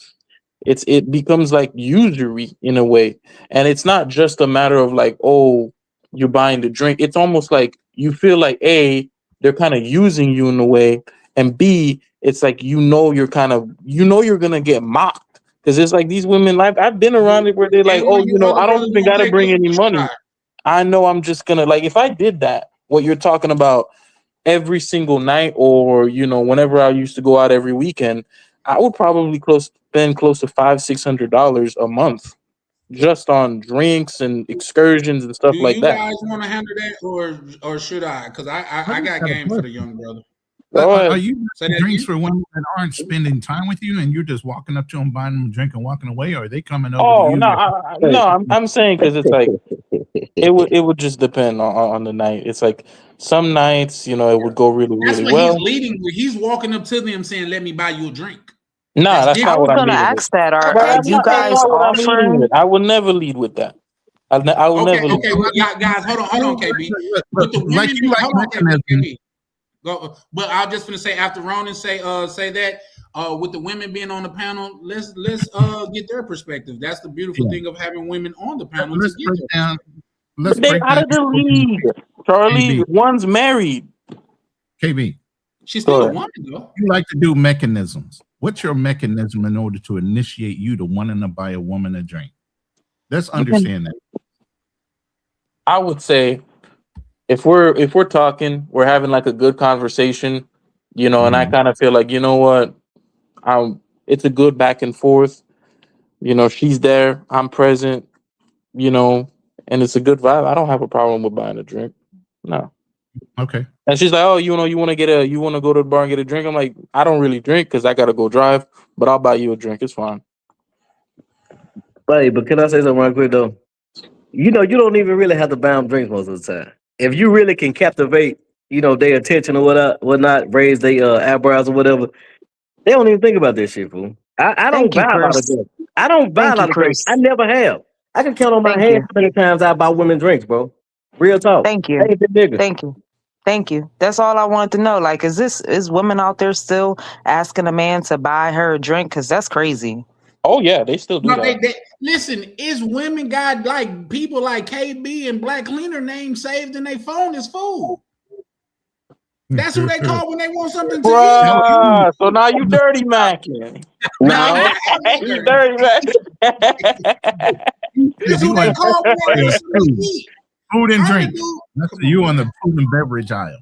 it becomes like usury in a way. And it's not just a matter of like, oh, you're buying the drink. It's almost like you feel like A, they're kind of using you in a way, and B, it's like you're gonna get mocked. Because it's like these women, I've been around it where they're like, oh, I don't even gotta bring any money. I know I'm just gonna if I did that, what you're talking about every single night, or whenever I used to go out every weekend, I would probably spend close to $500-600 a month just on drinks and excursions and stuff Do like you that. guys want to handle that, or should I? Because I got game for the young brother. Are you drinks for women that aren't spending time with you, and you're just walking up to them, buying them a drink, and walking away? Or are they coming over? Oh to you? no, I'm saying because it's like it would just depend on the night. It's like some nights, it would go really That's really what well. he's leading with. He's walking up to them saying, "Let me buy you a drink." No, that's not what I'm gonna leading ask with. that. Are That's you not guys what I'm leading offering? with. I will never lead with that. I will never. Lead. Okay, well, guys, hold on, KB. With the women, Like you like hold on, mechanism. KB. Go, but I was just gonna say after Ronan say that with the women being on the panel, let's get their perspective. That's the beautiful thing of having women on the panel. Let's to break get down. But they're out of the league, Charlie. KB. One's married. KB, She's still a woman, though. you like to do mechanisms. What's your mechanism in order to initiate you to wanting to buy a woman a drink? Let's understand that. I would say if we're talking, we're having like a good conversation, and I kind of feel like, you know what, it's a good back and forth. She's there, I'm present, and it's a good vibe. I don't have a problem with buying a drink. No. Okay. And she's like, oh, you want to go to the bar and get a drink? I'm like, I don't really drink because I gotta go drive, but I'll buy you a drink. It's fine. But can I say something right quick though? You don't even really have to buy them drinks most of the time. If you really can captivate, their attention or whatnot, raise their eyebrows or whatever, they don't even think about this shit, fool. I don't buy a lot of drinks. I don't buy a lot of drinks. I never have. I can count on my hand how many times I buy women drinks, bro. Real talk. Thank you. Thank you. That's all I wanted to know. Like, is women out there still asking a man to buy her a drink? Because that's crazy. Oh yeah, they still do that. Listen, is women got like people like KB and Black Cleaner name saved in their phone as food. That's who they call when they want something to eat. So now you dirty macking. No, you dirty macking. That's who they call when they want something to eat. Food and drink. That's you on the food and beverage aisle.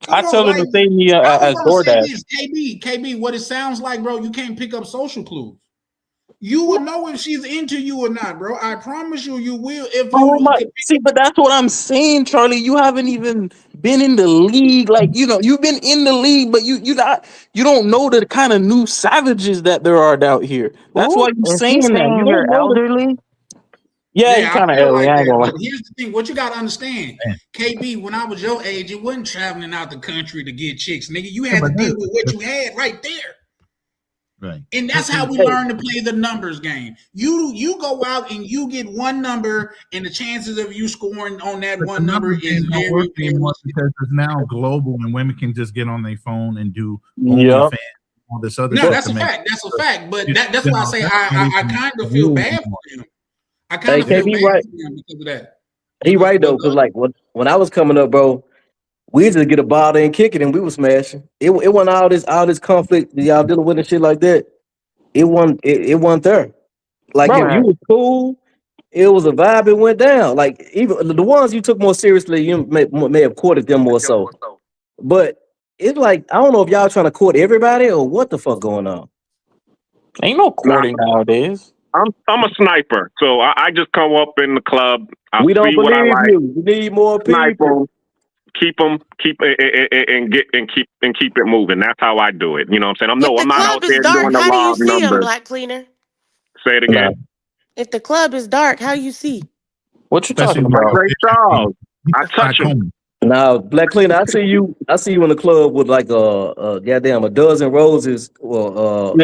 I tell them to say me as DoorDash. KB, what it sounds like, bro, you can't pick up social clues. You will know if she's into you or not, bro. I promise you, you will. But that's what I'm saying, Charlie. You haven't even been in the league. Like, you've been in the league, but you don't know the kind of new savages that there are out here. That's why you're saying that. You don't know elderly. Yeah, you kind of elderly. But here's the thing: what you got to understand, KB. When I was your age, it wasn't traveling out the country to get chicks, nigga. You had to deal with what you had right there. Right. And that's how we learn to play the numbers game. You go out and you get one number, and the chances of you scoring on that one number is very because it's now global, and women can just get on their phone and do all this other no, stuff. that's a fact. That's a fact. But that's why I say I kind of feel bad for him. I kind of feel bad for him because of that. He right though, because like when I was coming up, bro, we used to get a bottle and kick it, and we was smashing. It wasn't all this conflict that y'all dealing with and shit like that. It wasn't there. Like if you was cool, it was a vibe. It went down. Like even the ones you took more seriously, you may have courted them more so. But it's like I don't know if y'all trying to court everybody or what the fuck going on. Ain't no courting nowadays. I'm a sniper, so I just come up in the club. We don't believe you. We need more people. Keep it moving. That's how I do it. You know what I'm saying? I'm not out there doing the how do you see numbers. him, Black Cleaner? Say it again. If the club is dark, how you see? What you talking about? Great Charles. I touch him. Now, Black Cleaner, I see you in the club with like a dozen roses or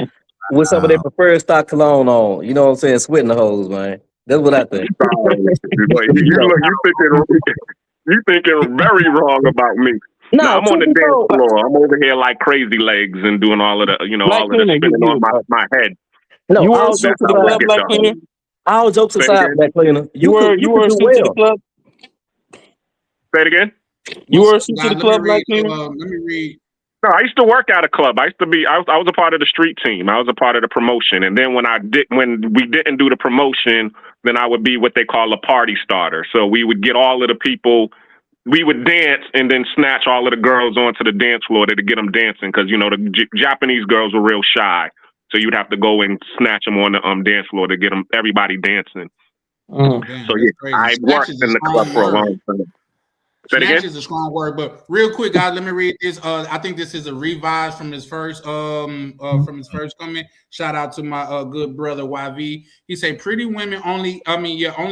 with some of their preferred stock cologne on. You know what I'm saying? Sweating the hoes, man. That's what I think. You thinking very wrong about me. No, I'm on the dance floor. I'm over here like crazy legs and doing all of the, all of the spinning on my head. No, you were to the club, Black Cleaner. All jokes aside, Black Cleaner. You were a suit to the club. Say it again. You were a suit to the club, Black Cleaner. Let me read. No, I used to work at a club. I was a part of the street team. I was a part of the promotion. And then when we didn't do the promotion, then I would be what they call a party starter. So we would get all of the people we would dance and then snatch all of the girls onto the dance floor to get them dancing because the Japanese girls were real shy, so you'd have to go and snatch them on the dance floor to get everybody dancing. Damn, So yeah, I worked in the club for a long time. Snatch is a strong word, but real quick, guys, let me read this. I think this is a revise from his first comment. Shout out to my good brother YV. He said, "Pretty women only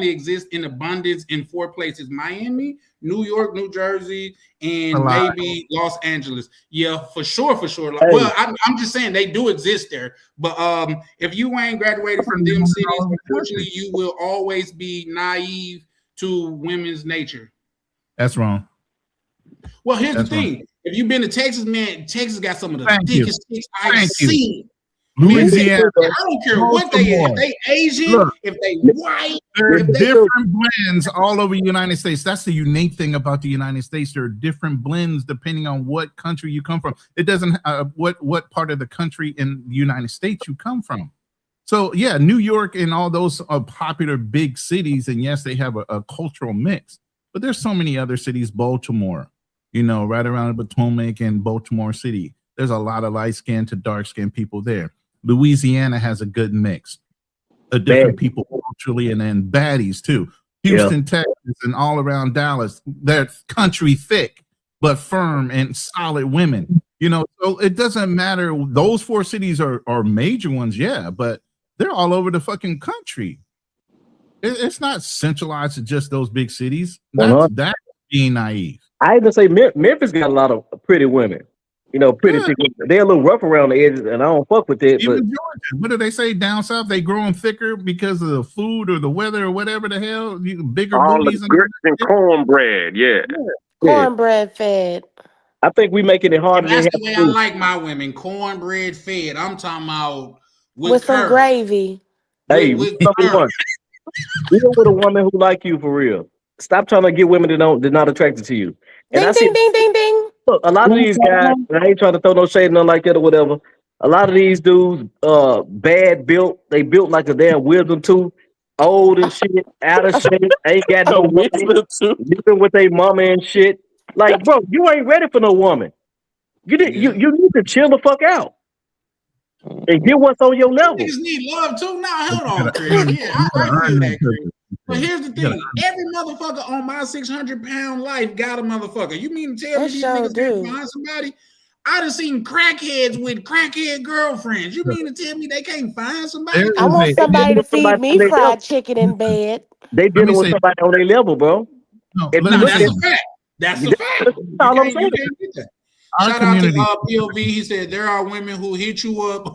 exist in abundance in 4 places: Miami, New York, New Jersey, and maybe Los Angeles." Yeah, for sure. Like, well, I'm just saying they do exist there, but if you ain't graduated from them cities, unfortunately, you will always be naive to women's nature. That's wrong. Well, here's the thing. Wrong. If you've been to Texas, man, Texas got some of the thickest chicks I've seen. Louisiana. I don't care what they are. If they Asian, if they white. There are different blends all over the United States. That's the unique thing about the United States. There are different blends depending on what country you come from. It doesn't what part of the country in the United States you come from. So, yeah, New York and all those are popular big cities. And yes, they have a cultural mix. But there's so many other cities, Baltimore, right around the Potomac and Baltimore City. There's a lot of light-skinned to dark-skinned people there. Louisiana has a good mix of different people culturally and then baddies, too. Houston, Texas, and all around Dallas, they're country thick, but firm and solid women. So it doesn't matter. Those 4 cities are major ones, yeah, but they're all over the fucking country. It's not centralized to just those big cities. That's being naive. I even say Memphis got a lot of pretty women. Pretty women. They're a little rough around the edges, and I don't fuck with it. Even Georgia, what do they say down south? They growing thicker because of the food or the weather or whatever the hell. Bigger all booties the grits and cornbread, cornbread fed. I think we making it harder. That's the way I like my women, cornbread fed. I'm talking about with some gravy. Hey, with deal with a woman who like you for real. Stop trying to get women that not attracted to you. And Ding. Look, a lot of these guys, I ain't trying to throw no shade, nothing like that or whatever. A lot of these dudes, bad built. They built like a damn wisdom tooth, old and shit, out of shape. Ain't got no money, living with their mama and shit. Like, bro, you ain't ready for no woman. You need to chill the fuck out. And get what's on your level. Niggas need love too. Now, hold on, Chris. Yeah, I feel that, Chris. But here's the thing: every motherfucker on my 600-pound life got a motherfucker. You mean to tell me these niggas can't find somebody? I done seen crackheads with crackhead girlfriends. You mean to tell me they can't find somebody? I want somebody to feed me fried chicken in bed. They dealing with somebody on their level, bro. No, that's a fact. That's a fact. That's all I'm saying. Shout out to POV. He said there are women who hit you up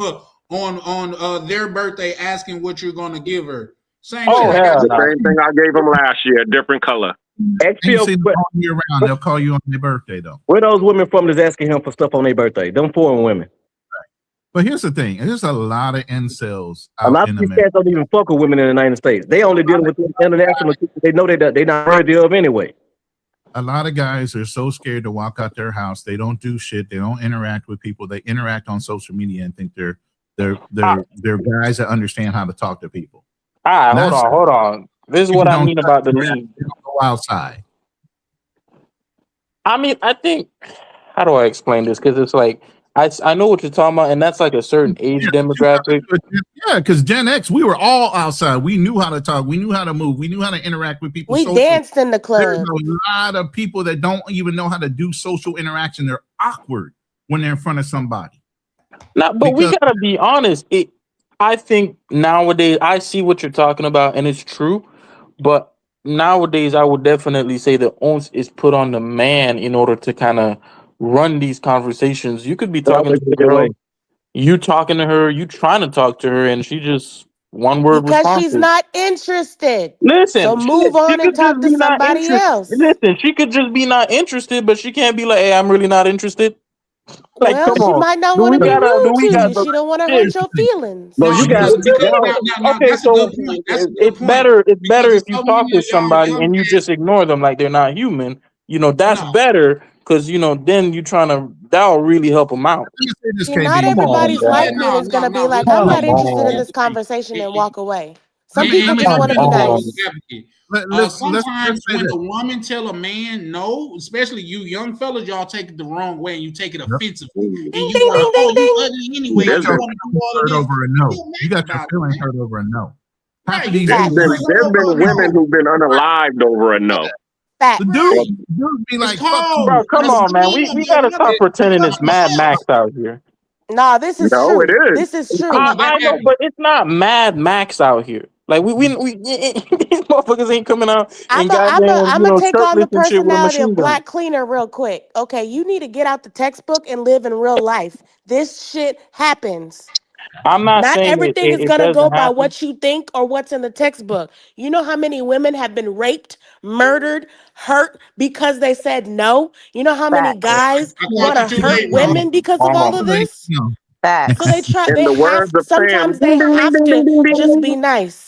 on their birthday asking what you're gonna give her. Same thing I gave them last year, different color. They'll call you on their birthday though. Where those women from that's asking him for stuff on their birthday? Them foreign women. But here's the thing: there's a lot of incels. A lot of these cats don't even fuck with women in the United States. They only deal with international people. They know they're not worthy of anyway. A lot of guys are so scared to walk out their house. They don't do shit. They don't interact with people. They interact on social media and think they're guys that understand how to talk to people. All right, hold on. This is what I mean about the league. Go outside. I mean, I think, how do I explain this? Because it's like, I know what you're talking about, and that's like a certain age demographic. Yeah, because Gen X, we were all outside. We knew how to talk. We knew how to move. We knew how to interact with people. We danced in the club. There's a lot of people that don't even know how to do social interaction. They're awkward when they're in front of somebody. But we gotta be honest. I think nowadays, I see what you're talking about, and it's true. But nowadays, I would definitely say the onus is put on the man in order to kind of run these conversations. You could be talking to the girl, you talking to her, you trying to talk to her, and she just one word because responses. She's not interested. Listen, so move on and talk to somebody else. Listen, she could just be not interested, but she can't be like, "Hey, I'm really not interested." Like, well, she might not want to be rude to you. She don't want to hurt your feelings. No, you got okay. So it's better. It's better if you talk with somebody and you just ignore them like they're not human. That's better because then you that'll really help them out. See, not everybody's like me is gonna be like, I'm not interested in this conversation and walk away. Some people just want to be nice. Sometimes when the woman tell a man no, especially you young fellas, y'all take it the wrong way and you take it offensively. And you like, oh, you ugly anyway. You got your feelings hurt over a no. There's been women who've been unalived over a no. The dude be like, bro, come on, man. We gotta stop pretending it's Mad Max out here. Nah, this is true. It is. This is true. I know, but it's not Mad Max out here. Like we these motherfuckers ain't coming out. I'm gonna take on the personality of Black Cleaner real quick. Okay, you need to get out the textbook and live in real life. This shit happens. I'm not saying everything is gonna go by what you think or what's in the textbook. You know how many women have been raped, murdered, hurt because they said no? You know how many guys want to hurt women because of all of this? So they try. Sometimes they have to just be nice.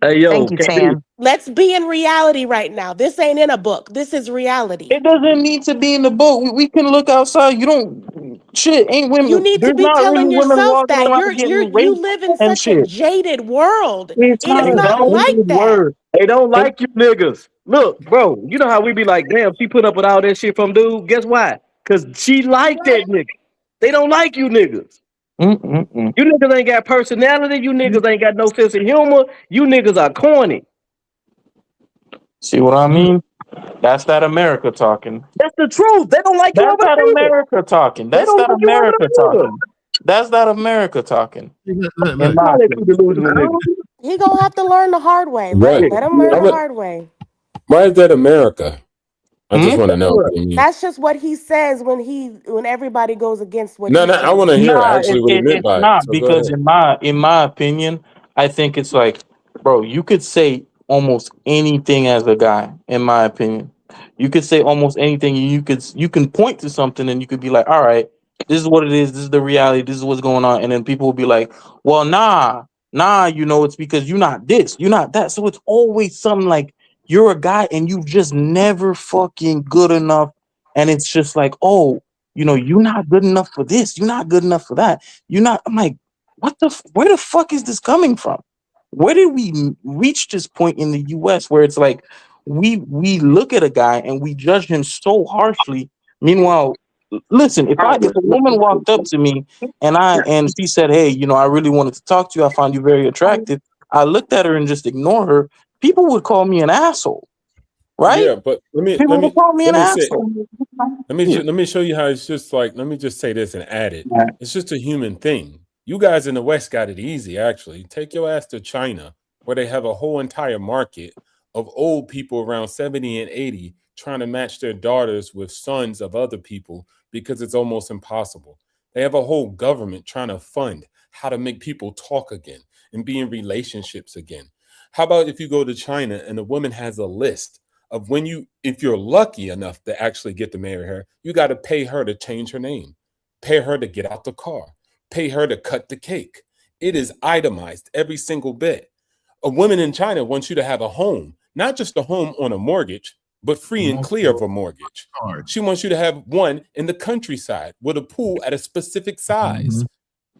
Hey, yo, thank you, Tam. Let's be in reality right now. This ain't in a book. This is reality. It doesn't need to be in the book. We can look outside. You don't shit. Ain't women. You need to be telling yourself that you live in such a jaded world. It's not like that. They don't like you niggas. Look, bro. You know how we be like, damn, she put up with all that shit from dude. Guess why? Because she like that nigga. They don't like you niggas. You niggas ain't got personality. You niggas ain't got no sense of humor. You niggas are corny. See what I mean? That's that America talking. That's the truth. They don't like you. That's that America talking. That's that America talking. That's that America talking. He gonna have to learn the hard way. Let him learn the hard way. Why is that America? I just want to know. That's just what he says when everybody goes against what. No, I want to hear actually what he meant by it. Not because in my opinion, I think it's like, bro, you could say almost anything as a guy. In my opinion, you could say almost anything, and you can point to something, and you could be like, all right, this is what it is. This is the reality. This is what's going on, and then people will be like, well, nah, it's because you're not this, you're not that. So it's always something like. You're a guy and you just never fucking good enough. And it's just like, oh, you're not good enough for this. You're not good enough for that. I'm like, where the fuck is this coming from? Where did we reach this point in the US where it's like, we look at a guy and we judge him so harshly. Meanwhile, listen, if a woman walked up to me and she said, hey, I really wanted to talk to you. I found you very attractive. I looked at her and just ignore her. People would call me an asshole, right? Yeah, but let me show you how it's just like. Let me just say this and add it. It's just a human thing. You guys in the West got it easy. Actually, take your ass to China, where they have a whole entire market of old people around 70 and 80 trying to match their daughters with sons of other people because it's almost impossible. They have a whole government trying to fund how to make people talk again and be in relationships again. How about if you go to China and a woman has a list of if you're lucky enough to actually get to marry her, you got to pay her to change her name, pay her to get out the car, pay her to cut the cake. It is itemized every single bit. A woman in China wants you to have a home, not just a home on a mortgage, but free and clear of a mortgage. She wants you to have one in the countryside with a pool at a specific size.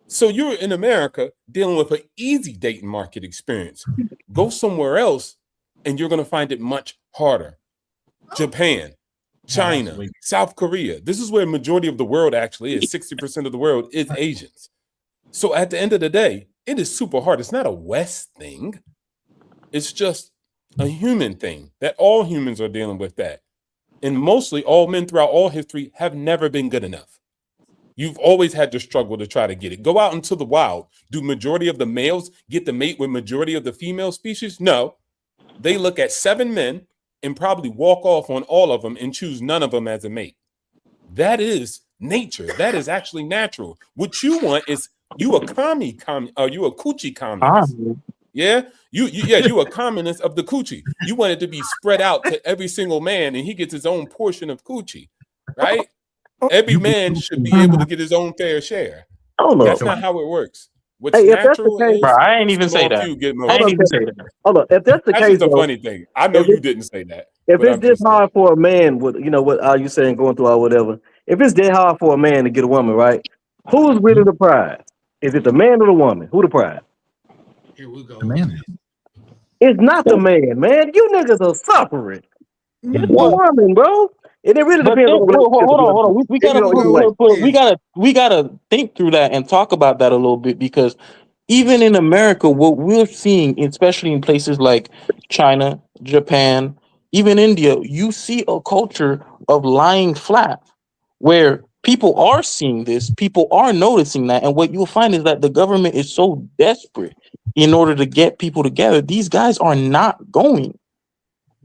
So you're in America dealing with an easy dating market experience. Go somewhere else and you're going to find it much harder. Japan, China, South Korea. This is where the majority of the world actually is. 60% of the world is Asians. So at the end of the day, it is super hard. It's not a West thing. It's just a human thing that all humans are dealing with that. And mostly all men throughout all history have never been good enough. You've always had to struggle to try to get it. Go out into the wild. Do majority of the males get to mate with majority of the female species? No. They look at 7 men and probably walk off on all of them and choose none of them as a mate. That is nature. That is actually natural. What you want is you a coochie communist. Yeah? You a communist of the coochie. You want it to be spread out to every single man and he gets his own portion of coochie, right? Every man should be able to get his own fair share. That's not how it works. What's natural is, bro, I ain't even say that. I ain't even say that. Hold on. If that's the case, that's a funny thing. I know you didn't say that. If it's this hard for a man, with what are you saying, going through or whatever? If it's that hard for a man to get a woman, right? Who's really the prize? Is it the man or the woman? Who the prize? Here we go. The man. It's not the man, man. You niggas are suffering. It's the Well, woman, bro. And it really but depends then, on the hold on. relationship. We If you gotta know either way. we gotta think through that and talk about that a little bit, because even in America, what we're seeing, especially in places like China, Japan, even India, you see a culture of lying flat, where people are seeing this, people are noticing that, and what you'll find is that the government is so desperate in order to get people together. These guys are not going.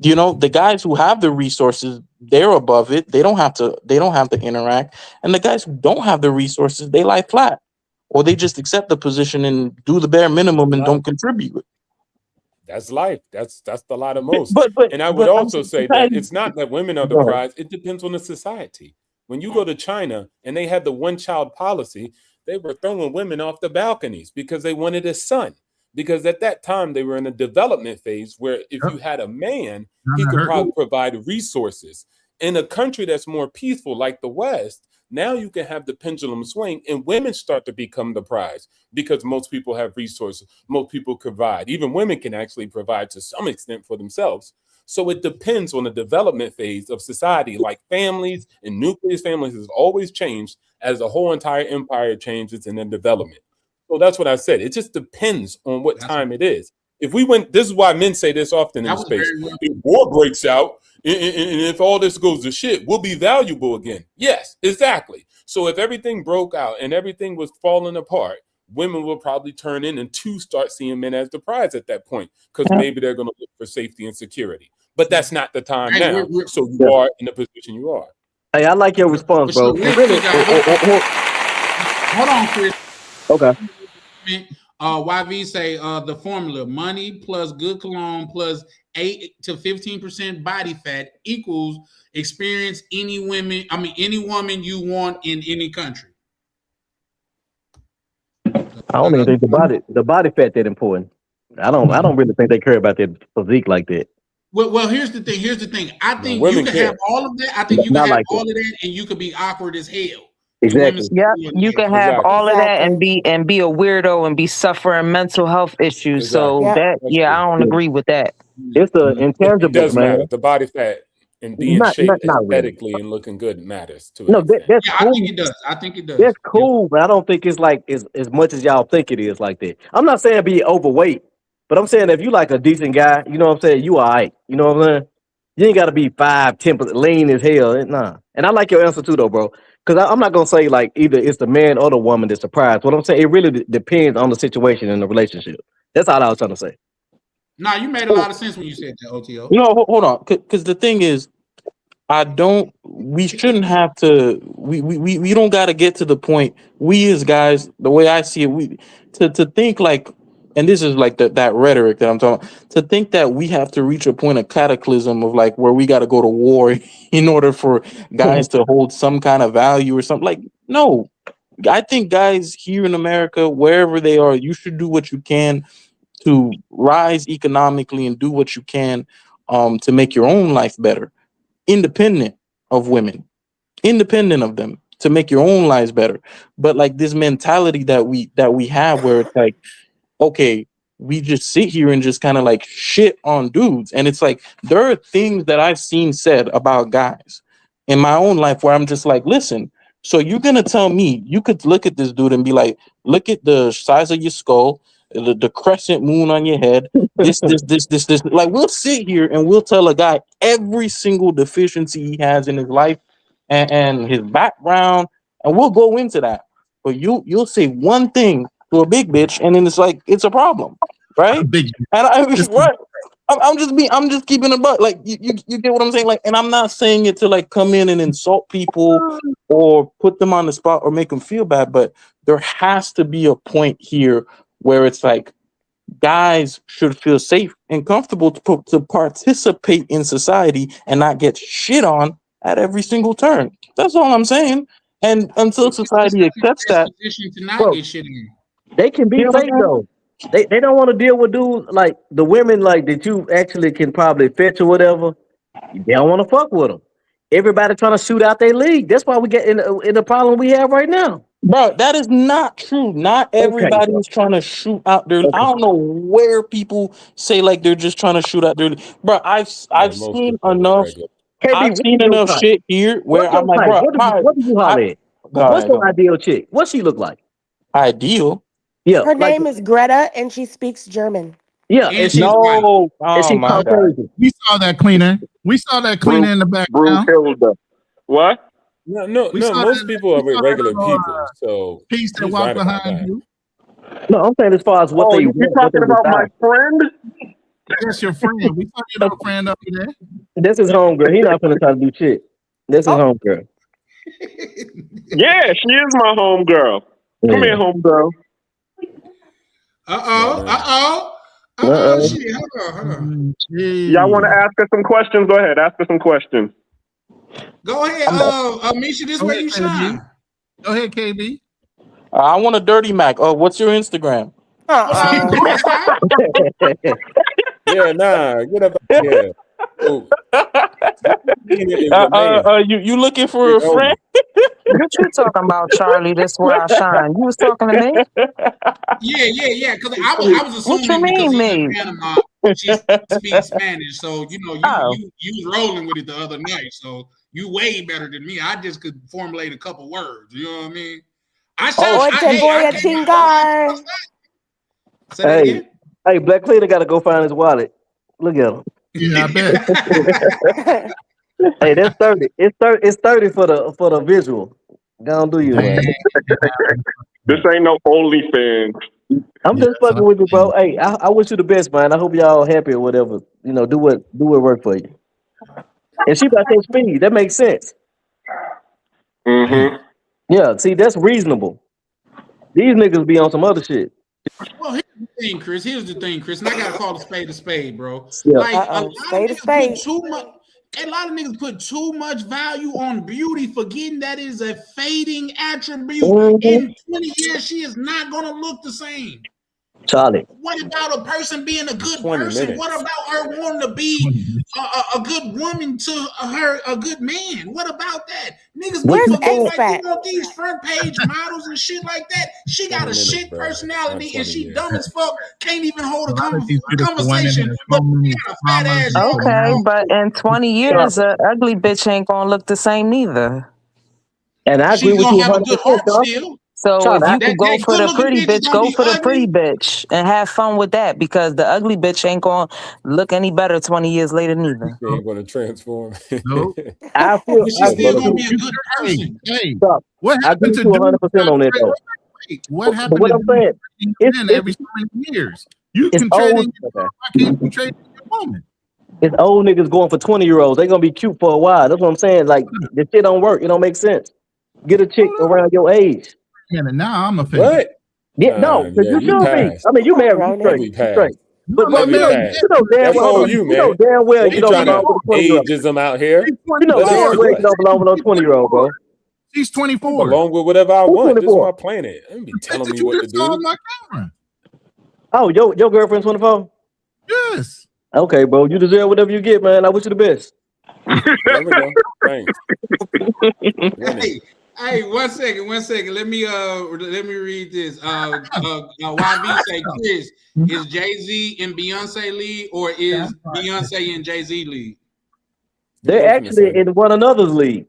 You know, the guys who have the resources, they're above it. They don't have to interact. And the guys who don't have the resources, they lie flat. Or they just accept the position and do the bare minimum and don't contribute. That's life. That's the lot of most. But and I would also say that it's not that women are the Go ahead. prize. It depends on the society. When you go to China and they had the one-child policy, they were throwing women off the balconies because they wanted a son. Because at that time they were in a development phase where if you had a man, he could probably provide resources. In a country that's more peaceful like the West, now you can have the pendulum swing and women start to become the prize because most people have resources. Most people provide. Even women can actually provide to some extent for themselves. So it depends on the development phase of society, like families and nuclear families has always changed as the whole entire empire changes in the development. So that's what I said. It just depends on what time it is. If we went, this is why men say this often in space. If war breaks out and if all this goes to shit, we'll be valuable again. Yes, exactly. So if everything broke out and everything was falling apart, women will probably turn in and start seeing men as the prize at that point, because maybe they're going to look for safety and security. But that's not the time now. So you are in the position you are. Hey, I like your response, bro. Hold on, Chris. Okay. YV say the formula: money plus good cologne plus 8 to 15% body fat equals experience any woman you want in any country. I don't even think the body fat that important. I don't really think they care about their physique like that. Well, here's the thing. I think you can have all of that. I think you can have all of that, and you could be awkward as hell. Exactly. Yeah, you can have all of that and be a weirdo and be suffering mental health issues. So I don't agree with that. It's the intangible. It does man. matter. The body fat and being shaped aesthetically and looking good matters to No, that's cool. I think it does. I think it does. That's cool, but I don't think it's like as much as y'all think it is like that. I'm not saying be overweight, but I'm saying if you like a decent guy, you know what I'm saying, you all right. You know what I'm saying? You ain't got to be 5'10", lean as hell. Nah. And I like your answer too, though, bro. Because I'm not gonna say like either it's the man or the woman that's surprised. What I'm saying, it really depends on the situation and the relationship. That's all I was trying to say. Nah, you made a lot of sense when you said that, OTO. No, hold on, because the thing is, we shouldn't have to. We don't got to get to the point. We as guys, the way I see it, to think like, and this is like that rhetoric that I'm talking about, to think that we have to reach a point of cataclysm of like where we got to go to war in order for guys to hold some kind of value or something. Like, no, I think guys here in America, wherever they are, you should do what you can to rise economically and do what you can to make your own life better, independent of women, independent of them, to make your own lives better. But like this mentality that we have where it's like, okay, we just sit here and just kind of like shit on dudes. And it's like, there are things that I've seen said about guys in my own life where I'm just like, listen, so you're going to tell me, you could look at this dude and be like, look at the size of your skull, the crescent moon on your head, this. Like, we'll sit here and we'll tell a guy every single deficiency he has in his life and his background, and we'll go into that. But you'll say one thing to a big bitch, and then it's like it's a problem, right? I'm just keeping it, but like you get what I'm saying, like, and I'm not saying it to like come in and insult people or put them on the spot or make them feel bad, but there has to be a point here where it's like guys should feel safe and comfortable to participate in society and not get shit on at every single turn. That's all I'm saying. And until society accepts that, bro, they can be safe though. They don't want to deal with dudes like the women like that you actually can probably fetch or whatever. They don't want to fuck with them. everybody trying to shoot out their league. That's why we get in the problem we have right now. Bro, that is not true. Not everybody is trying to shoot out their. I don't know where people say like they're just trying to shoot out their. Bro, I've seen enough. I've seen enough shit here where I'm like, bro, what do you holler at? What's your ideal chick? What she look like? Ideal? Yeah. Her name is Greta, and she speaks German. Yeah, and she's Caucasian. We saw that cleaner. We saw that cleaner in the background. What? No. Most people are regular people, so peace that walk behind you. No, I'm saying as far as what they. You're talking about my friend? That's your friend. We saw your little friend up there. This is homegirl. He not gonna try to do shit. This is homegirl. Yeah, she is my homegirl. Come here, homegirl. Shit, hold on. Y'all want to ask her some questions? Go ahead, ask her some questions. Go ahead, Misha. This way you shine. Go ahead, KB. I want a dirty Mac. Oh, what's your Instagram? Yeah, nah, get up. Yeah. You looking for a friend? What you talking about, Charlie? This where I shine. You was talking to me? Yeah. Because I was assuming what you mean, because he's in Panama, she speaks Spanish. So you was rolling with it the other night. So you way better than me. I just could formulate a couple words. You know what I mean? Hey, Black Cleaner got to go find his wallet. Look at him. Yeah, I bet. Hey, that's 30. It's 30 for the visual. Go on, do you, man. This ain't no OnlyFans. I'm just fucking with you, bro. Hey, I wish you the best, man. I hope y'all happy or whatever. You know, do what work for you. And she got that speed. That makes sense. Mm-hmm. Yeah, see, that's reasonable. These niggas be on some other shit. Well, here's the thing, Chris. And I gotta call a spade, bro. Yeah. Like a lot of niggas put too much value on beauty, forgetting that is a fading attribute. In 20 years, she is not gonna look the same. Charlie. What about a person being a good person? Minutes. What about her wanting to be a good woman to a good man? What about that? Niggas be forgetting like you want these front page models and shit like that. She got a shit personality and she dumb as fuck. Can't even hold a conversation. But she got a fat ass. Okay, but in 20 years, an ugly bitch ain't gonna look the same neither. And I agree with you 100%. Still. So if you could go for the pretty bitch, go for the pretty bitch and have fun with that, because the ugly bitch ain't gonna look any better 20 years later neither. She ain't gonna transform. No. I feel she's still gonna be a good person. Hey, what happened to 100% on that though? What happened? What I'm saying, every so many years, you can trade in your moment. It's old niggas going for 20-year-olds. They gonna be cute for a while. That's what I'm saying. Like this shit don't work. It don't make sense. Get a chick around your age. And now I'm offended. What? Yeah, no, because you should be. I mean, you married, you straight. But you know damn well, you don't belong with a 20-year-old. Ageism out here. You know damn well you don't belong with no 20-year-old, bro. She's 24. Along with whatever I want. This is my planet. Don't be telling me what to do. Oh, your girlfriend's 24? Yes. Okay, bro. You deserve whatever you get, man. I wish you the best. There we go. Thanks. Hey, one second. Let me read this. YB say, Chris, is Jay-Z and Beyonce lead, or is Beyonce and Jay-Z lead? They're actually in one another's league.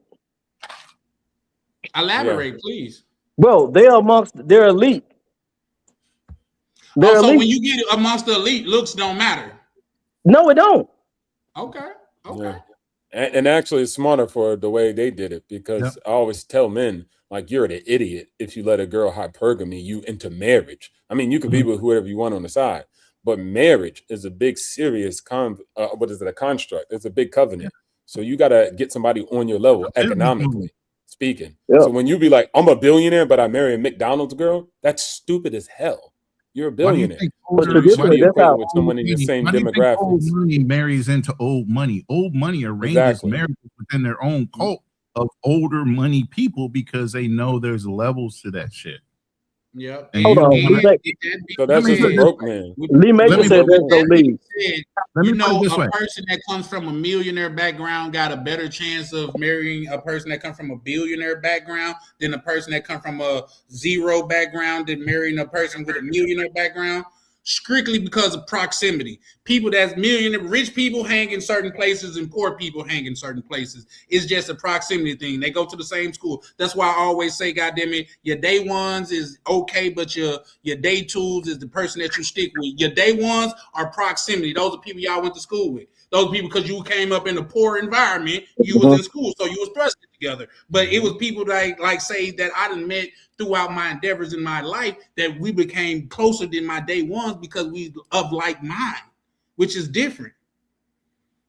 Elaborate, please. Bro, they're elite. So when you get amongst the elite, looks don't matter. No, it don't. Okay. Yeah. And actually, it's smarter for the way they did it, because I always tell men, like, you're an idiot if you let a girl hypergamy you into marriage. I mean, you can be with whoever you want on the side, but marriage is a big, serious a construct. It's a big covenant. So you got to get somebody on your level economically speaking. So when you be like, I'm a billionaire, but I marry a McDonald's girl, that's stupid as hell. You're a billionaire. But traditionally, that's how with someone in your same demographics. Old money marries into old money. Old money arranges marriages within their own cult of older money people because they know there's levels to that shit. Yep. And Hold you on. don't want So that's just a broke man. Lee Major said there's no leave. You know, a person that comes from a millionaire background got a better chance of marrying a person that comes from a billionaire background than a person that comes from a zero background than marrying a person with a millionaire background. Strictly because of proximity. People that's millionaire, rich people hang in certain places and poor people hang in certain places. It's just a proximity thing. They go to the same school. That's why I always say, goddamn it, your day ones is okay, but your day twos is the person that you stick with. Your day ones are proximity. Those are people y'all went to school with. Those people, because you came up in a poor environment, you was in school, so you was thrusted together. But it was people that like say that I done met throughout my endeavors in my life that we became closer than my day ones because we of like mind, which is different.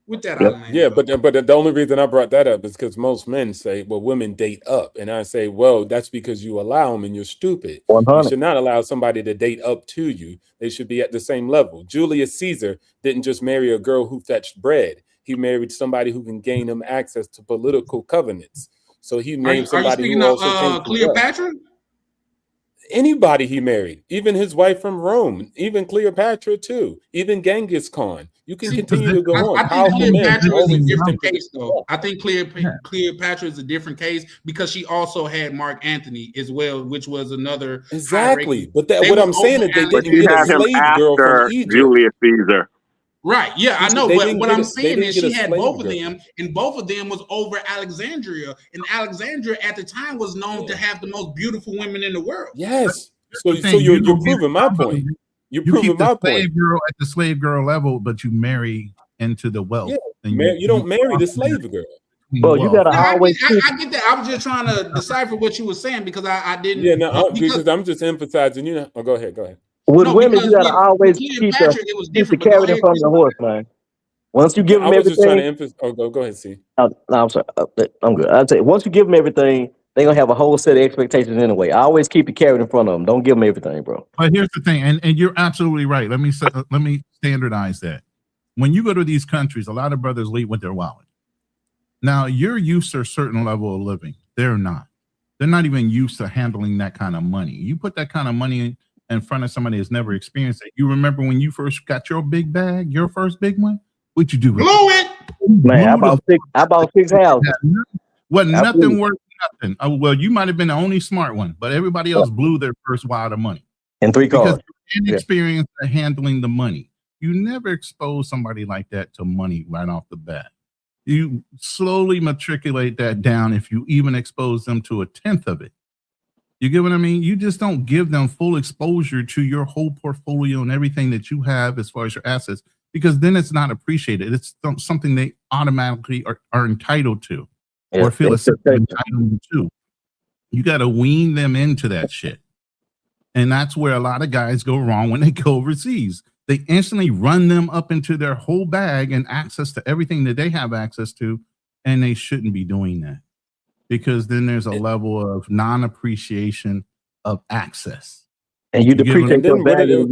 With that, yeah, but the only reason I brought that up is because most men say, well, women date up. And I say, well, that's because you allow them and you're stupid. 100. You should not allow somebody to date up to you. They should be at the same level. Julius Caesar didn't just marry a girl who fetched bread. He married somebody who can gain him access to political covenants. So he named somebody who also came Cleopatra? Anybody he married, even his wife from Rome, even Cleopatra too, even Genghis Khan. You can continue to go on. I think Cleopatra is a different case, though. I think Cleopatra is a different case because she also had Mark Antony as well, which was another exactly. But what I'm saying is they didn't get a slave girl from Egypt. Julius Caesar. Right. Yeah, I know. But what I'm saying is she had both of them, and both of them was over Alexandria. And Alexandria at the time was known to have the most beautiful women in the world. Yes. So you're proving my point. You're proving my point. Girl at the slave girl level, but you marry into the wealth. Yeah. And you don't marry the slave girl. Well, you gotta always. I get that. I was just trying to decipher what you were saying because I didn't. Yeah, no, because I'm just emphasizing. You know. Oh, go ahead. With women, you gotta always keep the carrot in front of the horse, man. Once you give them everything, just trying to emphasize. Oh, go ahead, see. No, I'm sorry. I'm good. I'd say once you give them everything, they're gonna have a whole set of expectations anyway. I always keep the carrot in front of them. Don't give them everything, bro. But here's the thing, and you're absolutely right. Let me standardize that. When you go to these countries, a lot of brothers lead with their wallet. Now you're used to a certain level of living. They're not. They're not even used to handling that kind of money. You put that kind of money in front of somebody that's never experienced it. You remember when you first got your big bag, your first big one? What'd you do with it? Man, I bought 6 houses. Wasn't nothing worth nothing. Well, you might have been the only smart one, but everybody else blew their first wad of money. And 3 cars. Because you're inexperienced at handling the money. You never expose somebody like that to money right off the bat. You slowly matriculate that down if you even expose them to 1/10 of it. You get what I mean? You just don't give them full exposure to your whole portfolio and everything that you have as far as your assets, because then it's not appreciated. It's something they automatically are entitled to or feel a sense of entitlement to. You got to wean them into that shit. And that's where a lot of guys go wrong when they go overseas. They instantly run them up into their whole bag and access to everything that they have access to, and they shouldn't be doing that. Because then there's a level of non-appreciation of access. And you depreciate them.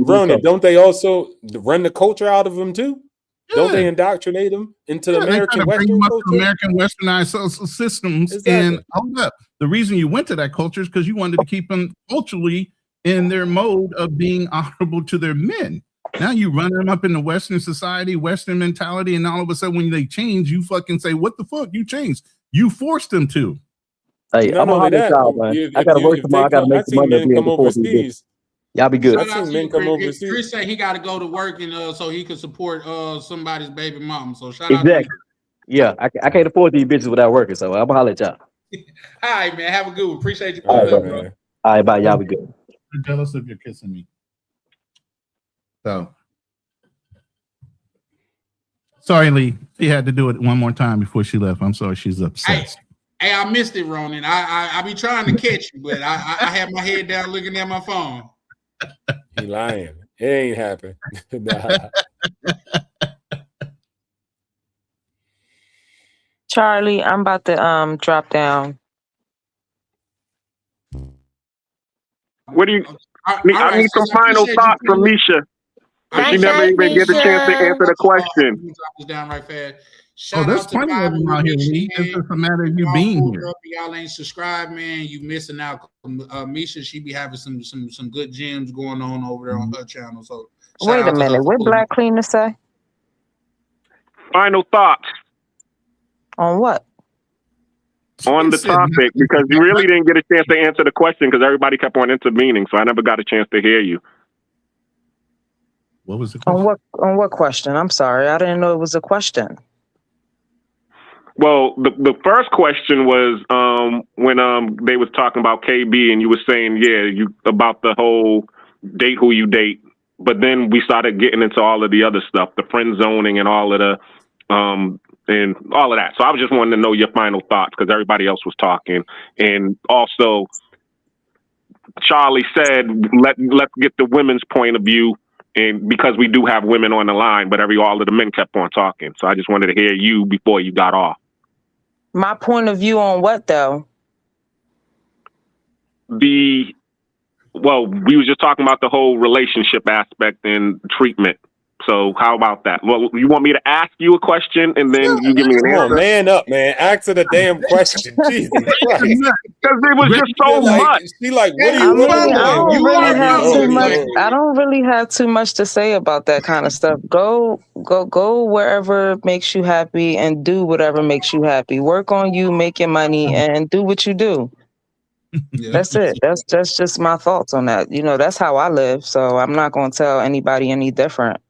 Ronan, don't they also run the culture out of them too? Yeah. Don't they indoctrinate them into the American Western culture? American Westernized social systems. Exactly. And hold up. The reason you went to that culture is because you wanted to keep them culturally in their mode of being honorable to their men. Now you run them up in the Western society, Western mentality, and all of a sudden when they change, you fucking say, what the fuck? You changed. You forced them to. Hey, I'm on that, man. I gotta work tomorrow. I gotta make the money come overseas. Y'all be good. I've seen men come overseas. Chris said he got to go to work and so he could support somebody's baby mom. So shout out. Exactly. Yeah, I can't afford these bitches without working, so I'm gonna holler at y'all. All right, man. Have a good one. Appreciate you. All right, man. All right, bye. Y'all be good. I'm jealous of you kissing me. So sorry, Lee. She had to do it one more time before she left. I'm sorry, she's upset. Hey, I missed it, Ronan. I be trying to catch you, but I have my head down looking at my phone. He lying. It ain't happened. Nah. Charlie, I'm about to drop down. What do you? I need some final thoughts from Misha. She never even get a chance to answer the question. Drop this down right fast. Shout there's out to plenty of Bobby them out here, Misha, Lee. It's man. just a matter of you Y'all being pulled here. up, y'all ain't subscribed, man. You missing out. Misha, she be having some good gems going on over there on her channel. So shout Wait a out to her minute. for What pulling Black Cleaner say? Final thoughts On what? on the topic, because you really didn't get a chance to answer the question because everybody kept on intervening, so I never got a chance to hear you. What was the question? On what question? I'm sorry. I didn't know it was a question. Well, the first question was when they was talking about KB and you were saying, you about the whole date who you date, but then we started getting into all of the other stuff, the friend zoning and all of the and all of that. So I was just wanting to know your final thoughts because everybody else was talking, and also Charlie said let's get the women's point of view, and because we do have women on the line, but all of the men kept on talking. So I just wanted to hear you before you got off. My point of view on what though? We were just talking about the whole relationship aspect and treatment. So how about that? Well, you want me to ask you a question and then you give me an answer? Come on, man up, man. Answer the damn question. Jesus Christ. Because it was just so much. She like, what I don't really have too much to say about that kind of stuff. Go wherever makes you happy and do whatever makes you happy. Work on you, make your money, and do what you do. That's it. That's just my thoughts on that. You know, that's how I live. So I'm not going to tell anybody any different.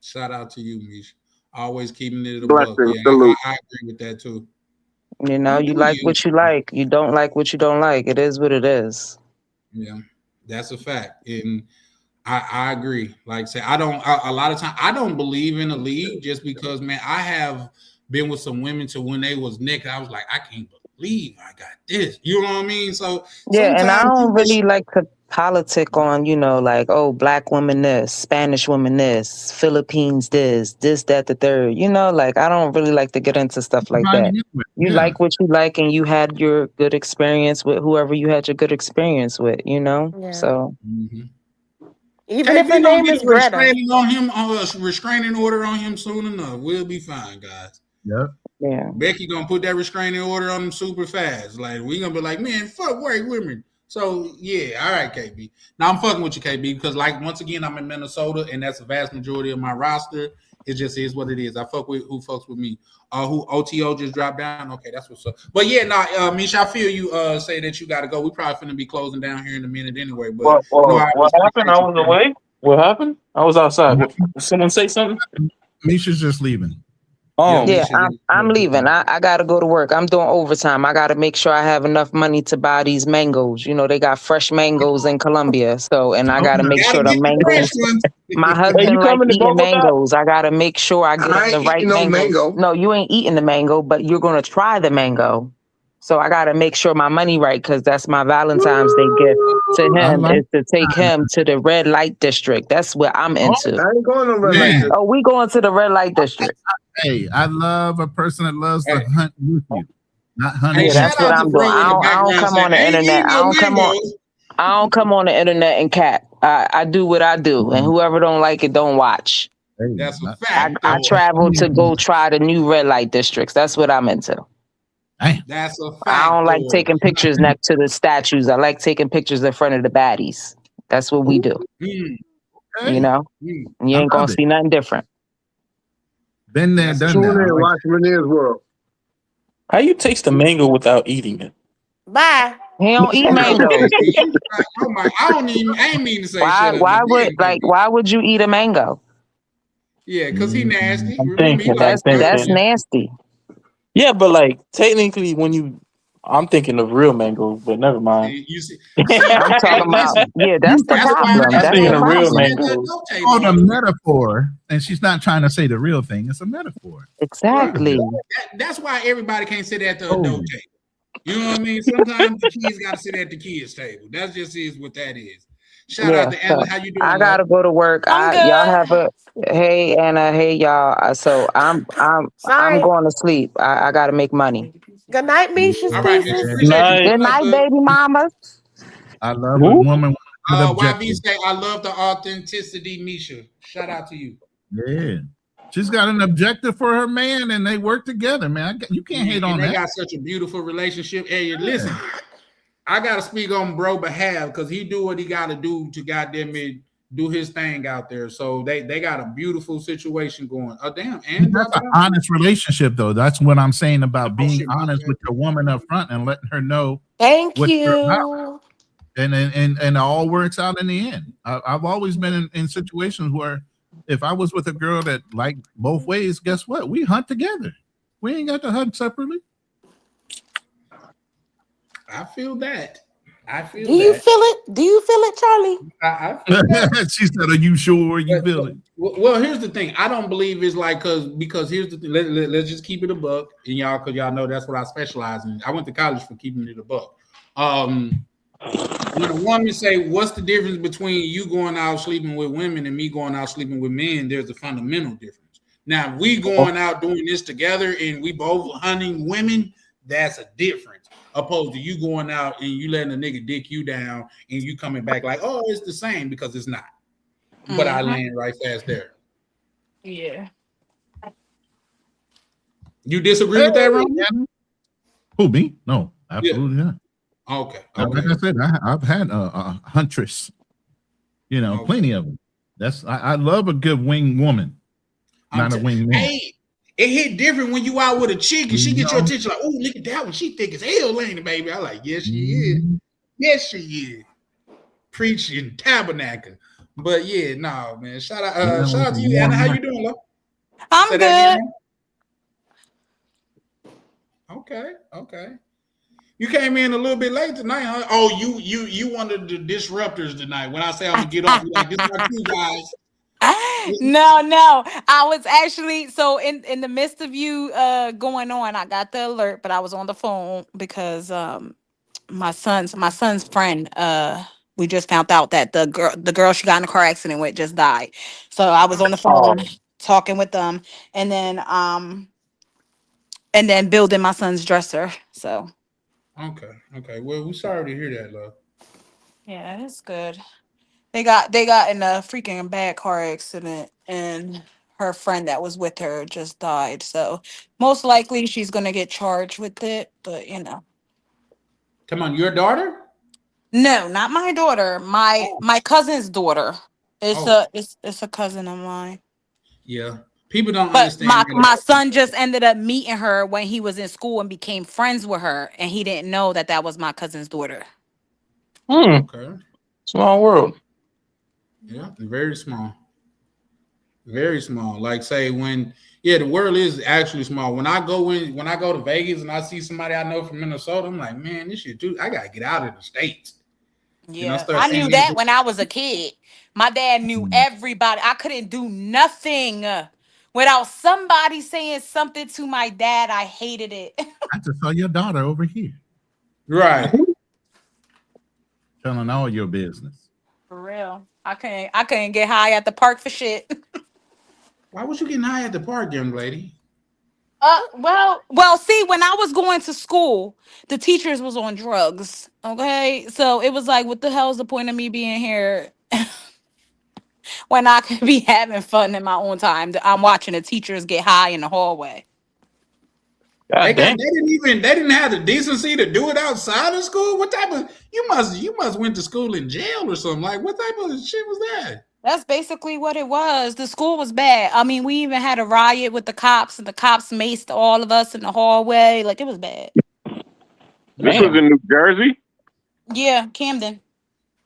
Shout out to you, Misha. Always keeping it a Blessings, buck. Yeah, salute. I agree with that too. You know, you like what you like. You don't like what you don't like. It is what it is. Yeah, that's a fact. And I agree. Like I say, a lot of times I don't believe in a league just because, man, I have been with some women to when they was naked. I was like, I can't believe I got this. You know what I mean? So yeah, and I don't really like to politic on, you know, like, oh, black woman this, Spanish woman this, Philippines this, that, the third. You know, like I don't really like to get into stuff like that. You like what you like, and you had your good experience with whoever you had your good experience with. You know, so. Even if her name is Greta. Restraining order on him soon enough. We'll be fine, guys. Yep. Yeah. Becky gonna put that restraining order on him super fast. Like we gonna be like, man, fuck white women. So yeah, all right, KB. Now I'm fucking with you, KB, because like once again, I'm in Minnesota, and that's the vast majority of my roster. It just is what it is. I fuck with who fucks with me. Who OTO just dropped down. Okay, that's what's up. But yeah, Misha, I feel you say that you gotta go. We probably finna be closing down here in a minute anyway. But what happened? I was away. What happened? I was outside. Did someone say something? Misha's just leaving. Oh yeah, I'm leaving. I gotta go to work. I'm doing overtime. I gotta make sure I have enough money to buy these mangoes. You know, they got fresh mangoes in Colombia. So, and I gotta make sure the mangoes. My husband likes eating mangoes. I gotta make sure I get the right mango. No, you ain't eating the mango, but you're gonna try the mango. So I gotta make sure my money right, because that's my Valentine's Day gift to him, is to take him to the red light district. That's what I'm into. I ain't going to red light district. Oh, we going to the red light district. Hey, I love a person that loves to hunt with you, not hunting. Yeah, that's what I'm doing. I don't come on the internet. I don't come on the internet and cat. I do what I do, and whoever don't like it, don't watch. That's a fact. I travel to go try the new red light districts. That's what I'm into. That's a fact. I don't like taking pictures next to the statues. I like taking pictures in front of the baddies. That's what we do. You know, you ain't gonna see nothing different. Been there, done Tune that. in, watch Renee's World. How you taste a mango without eating it? Bye. He don't eat mangoes. I ain't mean to say why would you eat a mango? Yeah, because he nasty. That's nasty. Yeah, but like technically, I'm thinking of real mangoes, but never mind. You see, I'm talking about that's the problem. I'm thinking of real mangoes. Oh, the metaphor, and she's not trying to say the real thing. It's a metaphor. Exactly. That's why everybody can't sit at the adult table. You know what I mean? Sometimes the kids got to sit at the kids' table. That just is what that is. Shout out to Anna. How you doing? I gotta go to work. Y'all have a hey Anna, hey y'all. So I'm going to sleep. I gotta make money. Good night, Misha. Good night, baby mama. I love a woman. YB say I love the authenticity, Misha. Shout out to you. Yeah. She's got an objective for her man, and they work together, man. You can't hate on they that. got such a beautiful relationship. Hey, listen, I gotta speak on bro behalf because he do what he gotta do to goddamn it do his thing out there. So they got a beautiful situation going. Oh damn, and that's an honest relationship, though. That's what I'm saying about being honest with your woman up front and letting her know. Thank you. And it all works out in the end. I've always been in situations where if I was with a girl that liked both ways, guess what? We hunt together. We ain't got to hunt separately. I feel that. Do you feel it? Do you feel it, Charlie? I feel that. She said, "Are you sure you feel it?" Well, here's the thing. I don't believe it's like because here's the thing. Let's just keep it a buck, and y'all, because y'all know that's what I specialize in. I went to college for keeping it a buck. When a woman say, "What's the difference between you going out sleeping with women and me going out sleeping with men?" There's a fundamental difference. Now, if we going out doing this together and we both hunting women, that's a difference. Opposed to you going out and you letting a nigga dick you down and you coming back like, oh, it's the same, because it's not. But I land right fast there. Yeah. You disagree with that, Ron? Who, me? No, absolutely not. Okay. Like I said, I've had a huntress, plenty of them. I love a good wing woman, not a wing man. Hey, it hit different when you out with a chick and she gets your attention like, oh, look at that one. She thick as hell, ain't it, baby? I like, yes, she is. Yes, she is. Preaching tabernacle. But yeah, no, man. Shout out to you, Anna. How you doing, love? I'm good. Okay. You came in a little bit late tonight, huh? Oh, you one of the disruptors tonight. When I say I'm gonna get off, you're like, this is my cue, guys. No. I was actually in the midst of you going on, I got the alert, but I was on the phone because my son's friend, we just found out that the girl she got in a car accident with just died. So I was on the phone talking with them and then building my son's dresser. So Okay. Well, we're sorry to hear that, love. yeah, it's good. They got in a freaking bad car accident and her friend that was with her just died. So most likely she's gonna get charged with it, but Come on, your daughter? No, not my daughter. My cousin's daughter. It's a cousin of mine. Yeah. People don't But understand. my son just ended up meeting her when he was in school and became friends with her, and he didn't know that was my cousin's daughter. Okay. Small world. Yeah, very small. Very small. Like say the world is actually small. When I go to Vegas and I see somebody I know from Minnesota, I'm like, man, this shit too. I gotta get out of the States. Yeah, I knew that when I was a kid. My dad knew everybody. I couldn't do nothing without somebody saying something to my dad. I hated it. I just saw your daughter over here. Right. Telling all your business. For real. I couldn't get high at the park for shit. Why was you getting high at the park, young lady? Well, see, when I was going to school, the teachers was on drugs. Okay. So it was like, what the hell is the point of me being here when I could be having fun in my own time? I'm watching the teachers get high in the hallway. They didn't have the decency to do it outside of school. What type of you must went to school in jail or something? Like what type of shit was that? That's basically what it was. The school was bad. I mean, we even had a riot with the cops, and the cops maced all of us in the hallway. Like it was bad. This was in New Jersey? Yeah, Camden.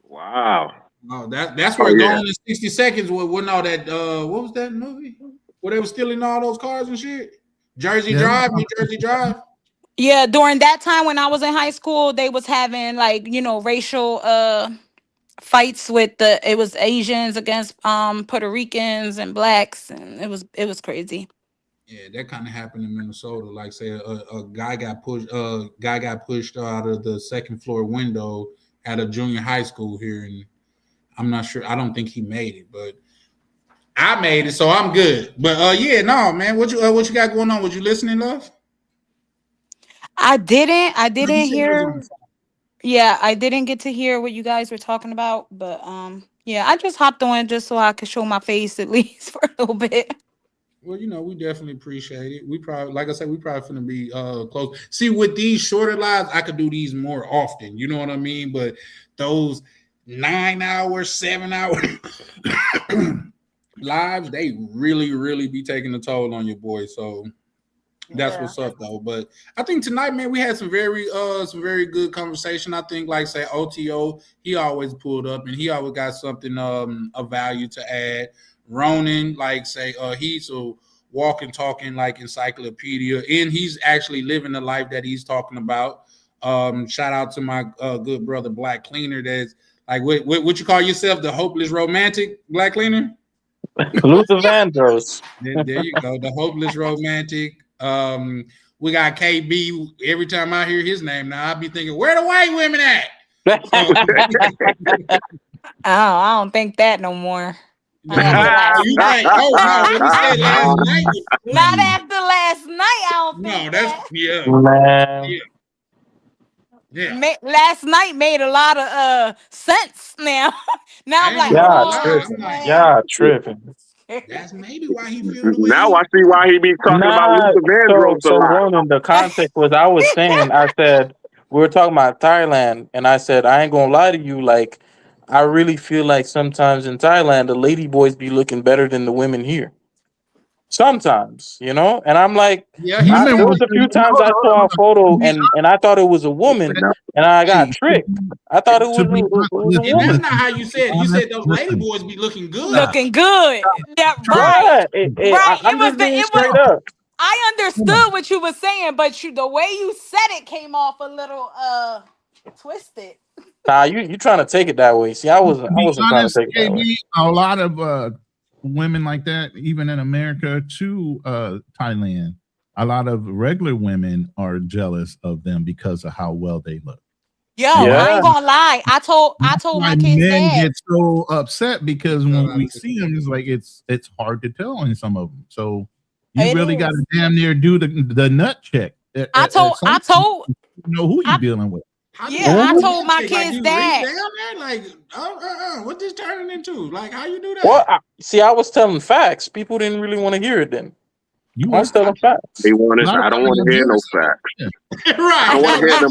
Wow. Oh, that's where Gone in 60 Seconds wasn't all that. What was that movie? Where they were stealing all those cars and shit. Jersey Drive, New Jersey Drive. Yeah, during that time when I was in high school, they was having racial fights with it was Asians against Puerto Ricans and blacks, and it was crazy. Yeah, that kind of happened in Minnesota. Like say a guy got pushed out of the second floor window at a junior high school here, and I'm not sure. I don't think he made it, but I made it, so I'm good. But no, man. What you got going on? Was you listening, love? I didn't hear. Yeah, I didn't get to hear what you guys were talking about, but I just hopped on just so I could show my face at least for a little bit. Well, we definitely appreciate it. We probably, like I said, we probably finna be close. See, with these shorter lives, I could do these more often. You know what I mean? But those 9 hours, 7 hour lives, they really, really be taking a toll on your boy. So that's what's up, though. But I think tonight, man, we had some very good conversation. I think, like say OTO, he always pulled up and he always got something of value to add. Ronan, like say, he's a walking, talking like encyclopedia, and he's actually living the life that he's talking about. Shout out to my good brother Black Cleaner. That's like what you call yourself, the hopeless romantic, Black Cleaner? Luther Vandross. There you go, the hopeless romantic. We got KB. Every time I hear his name now, I'll be thinking, where the white women at? I don't think that no more. You think, oh no, what we said last night. Not after last night, I don't think. No, that's yeah. Last night made a lot of sense now. Now I'm like, tripping. That's maybe why he feels the way. Now I see why he be talking about Luther Vandross so Ronan, the context was I said we were talking about Thailand, and I said I ain't gonna lie to you, like I really feel like sometimes in Thailand the lady boys be looking better than the women here. Sometimes, and I'm like, there was a few times I saw a photo and I thought it was a woman, and I got tricked. I thought it was a woman. That's not how you said. You said those lady boys be looking good. Looking good. Yeah, right. I understood what you were saying, but the way you said it came off a little twisted. Nah, you trying to take it that way. See, I wasn't trying to take it that way. A lot of women like that, even in America to Thailand, a lot of regular women are jealous of them because of how well they look. I ain't gonna lie. I told my kids men that. get so upset because when we see them, it's like it's hard to tell in some of them. So you really got to damn near do the nut check. I told know who you're dealing with. I told my kids that. Like, what this turning into? Like, how you do that? Well, I was telling facts. People didn't really want to hear it then. I was telling facts. They wanted. I don't want to hear no facts. Right. I don't want to hear them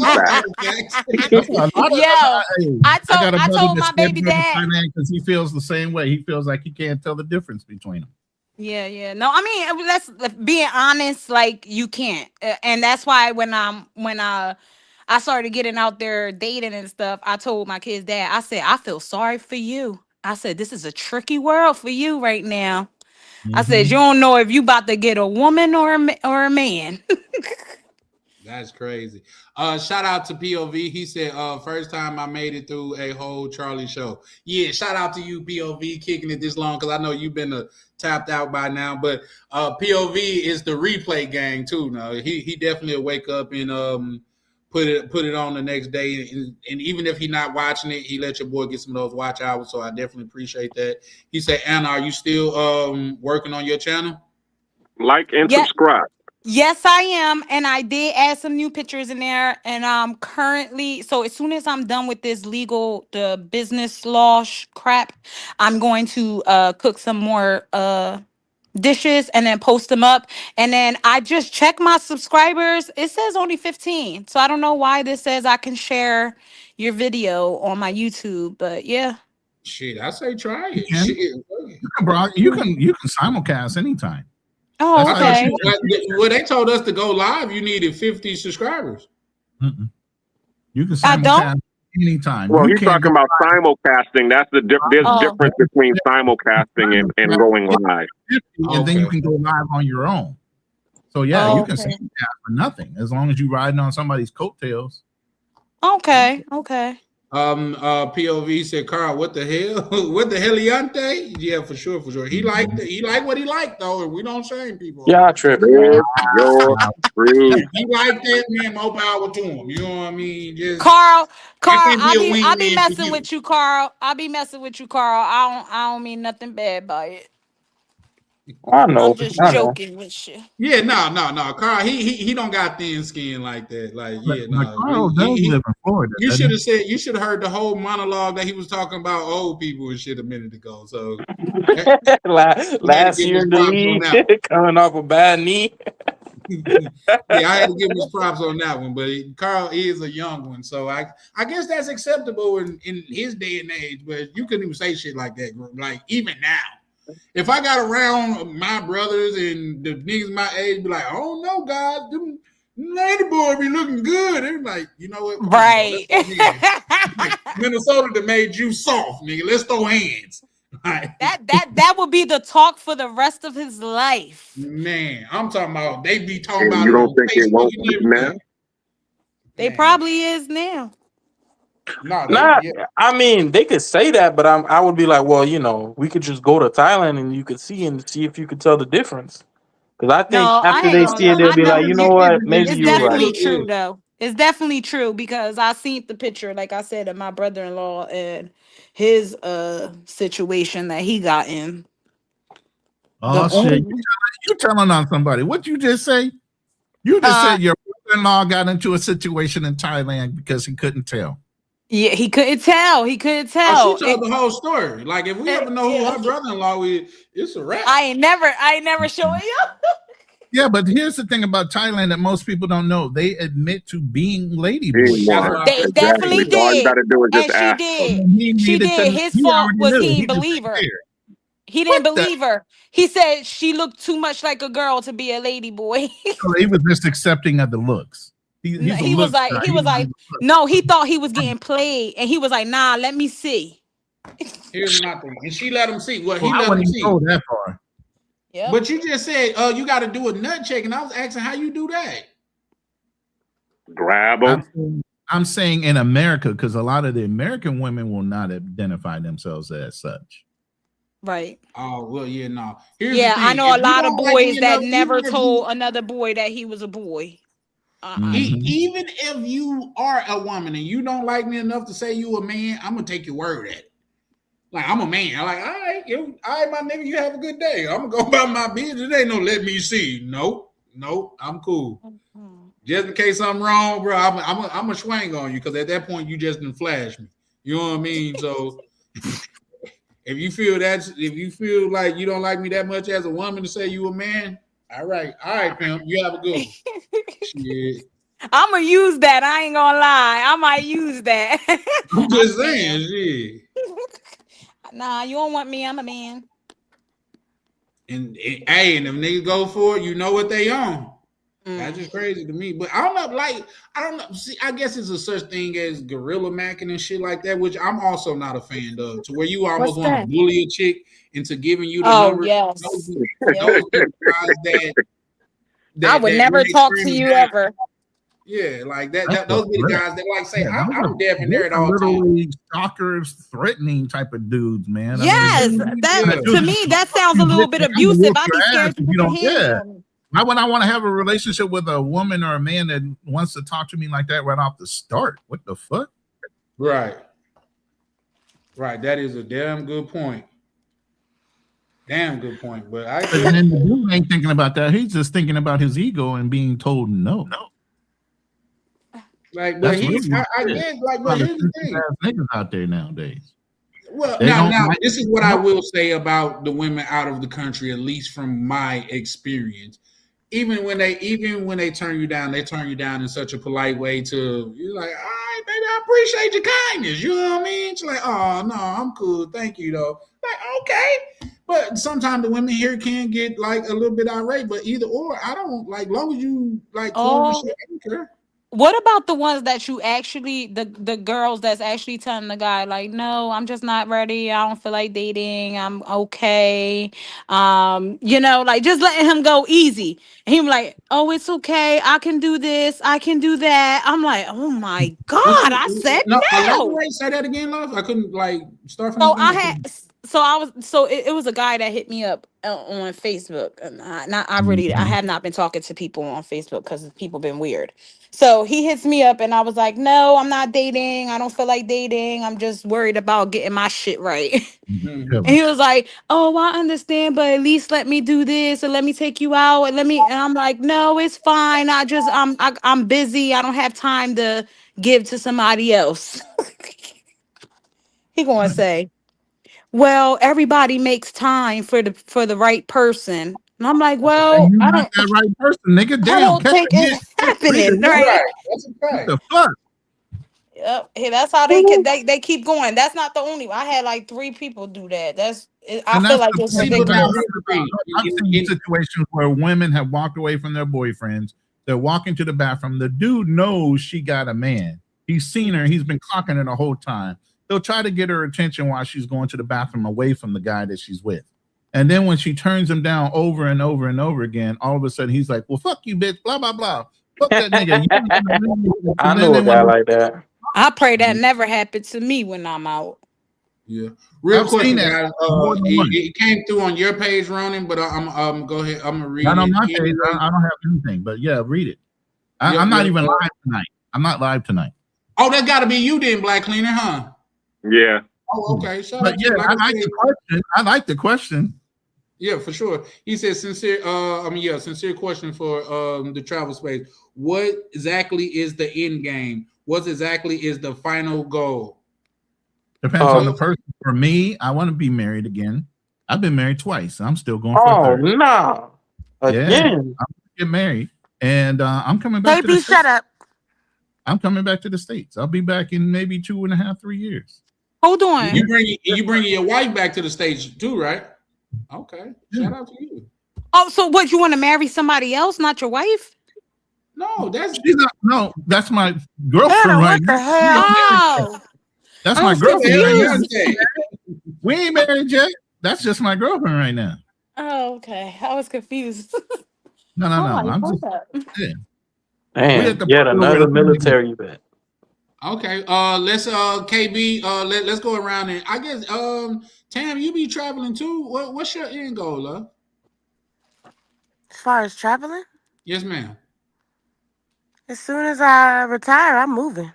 facts. I told my baby dad because he feels the same way. He feels like he can't tell the difference between them. Yeah. No, I mean, that's being honest. Like you can't, and that's why when I started getting out there dating and stuff, I told my kids' dad, I said, I feel sorry for you. I said, this is a tricky world for you right now. Mm-hmm. I said, you don't know if you about to get a woman or a man. That's crazy. Shout out to POV. He said, first time I made it through a whole Charlie show. Yeah, shout out to you, POV, kicking it this long, because I know you've been tapped out by now. But POV is the replay gang, too. Now he definitely will wake up and put it on the next day, and even if he's not watching it, he let your boy get some of those watch hours. So I definitely appreciate that. He said, Anna, are you still working on your channel? Like and subscribe. Yes, I am, and I did add some new pictures in there. And I'm currently, so as soon as I'm done with this the business law crap, I'm going to cook some more dishes and then post them up. And then I just check my subscribers. It says only 15. So I don't know why this says I can share your video on my YouTube, but yeah. Shit, I say try it. You can simulcast anytime. Oh, okay. Well, they told us to go live. You needed 50 subscribers. Mm-mm. You can simulcast anytime. Well, he's talking about simulcasting. That's there's difference between simulcasting and going live. And then you can go live on your own. So yeah, you can simulcast for nothing as long as you're riding on somebody's coattails. Okay. POV said, Carl, what the hell? What the heliante? Yeah, for sure. He liked what he liked though, and we don't shame people. Yeah, tripping. He liked that, man. More power to him. You know what I mean? Just Carl, I'll be messing with you, Carl. I don't mean nothing bad by it. I know. I'm just joking with you. Yeah, no. Carl, he don't got thin skin like that. Like, yeah, no. Carl does live in Florida. You should have said. You should have heard the whole monologue that he was talking about old people and shit a minute ago. So last year in the league, coming off a bad knee. Yeah, I had to give him his props on that one. But Carl is a young one, so I guess that's acceptable in his day and age. But you couldn't even say shit like that. Like even now, if I got around my brothers and the niggas my age, be like, oh no, guys, them lady boy be looking good. They're like, you know what? Right. Minnesota that made you soft, nigga. Let's throw hands. Right. That would be the talk for the rest of his life. Man, I'm talking about they be talking about. You don't think it won't be now? They probably is now. I mean, they could say that, but I would be like, well, you know, we could just go to Thailand and you could see if you could tell the difference. Because I think after they see it, they'll be like, you know what? Maybe it's you're definitely right. true, though. It's definitely true because I seen the picture, like I said, of my brother-in-law and his situation that he got in. Oh shit! You telling on somebody? What you just say? You just said your brother-in-law got into a situation in Thailand because he couldn't tell. Yeah, he couldn't tell. He couldn't tell. Oh, she told the whole story. Like if we ever know who her brother-in-law is, it's a wrap. I ain't never showing you. Yeah, but here's the thing about Thailand that most people don't know. They admit to being ladyboys. They definitely did. All you gotta do is And just ask. She did. His fault was he didn't believe her. He didn't believe her. He said she looked too much like a girl to be a lady boy. So he was just accepting of the looks. He was like, no, he thought he was getting played, and he was like, nah, let me see. Here's my thing, and she let him see. Well, he I let him wouldn't see. go that far. Yeah. But you just said, you got to do a nut check, and I was asking how you do that. Grab them. I'm saying in America, because a lot of the American women will not identify themselves as such. Right. Oh, well, yeah, no. I know a lot of boys that never told another boy that he was a boy. Even if you are a woman and you don't like me enough to say you a man, I'm going to take your word at it. Like, I'm a man. I'm like, all right, my nigga, you have a good day. I'm going to go about my business. It ain't no let me see. Nope, I'm cool. Just in case I'm wrong, bro, I'm a swing on you because at that point, you just didn't flash me. You know what I mean? So if you feel like you don't like me that much as a woman to say you a man, all right, pimp, you have a good one. Shit. I'm going to use that. I ain't going to lie. I might use that. I'm just saying, shit. Nah, you don't want me. I'm a man. And if niggas go for it, you know what they on. That's just crazy to me. But I don't know. See, I guess it's a such thing as gorilla macking and shit like that, which I'm also not a fan of. To where you almost want to bully a chick into giving you the number. Yes. Those guys that I would never talk to you ever. Yeah, like that. Those be the guys that like say, I'm deaf and there at all times. Stalkers, threatening type of dudes, man. Yes, to me that sounds a little bit abusive. I'd be scared to put him. Why would I want to have a relationship with a woman or a man that wants to talk to me like that right off the start? What the fuck? Right. That is a damn good point. But and then the dude ain't thinking about that. He's just thinking about his ego and being told no. Like, but here's the thing. Niggas out there nowadays. Well, now, this is what I will say about the women out of the country, at least from my experience. Even when they turn you down, they turn you down in such a polite way to you're like, all right, baby, I appreciate your kindness. You know what I mean? She's like, oh no, I'm cool, thank you though. Like, okay. But sometimes the women here can get like a little bit irate, but either or, I don't like long as you like cool and shit, I don't care. What about the ones that you actually, the girls that's actually telling the guy, like, no, I'm just not ready. I don't feel like dating. I'm okay. Like just letting him go easy. And him like, oh, it's okay. I can do this. I can do that. I'm like, oh my God, I said no. Say that again, love. I couldn't like start from it was a guy that hit me up on Facebook. And I have not been talking to people on Facebook because people been weird. So he hits me up and I was like, no, I'm not dating. I don't feel like dating. I'm just worried about getting my shit right. And he was like, oh, I understand, but at least let me do this and let me take you out and I'm like, no, it's fine. I'm busy. I don't have time to give to somebody else. He gonna say, well, everybody makes time for the right person. And I'm like, well, you're I not don't that right person, nigga. I Damn, don't catch think the it's happening, Right. right? That's a What fact. the fuck? Yep. Hey, that's how they keep going. That's not the only one. I had like 3 people do that. I And feel that's like the it's point Look, about ridiculous. I've seen situations where women have walked away from their boyfriends. They're walking to the bathroom. The dude knows she got a man. He's seen her. He's been clocking her the whole time. He'll try to get her attention while she's going to the bathroom away from the guy that she's with. And then when she turns him down over and over and over again, all of a sudden he's like, well, fuck you, bitch, blah, blah, blah. Fuck that nigga. I know a guy like that. I pray that never happened to me when I'm out. Yeah. Real I've question, seen that guys. more than once. It came through on your page, Ronan, but I'm go ahead. I'm gonna read Not it. on my Anyway. page. I don't have anything, but yeah, read it. Yeah, I'm not yeah, even yeah. live tonight. I'm not live tonight. Oh, that got to be you then, Black Cleaner, huh? Yeah. Oh, okay. Shout But out yeah, to you. Like I I like said, the question. I like the question. yeah, for sure. He said sincere. Sincere question for the travel space. What exactly is the end game? What exactly is the final goal? Depends on the person. For me, I want to be married again. I've been married twice. I'm still going for a Oh third. no! Yeah, Again, I'm gonna get married, and I'm coming back to the KB, States. shut up. I'm coming back to the States. I'll be back in maybe 2.5, 3 years. Hold on. You bringing your wife back to the States too, right? Okay. Shout out to you. Oh, so what? You want to marry somebody else, not your wife? No, that's that's my girlfriend Anna, right what the now. hell? Oh, That's I my was girlfriend right confused. now. We ain't married yet. That's just my girlfriend right now. Oh, okay. I was confused. No. I'm like, I'm hold just up. yeah. damn, yet another military vet. Okay. Let's KB. Let's go around and I guess Tam, you be traveling too. What's your end goal, love? As far as traveling, Yes, ma'am. as soon as I retire, I'm moving.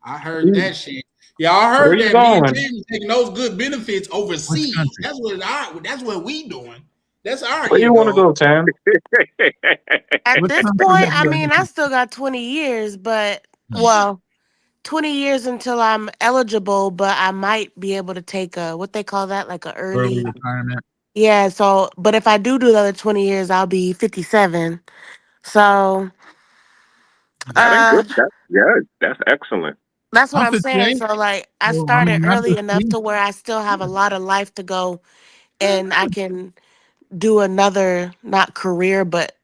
I heard that shit. Yeah, I heard Where you that. Me and going? Tam is taking those good benefits overseas. That's what we doing. That's our Where you end want to goal. go, Tam? At this point, I mean, I still got 20 years, but well, 20 years until I'm eligible, but I might be able to take what they call that, like a Early early. retirement. Yeah, so, but if I do the other 20 years, I'll be 57. So, That ain't good. That's good. That's excellent. that's what I'm I'm saying. 58. So, like, I So, started not early just enough me. to where I still have a lot of life to go, and I can do another, not career, but,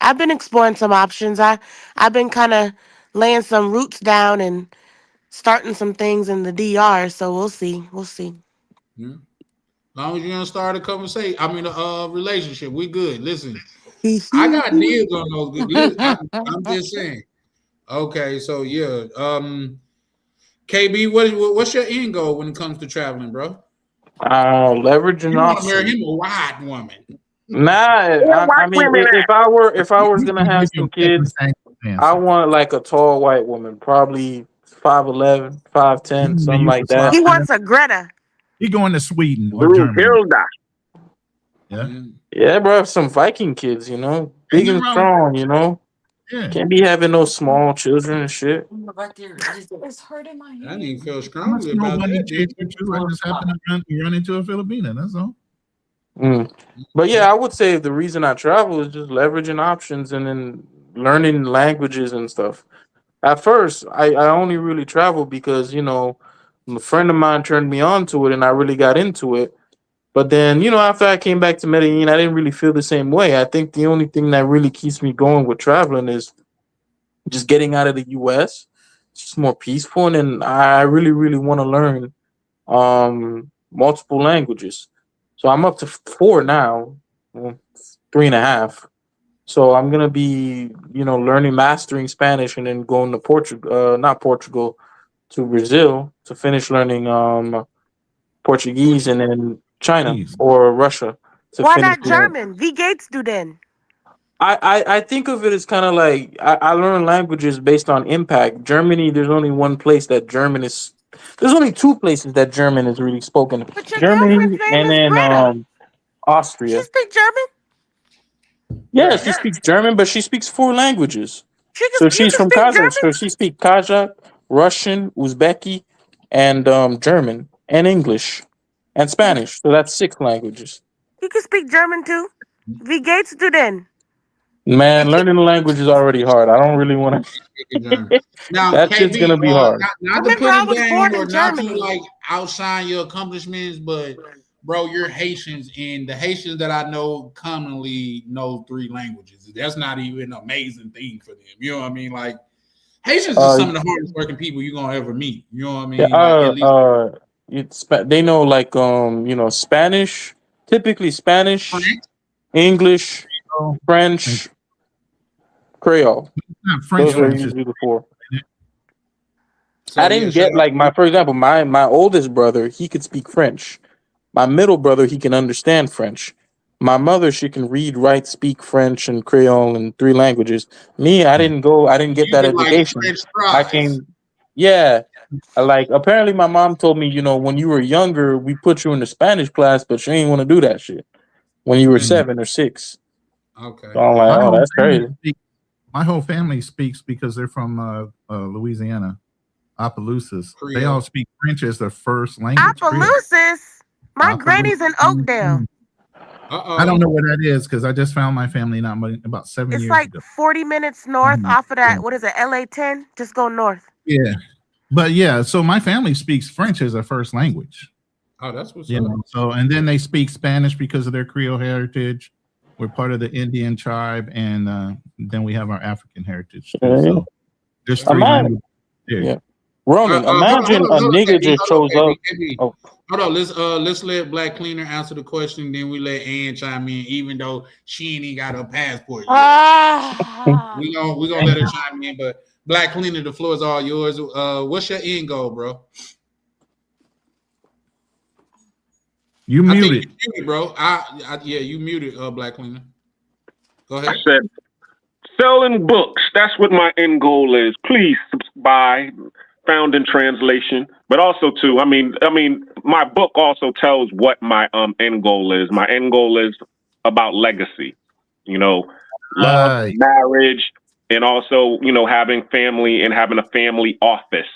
I've been exploring some options. I've been kind of laying some roots down and starting some things in the DR. So we'll see. We'll see. Yeah. As long as you don't start a conversation, a relationship, we good. Listen, I got deals on those good. I'm just saying. Okay, so yeah. KB, what's your end goal when it comes to traveling, bro? Leveraging You want to options. marry him a white woman? Nah, I mean, if I was gonna have some kids, I want like a tall white woman, probably 5'11", 5'10", something like that. He wants a Greta. He going to Sweden or Blue Germany. Hilda. Yeah. Yeah, bro, some Viking kids, big and strong, Yeah. Can't be having no small children and shit. It's hurting my head. I didn't feel I'm a strongly small about bunny that, dude. chaser too. I just happened to run into a Filipina. That's all. But yeah, I would say the reason I travel is just leveraging options and then learning languages and stuff. At first, I only really traveled because, a friend of mine turned me on to it and I really got into it. But then, after I came back to Medellin, I didn't really feel the same way. I think the only thing that really keeps me going with traveling is just getting out of the US. It's just more peaceful. And then I really, really want to learn multiple languages. So I'm up to 4 now, 3.5. So I'm going to be, learning, mastering Spanish and then going to to Brazil to finish learning Portuguese and then China or Russia. Why finish not it up. German? Wie geht's du denn? I think of it as kind of like I learn languages based on impact. Germany, there's only one place that German is. There's only two places that German is really spoken. But your girlfriend's Germany name and is then Greta. She Austria. speak German? Yeah, she speaks German, but she speaks 4 languages. So You she's can from speak Kazakh. German? So she speaks Kazakh, Russian, Uzbeki, and German and English and Spanish. So that's 6 languages. You can speak German too. Wie geht's du denn? Man, learning the language is already hard. I don't really want to. Now, That shit's KB, gonna be hard. not to Remember, put I it was down born or in not to Germany. like outshine your accomplishments, but bro, you're Haitians, and the Haitians that I know commonly know 3 languages. That's not even an amazing thing for them. You know what I mean? Like Haitians are some of the hardest working people you're gonna ever meet. You know what I mean? Yeah, they know like Spanish, typically Spanish, English, French, Creole. French, Those are French is usually the 4. So, I didn't get like for example, my oldest brother, he could speak French. My middle brother, he can understand French. My mother, she can read, write, speak French and Creole and 3 languages. Me, I didn't get that education. I came, yeah. Like apparently my mom told me, when you were younger, we put you in the Spanish class, but you ain't want to do that shit when you were 7 or 6. Okay. So I'm like, oh, that's crazy. My whole family speaks because they're from Louisiana, Opelousas. They all speak French as their first language. Opelousas? My granny's in Oakdale. I don't know where that is because I just found my family about 7 It's years like ago. 40 minutes north off of that. What is it, LA 10? Just go north. Yeah. But yeah, so my family speaks French as their first language. Oh, that's what's up. So and then they speak Spanish because of their Creole heritage. We're part of the Indian tribe, and then we have our African heritage. So there's 3 languages there. Yeah. Roman, imagine a nigga just shows up. Oh. Hold on, let's let Black Cleaner answer the question, then we let Ann chime in, even though she ain't even got her passport yet. we gonna let her chime in, but Black Cleaner, the floor is all yours. What's your end goal, bro? You muted. You muted, bro. Yeah, you muted, Black Cleaner. Go ahead. I said selling books. That's what my end goal is. Please buy. Found in translation, but also too, I mean, my book also tells what my end goal is. My end goal is about legacy, love, marriage, and also, having family and having a family office.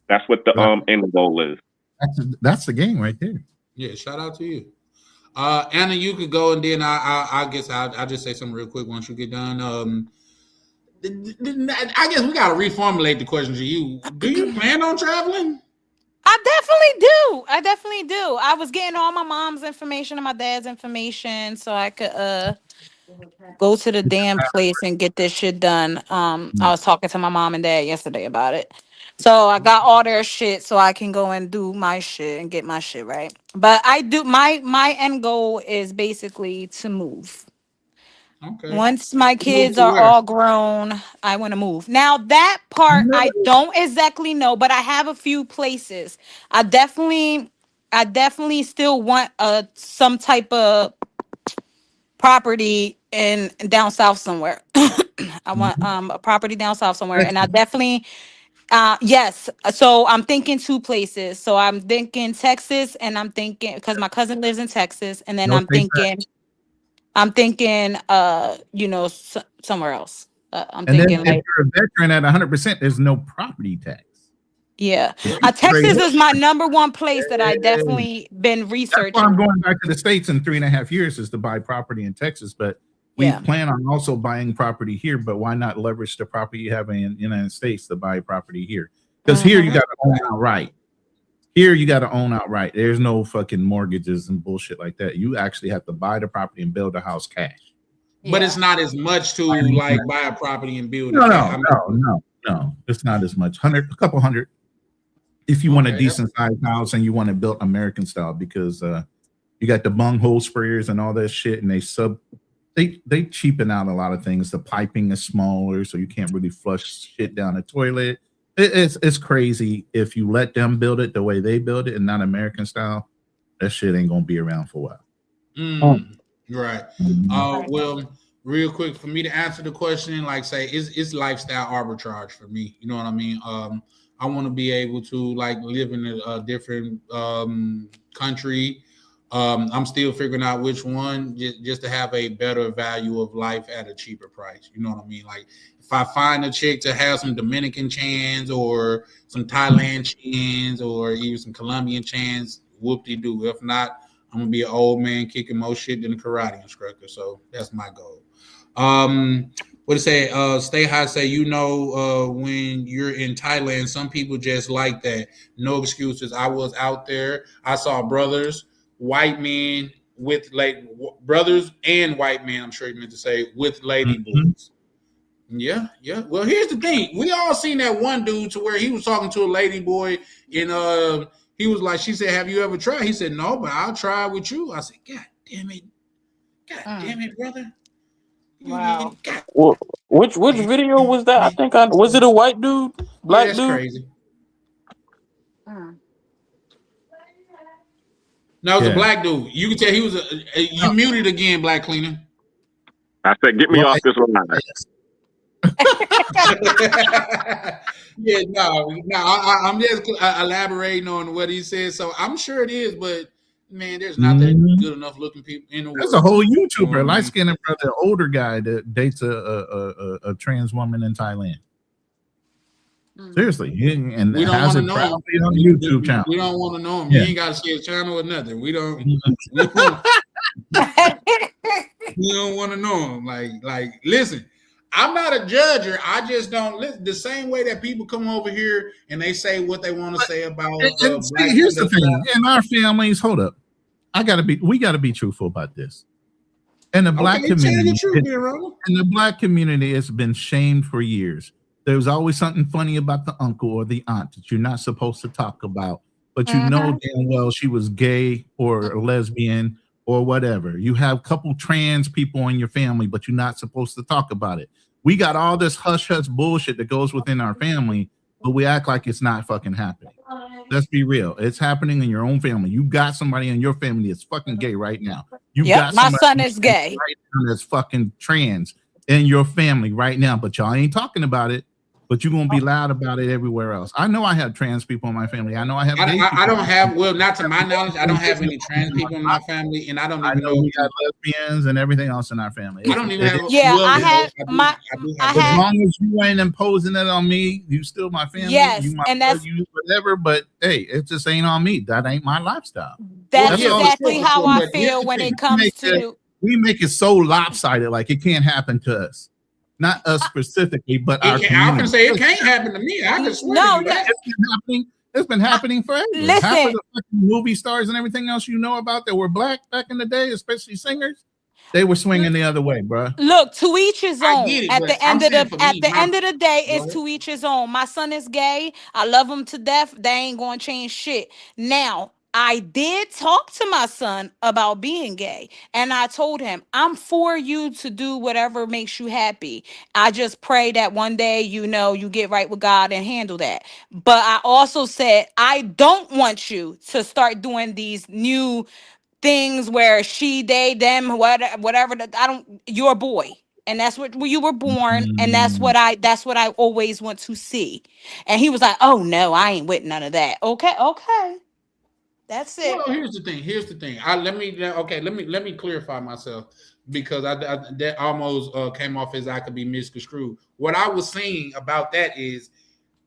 That's what the end goal is. That's the game right there. Yeah, shout out to you. Anna, you could go, and then I guess I'll just say something real quick once you get done. I guess we gotta reformulate the question to you. Do you plan on traveling? I definitely do. I was getting all my mom's information and my dad's information so I could go to the damn place and get this shit done. I was talking to my mom and dad yesterday about it. So I got all their shit so I can go and do my shit and get my shit right. But I do my end goal is basically to move. Okay. Once my kids are all grown, I want to move. Now that part I don't exactly know, but I have a few places. I definitely still want some type of property in down south somewhere. I want a property down south somewhere, and I definitely yes. So I'm thinking 2 places. So I'm thinking Texas, and I'm thinking because my cousin lives in Texas, and then I'm thinking somewhere else. I'm and thinking then like if you're a veteran at 100%, there's no property tax. yeah. Texas is my number 1 place that I definitely been researching. That's why I'm going back to the States in 3.5 years is to buy property in Texas, but we plan on also buying property here. But why not leverage the property you have in the United States to buy property here? Because here you got to own outright. Here you got to own outright. There's no fucking mortgages and bullshit like that. You actually have to buy the property and build a house cash. But it's not as much to like buy a property and build. No. It's not as much. A couple hundred. If you want a decent sized house and you want to build American style, because you got the bunghole sprayers and all that shit, and they cheapen out a lot of things. The piping is smaller, so you can't really flush shit down the toilet. It's crazy. If you let them build it the way they build it and not American style, that shit ain't gonna be around for a while. Right. Well, real quick, for me to answer the question, like say, it's lifestyle arbitrage for me. You know what I mean? I want to be able to like live in a different country. I'm still figuring out which one, just to have a better value of life at a cheaper price. You know what I mean? Like if I find a chick to have some Dominican chans or some Thailand chans or even some Colombian chans, whoop-de-doo. If not, I'm gonna be an old man kicking more shit than a karate instructor. So that's my goal. What it say? Stay high say, when you're in Thailand, some people just like that. No excuses. I was out there. I saw brothers, white men with brothers and white men. I'm sure you meant to say with lady boys. Yeah. Well, here's the thing. We all seen that one dude to where he was talking to a lady boy and he was like, she said, have you ever tried? He said, no, but I'll try with you. I said, God damn it, brother. Wow. Well, which video was that? I think was it a white dude? Black that's dude? Crazy. No, it was a black dude. You can tell he was you muted again, Black Cleaner. I said, get me off this line. I'm just elaborating on what he said. So I'm sure it is, but man, there's not that good enough looking people in the world. There's a whole YouTuber, light skinned brother, older guy that dates a trans woman in Thailand. Seriously, and we don't has want it to know him on the YouTube channel. We don't want to know him. Yeah. He ain't got to see his channel or nothing. We don't. We don't want to know him. Like, listen. I'm not a judger. I just don't listen. The same way that people come over here and they say what they want to say about. Here's the thing: in our families, hold up, we gotta be truthful about this. In the black community, in the black community, it's been shamed for years. There's always something funny about the uncle or the aunt that you're not supposed to talk about, but you know damn well she was gay or a lesbian or whatever. You have a couple trans people in your family, but you're not supposed to talk about it. We got all this hush hush bullshit that goes within our family, but we act like it's not fucking happening. Let's be real. It's happening in your own family. You got somebody in your family that's fucking gay right now. Yep, my son is gay. Right now that's fucking trans in your family right now, but y'all ain't talking about it. But you're gonna be loud about it everywhere else. I know I have trans people in my family. I know I have. I don't have. Well, not to my knowledge, I don't have any trans people in my family, and I don't even know we got lesbians and everything else in our family. I don't even have. Yeah, I have my. As long as you ain't imposing it on me, you still my family. Yes, you my and that's you whatever. But hey, it just ain't on me. That ain't my lifestyle. That's exactly how I feel when it comes to. We make it so lopsided, like it can't happen to us. Not us specifically, but our community. I can say it can't happen to me. I can swear to you that. It's been happening forever. Listen. Half of the fucking movie stars and everything else you know about that were black back in the day, especially singers, they were swinging the other way, bro. Look, to each his own. At the end of the day, Go it's ahead. to each his own. My son is gay. I love him to death. They ain't gonna change shit. Now, I did talk to my son about being gay, and I told him, I'm for you to do whatever makes you happy. I just pray that one day, you get right with God and handle that. But I also said, I don't want you to start doing these new things where she, they, them, whatever. You're a boy. And that's where you were born, and that's what I always want to see. And he was like, "Oh no, I ain't with none of that." Okay. That's it. Well, here's the thing. Let me clarify myself because that almost came off as I could be misconstrued. What I was saying about that is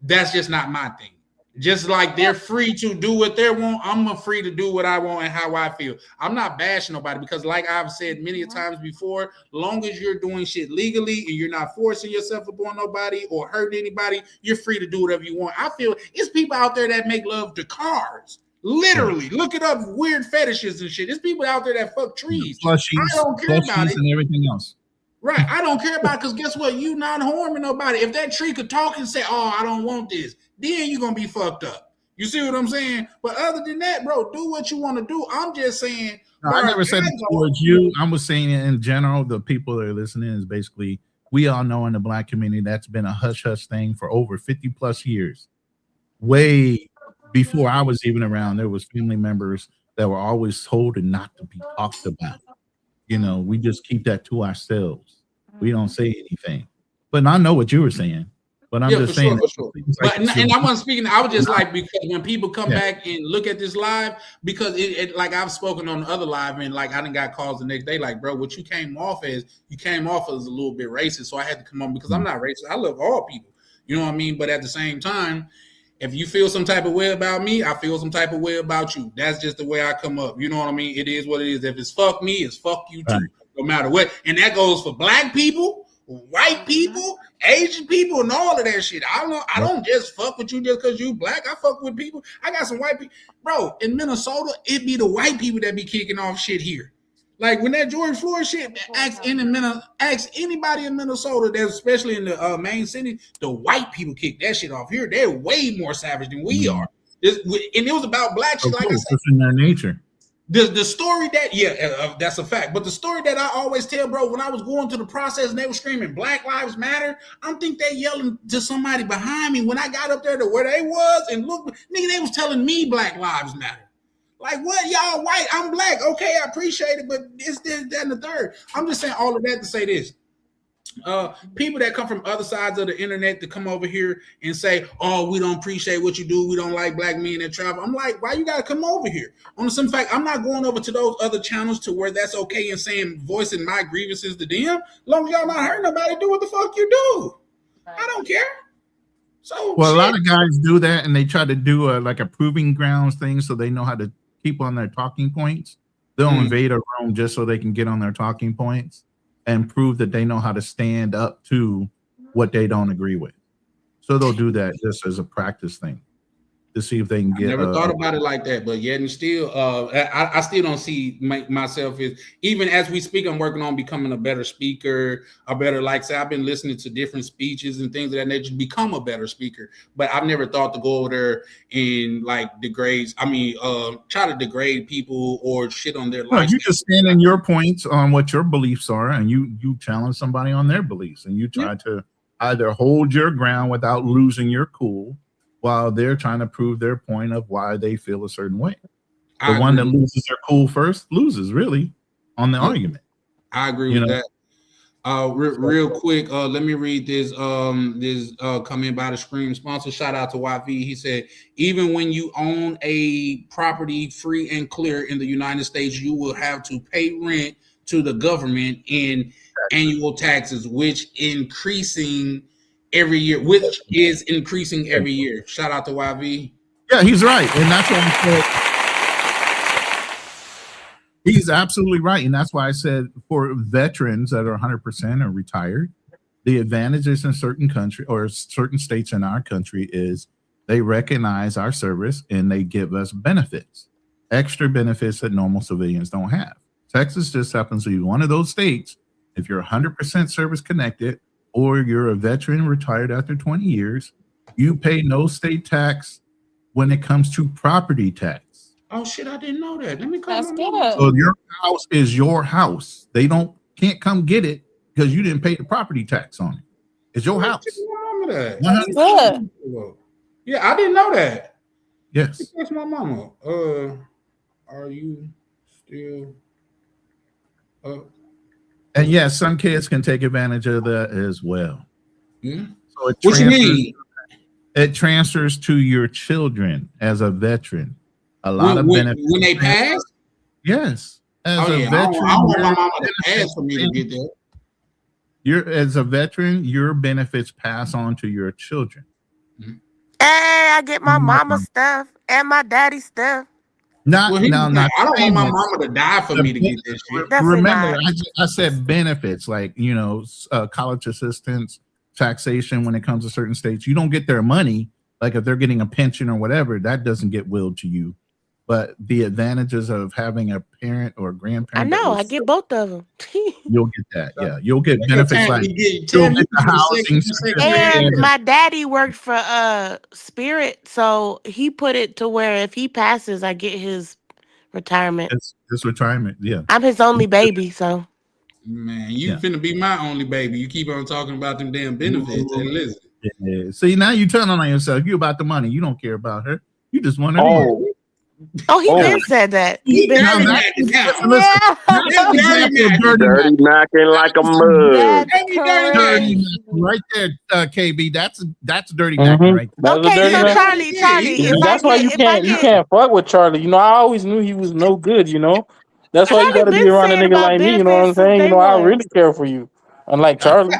that's just not my thing. Just like they're free to do what they want, I'm free to do what I want and how I feel. I'm not bashing nobody because, like I've said many times before, long as you're doing shit legally and you're not forcing yourself upon nobody or hurting anybody, you're free to do whatever you want. I feel it's people out there that make love to cars. Literally, look it up. Weird fetishes and shit. There's people out there that fuck trees. Plushies, I don't care about it. And everything else. Right. I don't care about it because guess what? You not harming nobody. If that tree could talk and say, "Oh, I don't want this," then you're gonna be fucked up. You see what I'm saying? But other than that, bro, do what you want to do. I'm just saying. No, I never said it towards you. I was saying in general, the people that are listening is basically, we all know in the black community that's been a hush hush thing for over 50 plus years. Way before I was even around, there was family members that were always told not to be talked about. You know, we just keep that to ourselves. We don't say anything. But I know what you were saying. But I'm just saying. Sure. But and I wasn't speaking. I was just like, because when people come back and look at this live, because it like I've spoken on the other live, and like I done got calls the next day, like, bro, what you came off as a little bit racist. So I had to come on because I'm not racist. I love all people. You know what I mean? But at the same time, if you feel some type of way about me, I feel some type of way about you. That's just the way I come up. You know what I mean? It is what it is. If it's fuck me, it's fuck you too, no matter what. And that goes for black people, white people, Asian people, and all of that shit. I don't just fuck with you just because you black. I fuck with people. I got some white people. Bro, in Minnesota, it be the white people that be kicking off shit here. Like when that George Floyd shit, ask anybody in Minnesota, that's especially in the main city, the white people kick that shit off here. They're way more savage than we are. And it was about black shit, like I said. It's in their nature. The story that, that's a fact. But the story that I always tell, bro, when I was going through the process and they were screaming Black Lives Matter, I'm think they yelling to somebody behind me. When I got up there to where they was and look, nigga, they was telling me Black Lives Matter. Like, what? Y'all white, I'm black. Okay, I appreciate it, but it's this, that, and the third. I'm just saying all of that to say this. People that come from other sides of the internet to come over here and say, oh, we don't appreciate what you do. We don't like black men that travel. I'm like, why you got to come over here? On the simple fact, I'm not going over to those other channels to where that's okay and saying, voicing my grievances to them. As long as y'all not hurting nobody, do what the fuck you do. I don't care. So, well, a lot of guys do that, and they try to do like a proving grounds thing so they know how to keep on their talking points. They'll invade a room just so they can get on their talking points and prove that they know how to stand up to what they don't agree with. So they'll do that just as a practice thing to see if they can get. I never thought about it like that, but yet and still, I still don't see myself as, even as we speak, I'm working on becoming a better speaker, a better, like say, I've been listening to different speeches and things of that nature, become a better speaker. But I've never thought to go over there and like try to degrade people or shit on their life. You just stand in your points on what your beliefs are, and you challenge somebody on their beliefs, and you try to either hold your ground without losing your cool, while they're trying to prove their point of why they feel a certain way. The one that loses their cool first loses, really, on the argument. I agree with that. Real quick, let me read this. This coming by the Scream sponsor. Shout out to YV. He said, even when you own a property free and clear in the United States, you will have to pay rent to the government in annual taxes, which is increasing every year. Shout out to YV. Yeah, he's right. And that's what I said. He's absolutely right. And that's why I said for veterans that are 100% or retired, the advantages in certain country or certain states in our country is they recognize our service and they give us benefits, extra benefits that normal civilians don't have. Texas just happens to be one of those states. If you're 100% service connected, or you're a veteran retired after 20 years, you pay no state tax when it comes to property tax. Oh shit, I didn't know that. Let me call That's my good. mom. So your house is your house. They can't come get it because you didn't pay the property tax on it. It's your house. That's good. Yeah, I didn't know that. Yes. That's my mama. Are you still up? And yes, some kids can take advantage of that as well. Yeah. So What you mean? It transfers to your children as a veteran. A lot of benefits. When they pass? Yes. As a veteran, I don't want my mama to pass for me to get that. As a veteran, your benefits pass on to your children. Hey, I get my mama stuff and my daddy stuff. I don't want my mama to die for me to get this shit. Remember, I said benefits like, college assistance, taxation when it comes to certain states. You don't get their money. Like if they're getting a pension or whatever, that doesn't get willed to you. But the advantages of having a parent or a grandparent. I know, I get both of them. You'll get that. Yeah, you'll get benefits like you'll get the housing. And my daddy worked for Spirit, so he put it to where if he passes, I get his retirement. It's retirement, yeah. I'm his only baby, so. Man, you finna be my only baby. You keep on talking about them damn benefits. And listen. Yeah. See, now you turn on yourself. You about the money. You don't care about her. You just want her. Oh, he been said that. He been dirty said macking now. Dirty macking like a mug. Dirty right there, KB. That's dirty macking right there. That's a dirty man. Charlie, That's why you can't fuck with Charlie. You know, I always knew he was no good. You know, that's why you got to be around a nigga like me. You know what I'm saying? You know, I really care for you, unlike Charlie.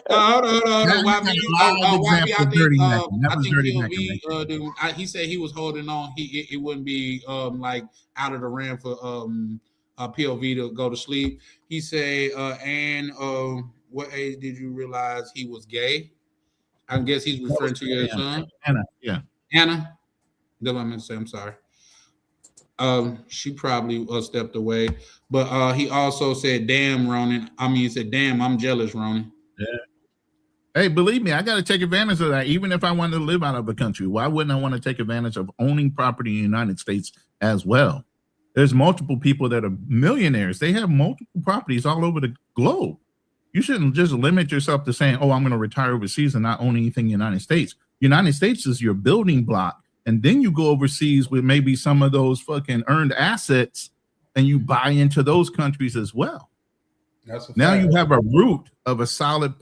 Hold on. I think POV, he said he was holding on. It wouldn't be like out of the ram for POV to go to sleep. He said, and what age did you realize he was gay? I guess he's referring to your son. Anna, yeah. Anna? That's what I meant to say. I'm sorry. She probably stepped away. But he also said, damn, Ronan. He said, damn, I'm jealous, Ronan. Yeah. Hey, believe me, I got to take advantage of that. Even if I wanted to live out of the country, why wouldn't I want to take advantage of owning property in the United States as well? There's multiple people that are millionaires. They have multiple properties all over the globe. You shouldn't just limit yourself to saying, oh, I'm going to retire overseas and not own anything in the United States. United States is your building block. And then you go overseas with maybe some of those fucking earned assets and you buy into those countries as well. Now you have a root of a solid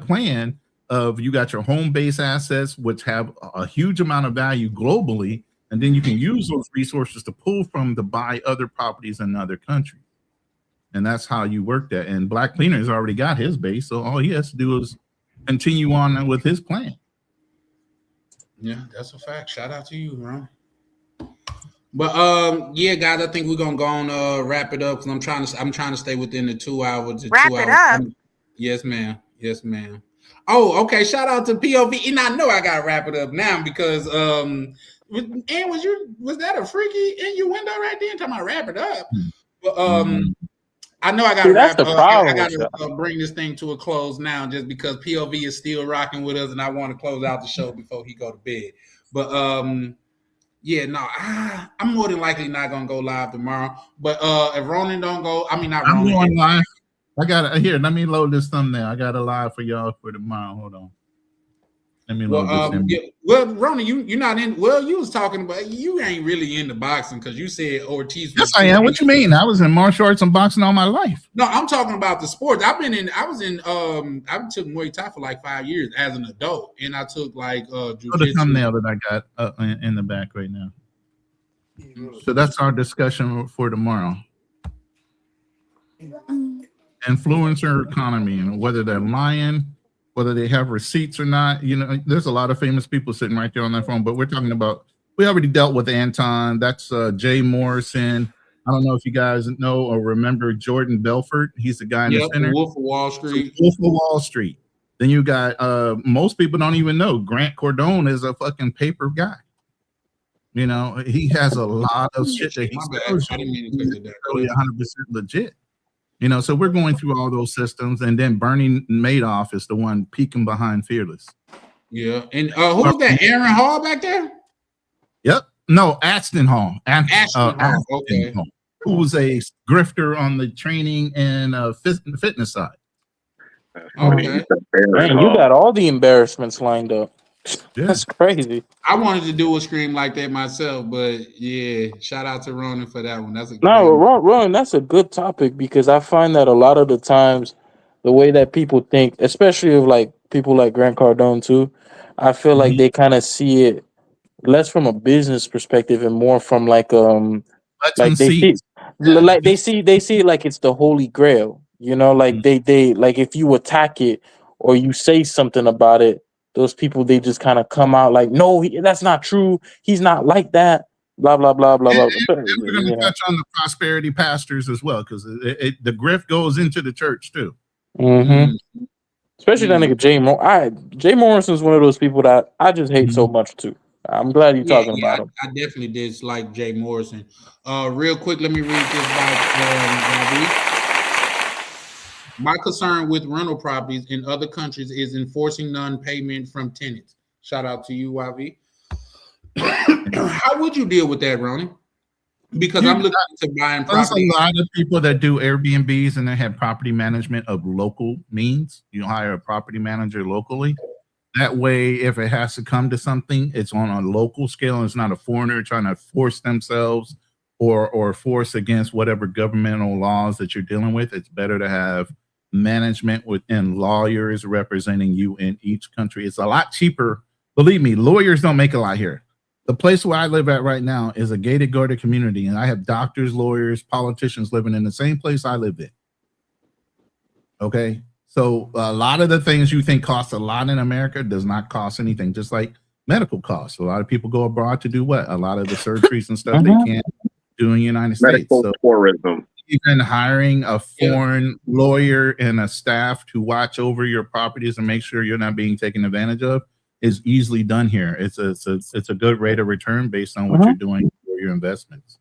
plan of you got your home-based assets, which have a huge amount of value globally, and then you can use those resources to pull from to buy other properties in other countries. And that's how you work that. And Black Cleaner has already got his base, so all he has to do is continue on with his plan. Yeah, that's a fact. Shout out to you, Ron. But yeah, guys, I think we're gonna go on wrap it up because I'm trying to stay within the 2 hours. Wrap it up. Yes, ma'am. Yes, ma'am. Oh, okay. Shout out to POV. And I know I gotta wrap it up now because and was that a freaky innuendo right there? Talking about wrap it up. But I know I gotta wrap it up. I gotta bring this thing to a close now just because POV is still rocking with us and I want to close out the show before he go to bed. But yeah, no, I'm more than likely not gonna go live tomorrow. But if Ronan don't go, I'm going live. I got it here. Let me load this thumbnail. I got a live for y'all for tomorrow. Hold on. Let me load this. Yeah, well, Ronan, you're not in. Well, you was talking about you ain't really into boxing because you said Ortiz. Yes, I am. What you mean? I was in martial arts and boxing all my life. No, I'm talking about the sports. I took Muay Thai for like 5 years as an adult, and I took like jiu-jitsu. The thumbnail that I got in the back right now. So that's our discussion for tomorrow. Influencer economy and whether they're lying, whether they have receipts or not. You know, there's a lot of famous people sitting right there on that phone, but we're talking about, we already dealt with Anton. That's Jay Morrison. I don't know if you guys know or remember Jordan Belfort. He's the guy in the center. Wolf of Wall Street. Wolf of Wall Street. Then you got, most people don't even know Grant Cardone is a fucking paper guy. You know, he has a lot of shit that he's 100% legit. You know, so we're going through all those systems, and then Bernie Madoff is the one peeking behind Fearless. Yeah, and who's that? Aaron Hall back there? Yep. No, Aston Hall. Aston Hall. Okay. Hall, who was a grifter on the training and fitness side. Okay. Man, you got all the embarrassments lined up. Yeah. That's crazy. I wanted to do a scream like that myself, but yeah, shout out to Ronan for that one. That's Ronan, that's a good topic because I find that a lot of the times the way that people think, especially of like people like Grant Cardone too, I feel like they kind of see it less from a business perspective and more from like they see it like it's the holy grail, you know, like they like if you attack it or you say something about it, those people, they just kind of come out like, no, that's not true. He's not like that. Blah, blah, blah, blah, blah. And we're going to touch on the prosperity pastors as well, because the grift goes into the church too. Mm-hmm. Especially that nigga Jay Morrison is one of those people that I just hate so much too. I'm glad you're talking about him. I definitely dislike Jay Morrison. Real quick, let me read this by my concern with rental properties in other countries is enforcing non-payment from tenants. Shout out to you, YV. How would you deal with that, Ronnie? Because I'm looking to buying property. There's a lot of people that do Airbnbs and they have property management of local means. You hire a property manager locally. That way, if it has to come to something, it's on a local scale. And it's not a foreigner trying to force themselves or force against whatever governmental laws that you're dealing with. It's better to have management and lawyers representing you in each country. It's a lot cheaper. Believe me, lawyers don't make a lot here. The place where I live at right now is a gated community, and I have doctors, lawyers, politicians living in the same place I live in. Okay? So a lot of the things you think cost a lot in America does not cost anything, just like medical costs. A lot of people go abroad to do what? A lot of the surgeries and stuff they can't do in the United States. So tourism. Even hiring a foreign lawyer and a staff to watch over your properties and make sure you're not being taken advantage of is easily done here. It's a good rate of return based on what you're doing for your investments.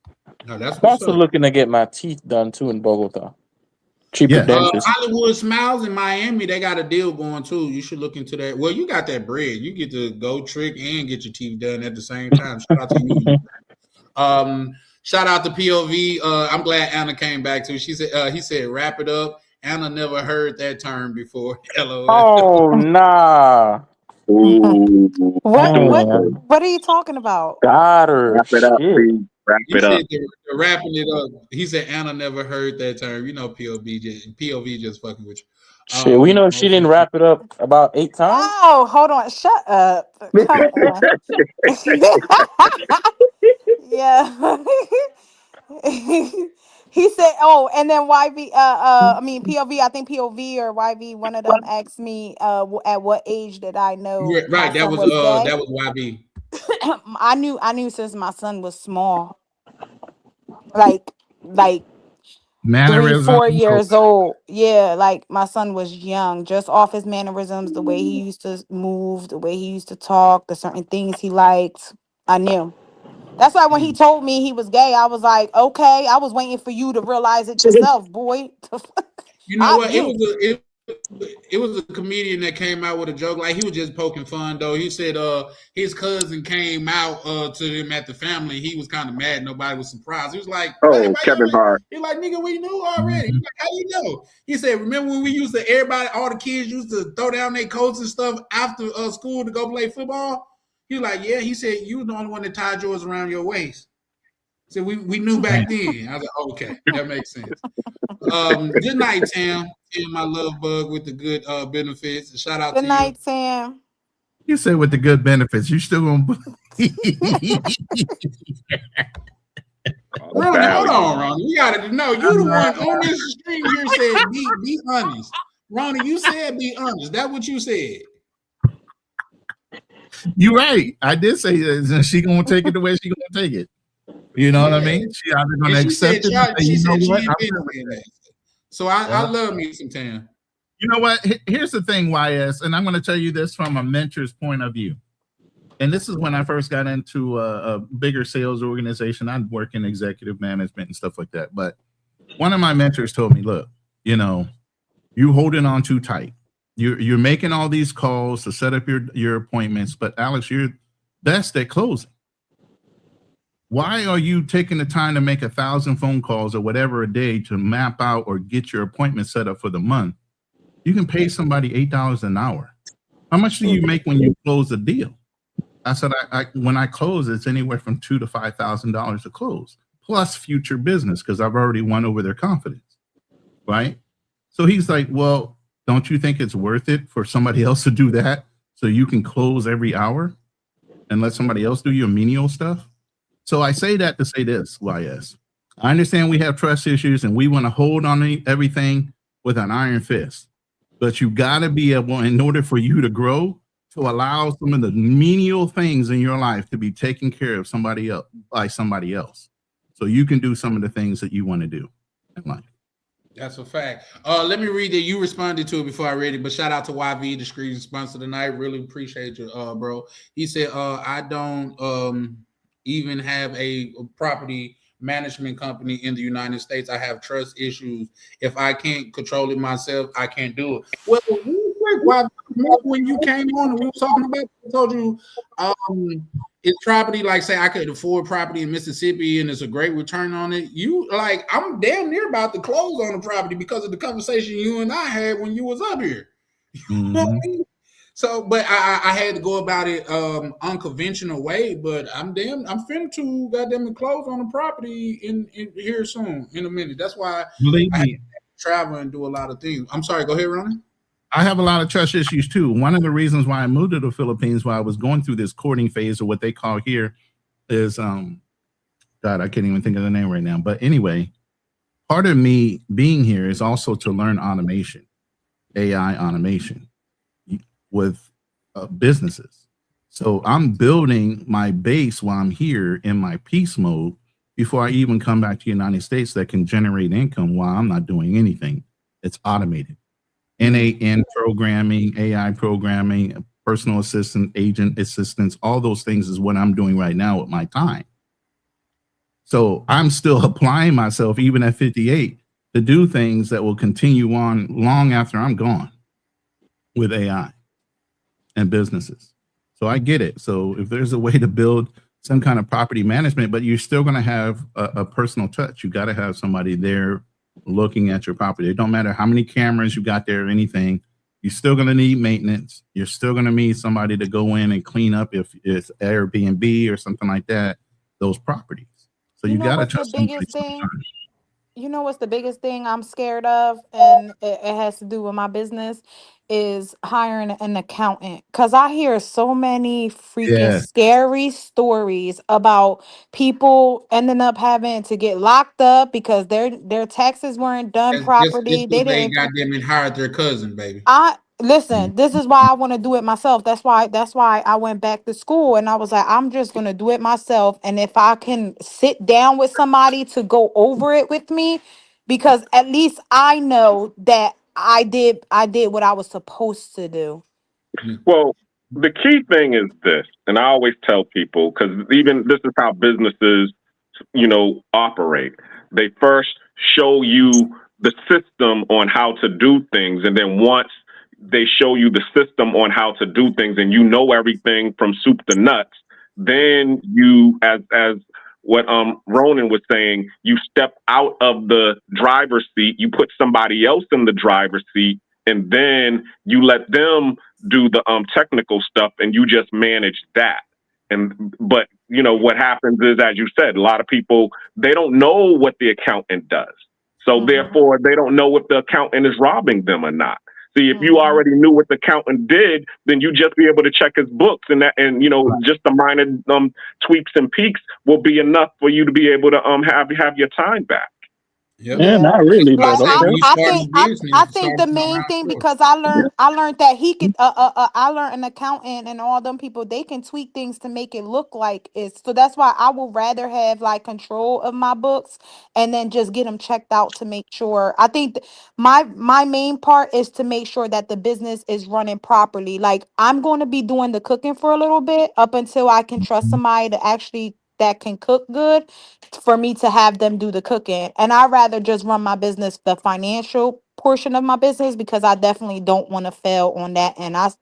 No, that's I'm also looking to get my teeth done too in Bogota. Cheaper dentist. Hollywood Smiles in Miami, they got a deal going too. You should look into that. Well, you got that bread. You get to go trick and get your teeth done at the same time. Shout out to you. Shout out to POV. I'm glad Anna came back too. She said he said wrap it up. Anna never heard that term before. LOL. Oh nah. What are you talking about? Got her. Wrap it up, please. Wrap it up. Wrapping it up. He said Anna never heard that term. You know POV just fucking with you. Shit, we know she didn't wrap it up about 8 times. Oh, hold on. Shut up. Come on. Yeah. He said, oh, and then YV, POV, I think POV or YV, one of them asked me at what age did I know. Right, that was YV. I knew since my son was small. Like 3-4 years old. Yeah, like my son was young, just off his mannerisms, the way he used to move, the way he used to talk, the certain things he liked. I knew. That's why when he told me he was gay, I was like, okay, I was waiting for you to realize it yourself, boy. You know what? It was a comedian that came out with a joke. Like, he was just poking fun, though. He said his cousin came out to him at the family. He was kind of mad. Nobody was surprised. He was like, oh, Kevin Hart. He's like, nigga, we knew already. He's like, how you know? He said, remember when we used to, all the kids used to throw down their coats and stuff after school to go play football? He was like, yeah. He said, you were the only one that tied yours around your waist. So we knew back then. I was like, okay, that makes sense. Good night, Tam. Tam, my love bug with the good benefits. Shout out to you. Good night, Sam. You say with the good benefits, you still gonna Ronnie, hold on, Ronnie. We gotta know. You the one on this stream here said be honest. Ronnie, you said be honest. That's what you said. You're right. I did say that she gonna take it the way she gonna take it. You know what I mean? She either gonna accept it. She said she ain't been doing that. So I love me some Tam. You know what? Here's the thing, YS, and I'm going to tell you this from a mentor's point of view. And this is when I first got into a bigger sales organization. I'd work in executive management and stuff like that. But one of my mentors told me, look, you holding on too tight. You're making all these calls to set up your appointments, but Alex, you're best at closing. Why are you taking the time to make 1,000 phone calls or whatever a day to map out or get your appointment set up for the month? You can pay somebody $8 an hour. How much do you make when you close a deal? I said, when I close, it's anywhere from $2,000 to $5,000 to close, plus future business, because I've already won over their confidence, right? So he's like, well, don't you think it's worth it for somebody else to do that so you can close every hour and let somebody else do your menial stuff? So I say that to say this, YS. I understand we have trust issues and we want to hold on everything with an iron fist. But you got to be able, in order for you to grow, to allow some of the menial things in your life to be taken care of by somebody else. So you can do some of the things that you want to do in life. That's a fact. Let me read that. You responded to it before I read it, but shout out to YV, the screen sponsor tonight. Really appreciate you, bro. He said, I don't even have a property management company in the United States. I have trust issues. If I can't control it myself, I can't do it. Well, when you came on and we were talking about it, I told you it's property, like say I could afford property in Mississippi and it's a great return on it. I'm damn near about to close on the property because of the conversation you and I had when you was up here. Mm-hmm. So, but I had to go about it unconventional way. But I'm finna to goddamn close on the property in here soon in a minute. That's why Believe I have me, to travel and do a lot of things. I'm sorry. Go ahead, Ronnie. I have a lot of trust issues too. One of the reasons why I moved to the Philippines while I was going through this courting phase, or what they call here, is God, I can't even think of the name right now. But anyway, part of me being here is also to learn automation, AI automation with businesses. So I'm building my base while I'm here in my peace mode before I even come back to the United States that can generate income while I'm not doing anything. It's automated. NAN programming, AI programming, personal assistant, agent assistance, all those things is what I'm doing right now with my time. So I'm still applying myself, even at 58, to do things that will continue on long after I'm gone with AI and businesses. So I get it. So if there's a way to build some kind of property management, but you're still going to have a personal touch, you got to have somebody there looking at your property. It don't matter how many cameras you got there or anything. You're still going to need maintenance. You're still going to need somebody to go in and clean up if it's Airbnb or something like that, those properties. So you got to trust somebody sometimes. You know what's the biggest thing I'm scared of, and it has to do with my business, is hiring an accountant. Because I hear so many freaking scary stories about people ending up having to get locked up because their taxes weren't done properly. They goddamn hired their cousin, baby. Listen, this is why I want to do it myself. That's why I went back to school, and I was like, I'm just going to do it myself. And if I can sit down with somebody to go over it with me, because at least I know that I did what I was supposed to do. Well, the key thing is this, and I always tell people, because even this is how businesses, operate. They first show you the system on how to do things, and then once they show you the system on how to do things and you know everything from soup to nuts, then you, as what Ronan was saying, you step out of the driver's seat, you put somebody else in the driver's seat, and then you let them do the technical stuff and you just manage that. But what happens is, as you said, a lot of people, they don't know what the accountant does. So therefore they don't know if the accountant is robbing them or not. See, if you already knew what the accountant did, then you just be able to check his books, and just the minor tweaks and peaks will be enough for you to be able to have your time back. Yeah, not really. Like, But I think the main thing, because I learned that he could I learned an accountant and all them people, they can tweak things to make it look like it's, so that's why I would rather have like control of my books and then just get them checked out to make sure. I think my main part is to make sure that the business is running properly. Like, I'm going to be doing the cooking for a little bit up until I can trust somebody to actually that can cook good for me to have them do the cooking. And I'd rather just run my business, the financial portion of my business, because I definitely don't want to fail on that. And I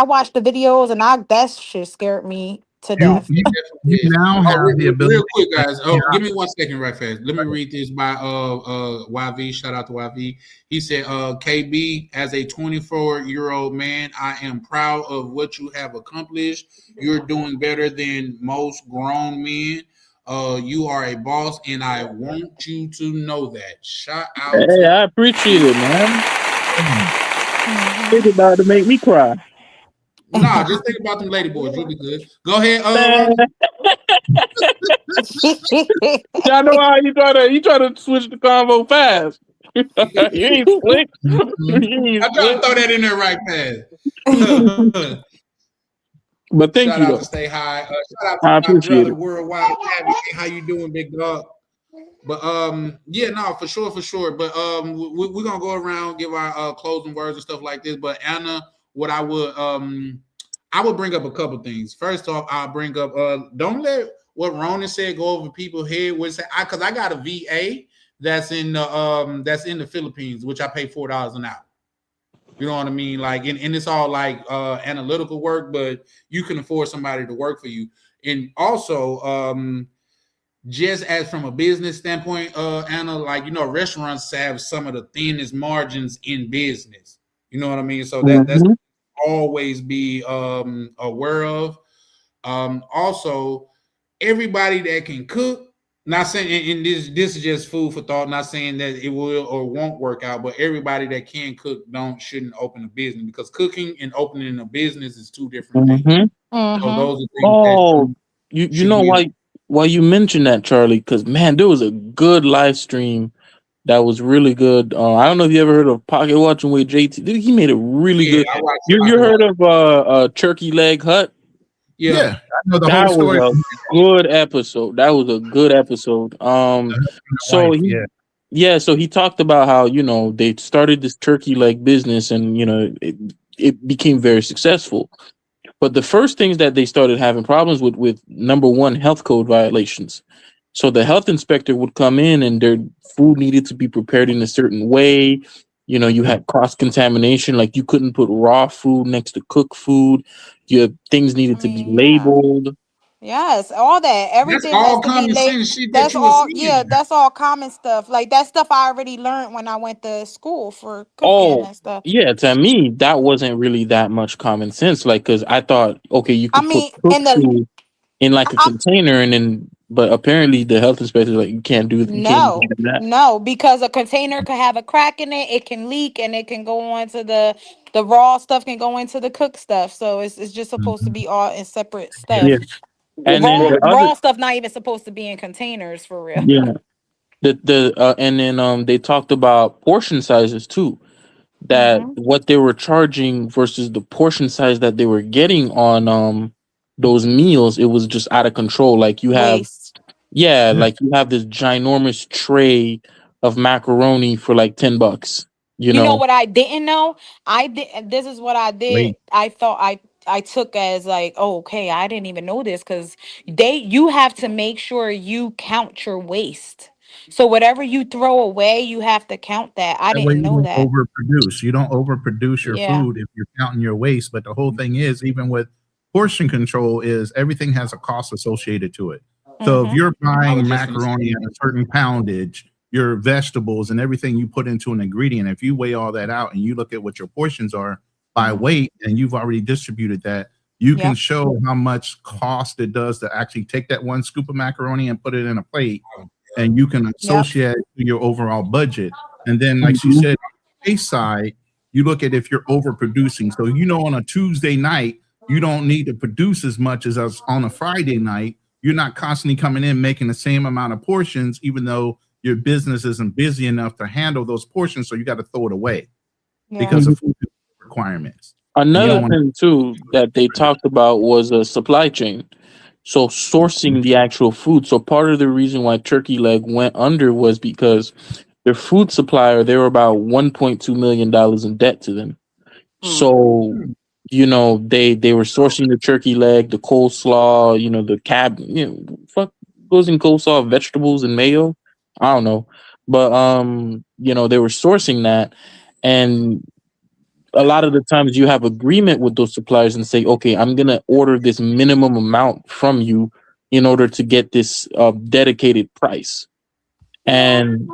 watched the videos, and that shit scared me to death. You now have the ability. Real quick, guys. Give me 1 second, right fast. Let me read this by YV. Shout out to YV. He said, KB, as a 24-year-old man, I am proud of what you have accomplished. You're doing better than most grown men. You are a boss, and I want you to know that. Shout out. Hey, I appreciate it, man. It's about to make me cry. Nah, just think about them lady boys. You'll be good. Go ahead. Y'all know how you try to switch the convo fast. You ain't slick. I try to throw that in there right fast. But thank shout you. Shout out to Stay High. Shout out to I my appreciate brother it. Worldwide. How you doing, big dog? But yeah, no, for sure. But we're gonna go around, give our closing words and stuff like this. But Anna, what I would bring up a couple things. First off, I'll bring up don't let what Ronan said go over people's head. Because I got a VA that's in the Philippines, which I pay $4 an hour. You know what I mean? Like, and it's all like analytical work, but you can afford somebody to work for you. And also, just as from a business standpoint, Anna, like, restaurants have some of the thinnest margins in business. You know what I mean? So that's always be aware of. Also, everybody that can cook. Not saying, and this is just food for thought. Not saying that it will or won't work out, but everybody that can cook shouldn't open a business, because cooking and opening a business is two different things. So those are things that you know why you mentioned that, Charlie? Because man, there was a good live stream that was really good. I don't know if you ever heard of Pocket Watching with JT. He made it really good. You heard of Turkey Leg Hut? Yeah, I know the That whole story. was a good episode. That was a good episode. So so he talked about how, you know, they started this turkey leg business, and you know it became very successful. But the first things that they started having problems with number one, health code violations. So the health inspector would come in, and their food needed to be prepared in a certain way. You know, you had cross contamination, like you couldn't put raw food next to cooked food. Things needed to be labeled. Yes, all that, everything That's all has to be common late. sense shit that That's you were all, saying. that's all common stuff. Like that stuff I already learned when I went to school for cooking Oh, and stuff. yeah. To me, that wasn't really that much common sense. Like, because I thought, okay, you I could mean, put in cooked the food in like a container, and then, but apparently the health inspector like you can't do no, that. no, because a container could have a crack in it, it can leak, and it can go on to the raw stuff can go into the cooked stuff. So it's just supposed to be all in separate stuff. Yeah, and then the other, Raw stuff not even supposed to be in containers for real. yeah, and then they talked about portion sizes too. That what they were charging versus the portion size that they were getting on those meals, it was just out of control. Like you have Waste. like you have this ginormous tray of macaroni for like $10. You You know know, what I didn't know? I did. This is what I did. I thought I took as like, oh, okay, I didn't even know this, because you have to make sure you count your waste. So whatever you throw away, you have to count that. I That way didn't you know don't that. overproduce. You don't overproduce your Yeah. food if you're counting your waste. But the whole thing is, even with portion control, is everything has a cost associated to it. So if you're buying macaroni at a certain poundage, your vegetables and everything you put into an ingredient, if you weigh all that out and you look at what your portions are by weight, and you've already distributed that, you can show how much cost it does to actually take that one scoop of macaroni and put it in a plate, and you can associate it to your overall budget. And then, like she said, on the taste side, you look at if you're overproducing. So, you know, on a Tuesday night, you don't need to produce as much as us on a Friday night. You're not constantly coming in making the same amount of portions, even though your business isn't busy enough to handle those portions. So you got to throw it away because of food requirements. another thing too that they talked about was a supply chain. So sourcing the actual food. So part of the reason why Turkey Leg went under was because their food supplier, they were about $1.2 million in debt to them. So, you know, they were sourcing the turkey leg, the coleslaw, you know, the fuck goes in coleslaw, vegetables and mayo. I don't know. But you know, they were sourcing that, and a lot of the times you have agreement with those suppliers and say, okay, I'm gonna order this minimum amount from you in order to get this dedicated price. And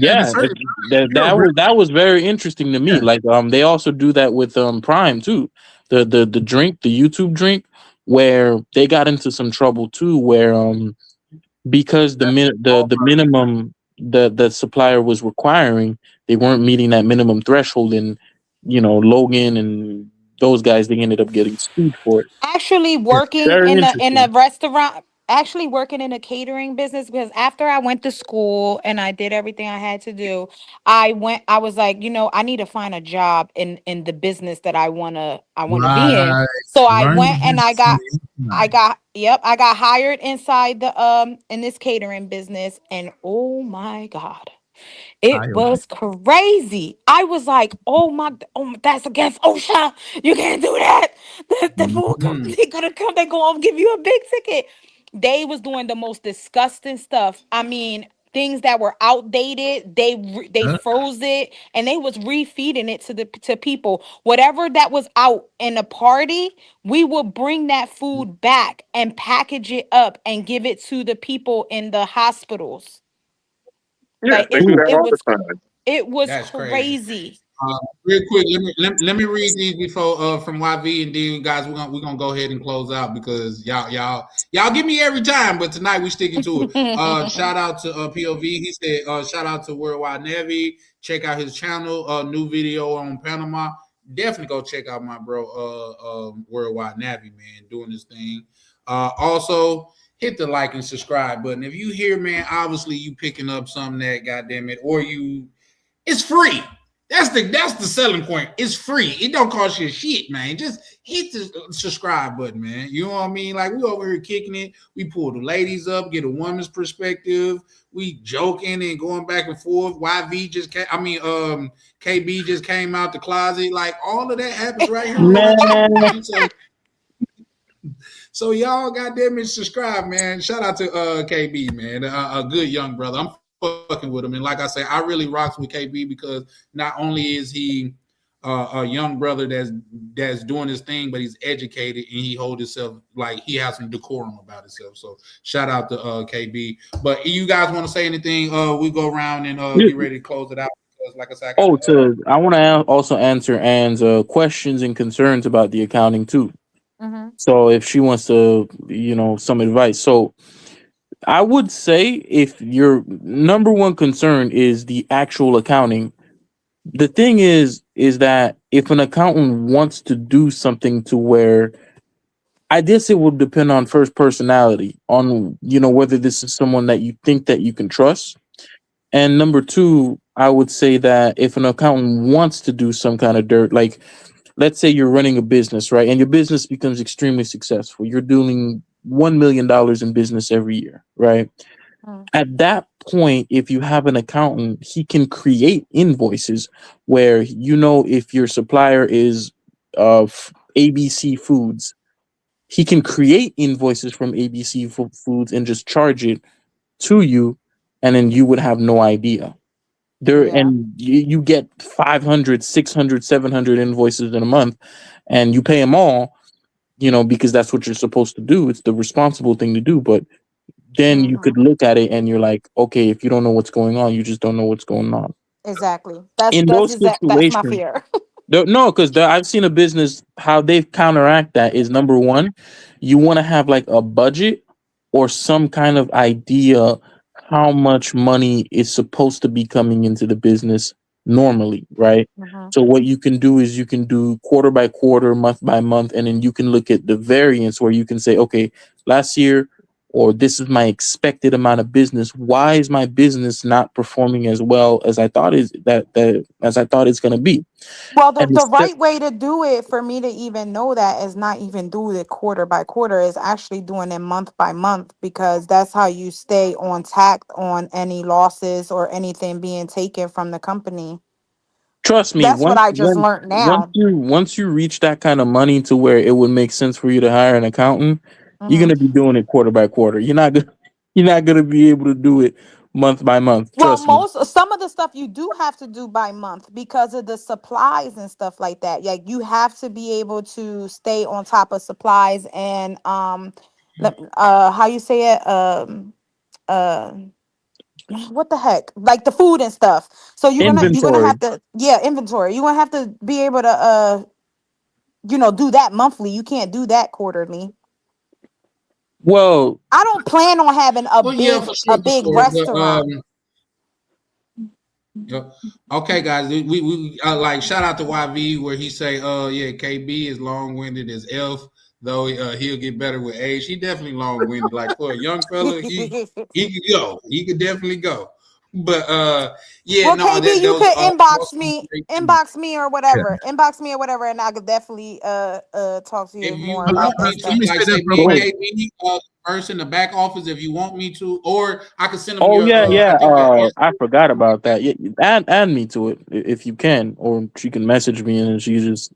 that was very interesting to me. Like they also do that with Prime too, the drink, the YouTube drink, where they got into some trouble too, where because the minimum the supplier was requiring, they weren't meeting that minimum threshold, and you know, Logan and those guys, they ended up getting sued for it. Actually working in a restaurant, actually working in a catering business, because after I went to school and I did everything I had to do, I was like, you know, I need to find a job in the business that I wanna be in. So I went and I got hired inside the in this catering business, and oh my God. It was crazy. I was like, oh my, that's against OSHA. You can't do that. The food company gonna come, they gonna give you a big ticket. They was doing the most disgusting stuff. I mean, things that were outdated, they froze it, and they was refeeding it to people. Whatever that was out in a party, we would bring that food back and package it up and give it to the people in the hospitals. Yeah, Like they do that all the time. it was That's crazy. Real quick, let me read these before from YV, and then guys, we're gonna go ahead and close out because y'all give me every time, but tonight we sticking to it. Shout out to POV. He said shout out to Worldwide Navy. Check out his channel. New video on Panama. Definitely go check out my bro Worldwide Navy, man, doing this thing. Also hit the like and subscribe button. If you hear, man, obviously you picking up something that, goddamn it, or it's free. That's the selling point. It's free. It don't cost you shit, man. Just hit the subscribe button, man. You know what I mean? Like, we over here kicking it. We pull the ladies up, get a woman's perspective. We joking and going back and forth. YV just came, KB just came out the closet. Like, all of that happens right here. Man. So y'all goddamn it, subscribe, man. Shout out to KB, man. A good young brother. I'm fucking with him, and like I say, I really rocks with KB because not only is he a young brother that's doing his thing, but he's educated and he holds himself like he has some decorum about himself. So shout out to KB. But you guys want to say anything? We go around and get ready to close it out because, like I said, I want to also answer Anne's questions and concerns about the accounting too. Mm-hmm. So if she wants to, some advice. So I would say if your number one concern is the actual accounting, the thing is that if an accountant wants to do something to where, I guess it would depend on first personality, on, whether this is someone that you think that you can trust. And number two, I would say that if an accountant wants to do some kind of dirt, like let's say you're running a business, right? And your business becomes extremely successful. You're doing $1 million in business every year, right? At that point, if you have an accountant, he can create invoices where, if your supplier is of ABC Foods, he can create invoices from ABC Foods and just charge it to you, and then you would have no idea. And you get 500, 600, 700 invoices in a month, and you pay them all, because that's what you're supposed to do. It's the responsible thing to do. But then you could look at it and you're like, okay, if you don't know what's going on, you just don't know what's going on. Exactly. That's my fear. No, because I've seen a business, how they counteract that is, number one, you want to have like a budget or some kind of idea how much money is supposed to be coming into the business normally, right? So what you can do is you can do quarter by quarter, month by month, and then you can look at the variance where you can say, okay, last year, or this is my expected amount of business. Why is my business not performing as well as I thought it's going to be? Well, the right way to do it, for me to even know that, is not even do it quarter by quarter, is actually doing it month by month, because that's how you stay on tack on any losses or anything being taken from the company. Trust me, that's what I just learned now. Once you reach that kind of money to where it would make sense for you to hire an accountant, you're gonna be doing it quarter by quarter. You're not gonna be able to do it month by month. Some of the stuff you do have to do by month because of the supplies and stuff like that. Like, you have to be able to stay on top of supplies and how you say it, what the heck, like the food and stuff. So you're gonna have to inventory. You're gonna have to be able to do that monthly. You can't do that quarterly. Well, I don't plan on having a big restaurant. Okay, guys, we like shout out to YV where he say, KB is long-winded as Elf, though he'll get better with age. He definitely long-winded. Like, for a young fella, he could go. He could definitely go. But KB, you could inbox me or whatever. Yeah. Inbox me or whatever, and I could definitely talk to you more about that. Person in the back office, if you want me to, or I can send them. I forgot about that. Yeah, add me to it if you can, or she can message me and she just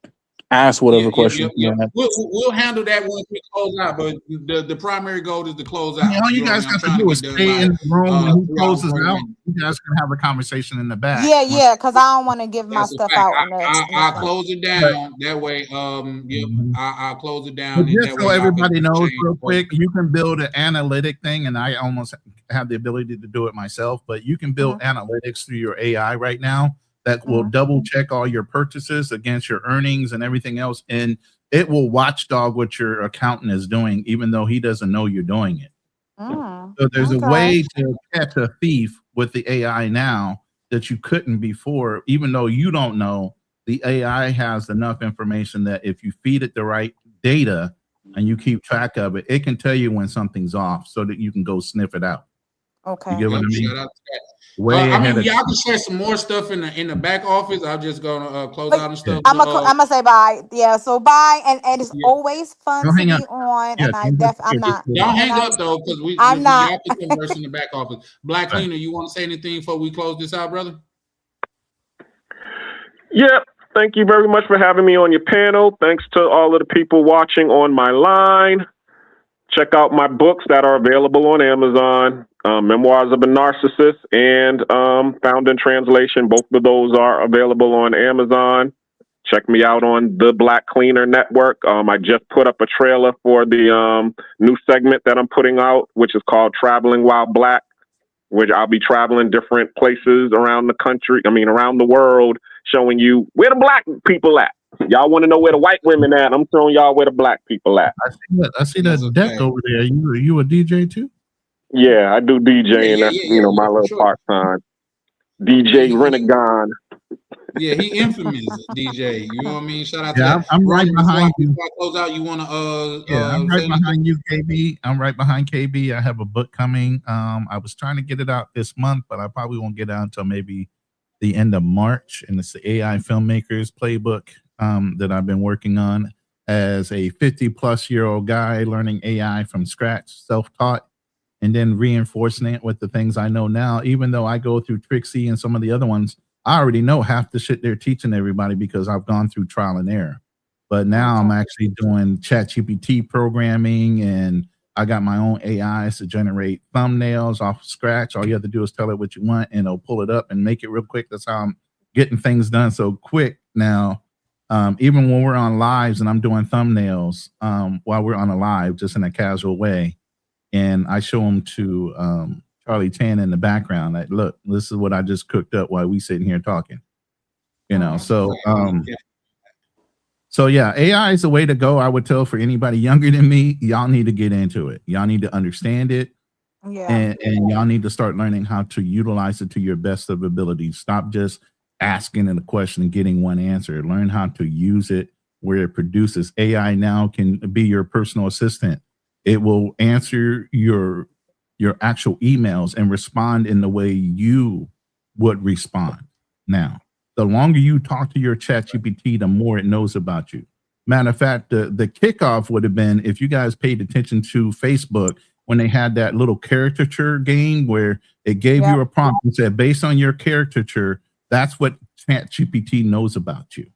ask whatever question. We'll handle that once we close out. But the primary goal is to close out. All you guys got to do is stay in the room when he closes out. You guys can have a conversation in the back. Yeah, because I don't want to give my stuff out. I'll close it down that way. I'll close it down. But just so everybody knows, real quick, you can build an analytic thing, and I almost have the ability to do it myself. But you can build analytics through your AI right now that will double check all your purchases against your earnings and everything else. And it will watchdog what your accountant is doing, even though he doesn't know you're doing it. So there's a way to catch a thief with the AI now that you couldn't before, even though you don't know. The AI has enough information that if you feed it the right data and you keep track of it, it can tell you when something's off so that you can go sniff it out. Okay. You get what I mean? Shout out to that. Way I mean, ahead of y'all can share some more stuff in the back office. I'm just gonna close out and stuff. I'm gonna say bye. Yeah, so bye, and it's always fun Don't to hang be up. on. Yeah, And I'm not. Don't hang up though, because I'm not. y'all can converse in the back office. Black Cleaner, you want to say anything before we close this out, brother? Yeah, thank you very much for having me on your panel. Thanks to all of the people watching on my line. Check out my books that are available on Amazon, Memoirs of a Narcissist and Found in Translation. Both of those are available on Amazon. Check me out on the Black Cleaner Network. I just put up a trailer for the new segment that I'm putting out, which is called Traveling While Black, which I'll be traveling different places around the world, showing you where the black people at. Y'all want to know where the white women at? I'm showing y'all where the black people at. I see that deck over there. You a DJ too? Yeah, I do DJing. That's my little part time. DJ Renegon. Yeah, he infamous DJ. You know what I mean? Shout out to Yeah, that. I'm right behind you. Before I close out, you want to I'm right behind you, KB. I'm right behind KB. I have a book coming. I was trying to get it out this month, but I probably won't get it out until maybe the end of March. And it's the AI Filmmakers Playbook that I've been working on as a 50-plus-year-old guy learning AI from scratch, self-taught, and then reinforcing it with the things I know now. Even though I go through Trixie and some of the other ones, I already know half the shit they're teaching everybody because I've gone through trial and error. But now I'm actually doing ChatGPT programming, and I got my own AIs to generate thumbnails off scratch. All you have to do is tell it what you want, and it'll pull it up and make it real quick. That's how I'm getting things done so quick now. Even when we're on lives and I'm doing thumbnails while we're on a live, just in a casual way, and I show them to Charlie Chan in the background. Like, look, this is what I just cooked up while we sitting here talking. So yeah, AI is the way to go. I would tell for anybody younger than me, y'all need to get into it. Y'all need to understand it. And y'all need to start learning how to utilize it to your best of ability. Stop just asking it a question and getting one answer. Learn how to use it where it produces. AI now can be your personal assistant. It will answer your actual emails and respond in the way you would respond. Now, the longer you talk to your ChatGPT, the more it knows about you. Matter of fact, the kickoff would have been if you guys paid attention to Facebook when they had that little caricature game where it gave you a prompt and said, based on your caricature, that's what ChatGPT knows about you.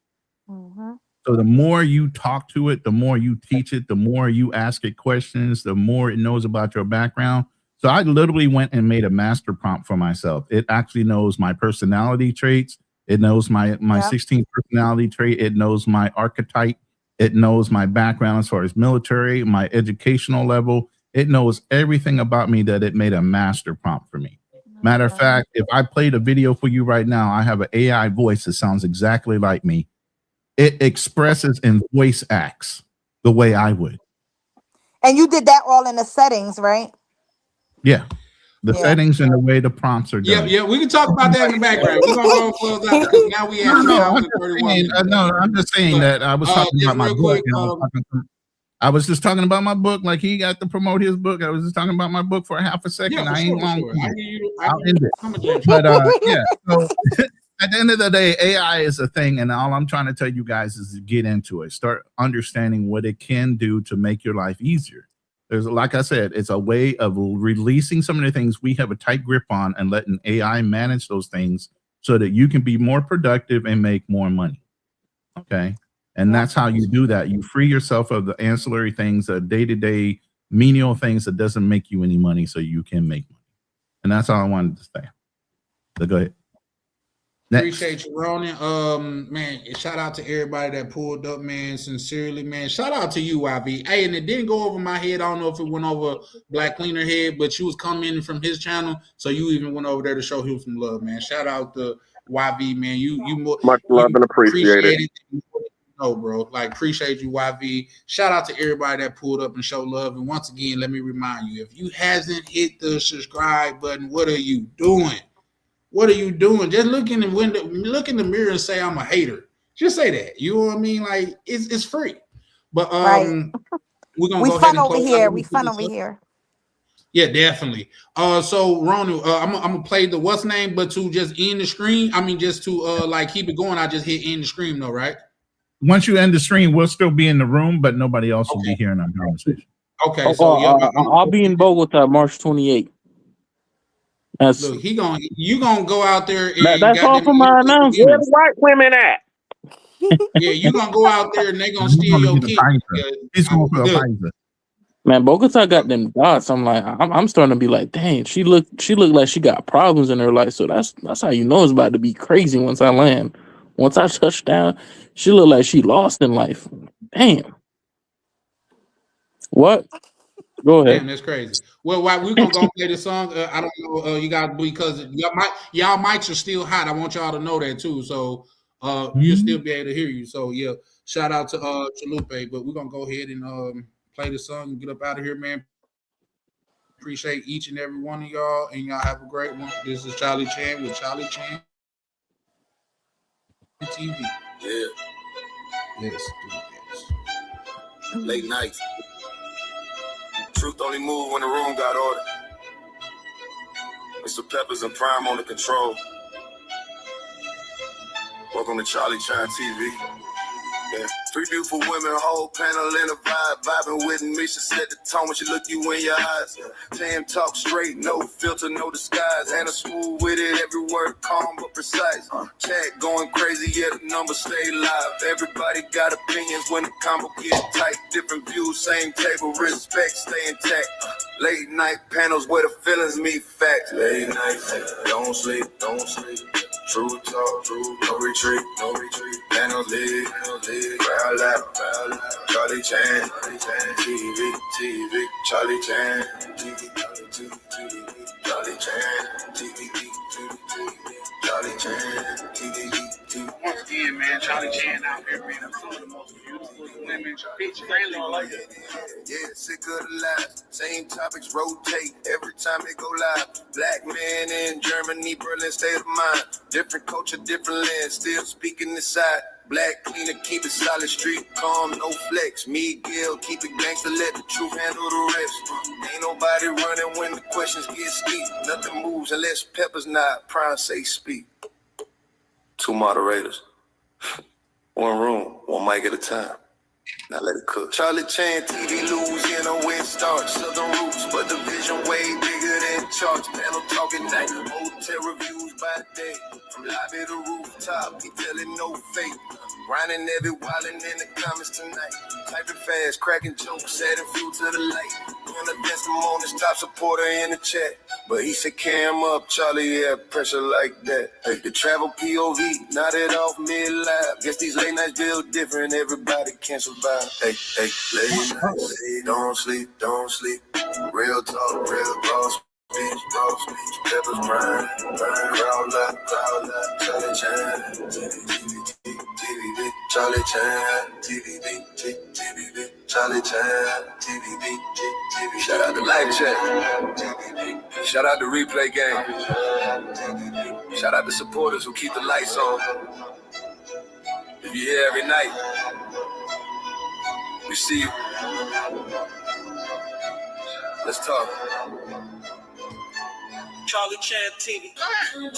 So the more you talk to it, the more you teach it, the more you ask it questions, the more it knows about your background. So I literally went and made a master prompt for myself. It actually knows my personality traits. It knows my 16th personality trait. It knows my archetype. It knows my background as far as military, my educational level. It knows everything about me that it made a master prompt for me. Matter of fact, if I played a video for you right now, I have an AI voice that sounds exactly like me. It expresses and voice acts the way I would. And you did that all in the settings, right? Yeah. The settings and the way the prompts are done. Yeah, we can talk about that in the background. We're going to go close out because now we have 2 hours and 31 minutes. I'm just saying that I was talking about my book. I was just talking about my book like he got to promote his book. I was just talking about my book for a half a second. Yeah, I ain't long. I'll end it. But yeah, so at the end of the day, AI is a thing, and all I'm trying to tell you guys is to get into it. Start understanding what it can do to make your life easier. There's, like I said, it's a way of releasing some of the things we have a tight grip on and letting AI manage those things so that you can be more productive and make more money. Okay. And that's how you do that. You free yourself of the ancillary things, the day-to-day menial things that doesn't make you any money so you can make money. And that's all I wanted to say. So go ahead. Appreciate you, Ronan. Man, shout out to everybody that pulled up, man. Sincerely, man. Shout out to you, YB. Hey, and it didn't go over my head. I don't know if it went over Black Cleaner head, but you was coming from his channel, so you even went over there to show him some love, man. Shout out to YV, man. You more Much love and appreciate it. No, bro. Like, appreciate you, YV. Shout out to everybody that pulled up and showed love. And once again, let me remind you, if you hasn't hit the subscribe button, what are you doing? What are you doing? Just look in the window, look in the mirror and say, I'm a hater. Just say that. You know what I mean? Like, it's free. But Right. we're gonna We go fun ahead and over close here. out. We fun over here. Yeah, definitely. So Ronald, I'm gonna play the what's name, but to just end the stream. I mean, just to like keep it going. I just hit end the stream though, right? Once you end the stream, we'll still be in the room, but nobody else will be hearing our conversation. Okay, so I'll be in Bogota March 28th. That's look, you gonna go out there and that's all for my announcement. Where the white women at? Yeah, you gonna go out there and they gonna steal your kid. He's going for a Pfizer. Man, Bogota got them dots. I'm like, I'm starting to be like, dang, she looked like she got problems in her life. So that's how you know it's about to be crazy once I land. Once I touch down, she looked like she lost in life. Damn. What? Go ahead. Damn, that's crazy. Well, we're gonna go play the song. I don't know, you guys, because y'all mics are still hot. I want y'all to know that too. So you'll still be able to hear you. So yeah, shout out to Chalupe. But we're gonna go ahead and play the song and get up out of here, man. Appreciate each and every one of y'all, and y'all have a great one. This is Charlie Chan with Charlie Chan TV. Yeah. Yes. Late nights. Truth only move when the room got order. Mr. Peppers and Prime on the control. Welcome to Charlie Chan TV. Yeah. 3 beautiful women, whole panel in a vibe. Vibing with me, she set the tone when she look you in your eyes. Tam talk straight, no filter, no disguise. Hannah smooth with it, every word calm but precise. Chat going crazy, yeah, the numbers stay live. Everybody got opinions when the combo get tight. Different views, same table, respect, stay intact. Late night panels where the feelings meet facts. Late night, don't sleep, don't sleep. True talk, true, no retreat, no retreat. Panel lead, crowd loud, Charlie Chan, TV, Charlie Chan, TV, Charlie Chan, TV, Charlie Chan, TV. Once again, man, Charlie Chan out here being some of the most beautiful women, bitch friendly. Yeah, sick of the lies. Same topics rotate every time they go live. Black men in Germany, Berlin, state of mind. Different culture, different lens, still speaking this side. Black cleaner, keep it solid, street calm, no flex. Miguel, keep it gangster, let the truth handle the rest. Ain't nobody running when the questions get steep. Nothing moves unless Peppers nod, Prime say speak. 2 moderators. 1 room, 1 mic at a time. Now let it cook. Charlie Chan, TV, Louisiana, where it starts. Southern roots, but the vision way bigger than charts. Panel talking night, hotel reviews by day. From lobby to rooftop, he telling no fake. Grinding every wildin' in the comments tonight. Typing fast, cracking jokes, adding fuel to the light. Doing the testimonies, top supporter in the chat. But he said, cam up, Charlie, yeah, pressure like that. Hey, the travel POV, nodded off mid-live. Guess these late nights build different, everybody can survive. Hey, late nights, don't sleep, don't sleep. Real talk, real boss. Raw speech, Peppers, Prime, crowd loud, Charlie Chan, TV, Charlie Chan, TV, Charlie Chan, TV. Shout out to Live Chat. Shout out to Replay Game. Shout out to supporters who keep the lights on. If you're here every night, we see you. Let's talk. Charlie Chan TV. My boy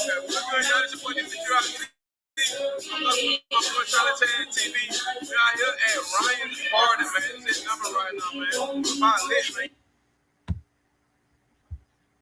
Charlie Chan TV. We out here at Ryan Party, man. This is number right now, man. My list, man.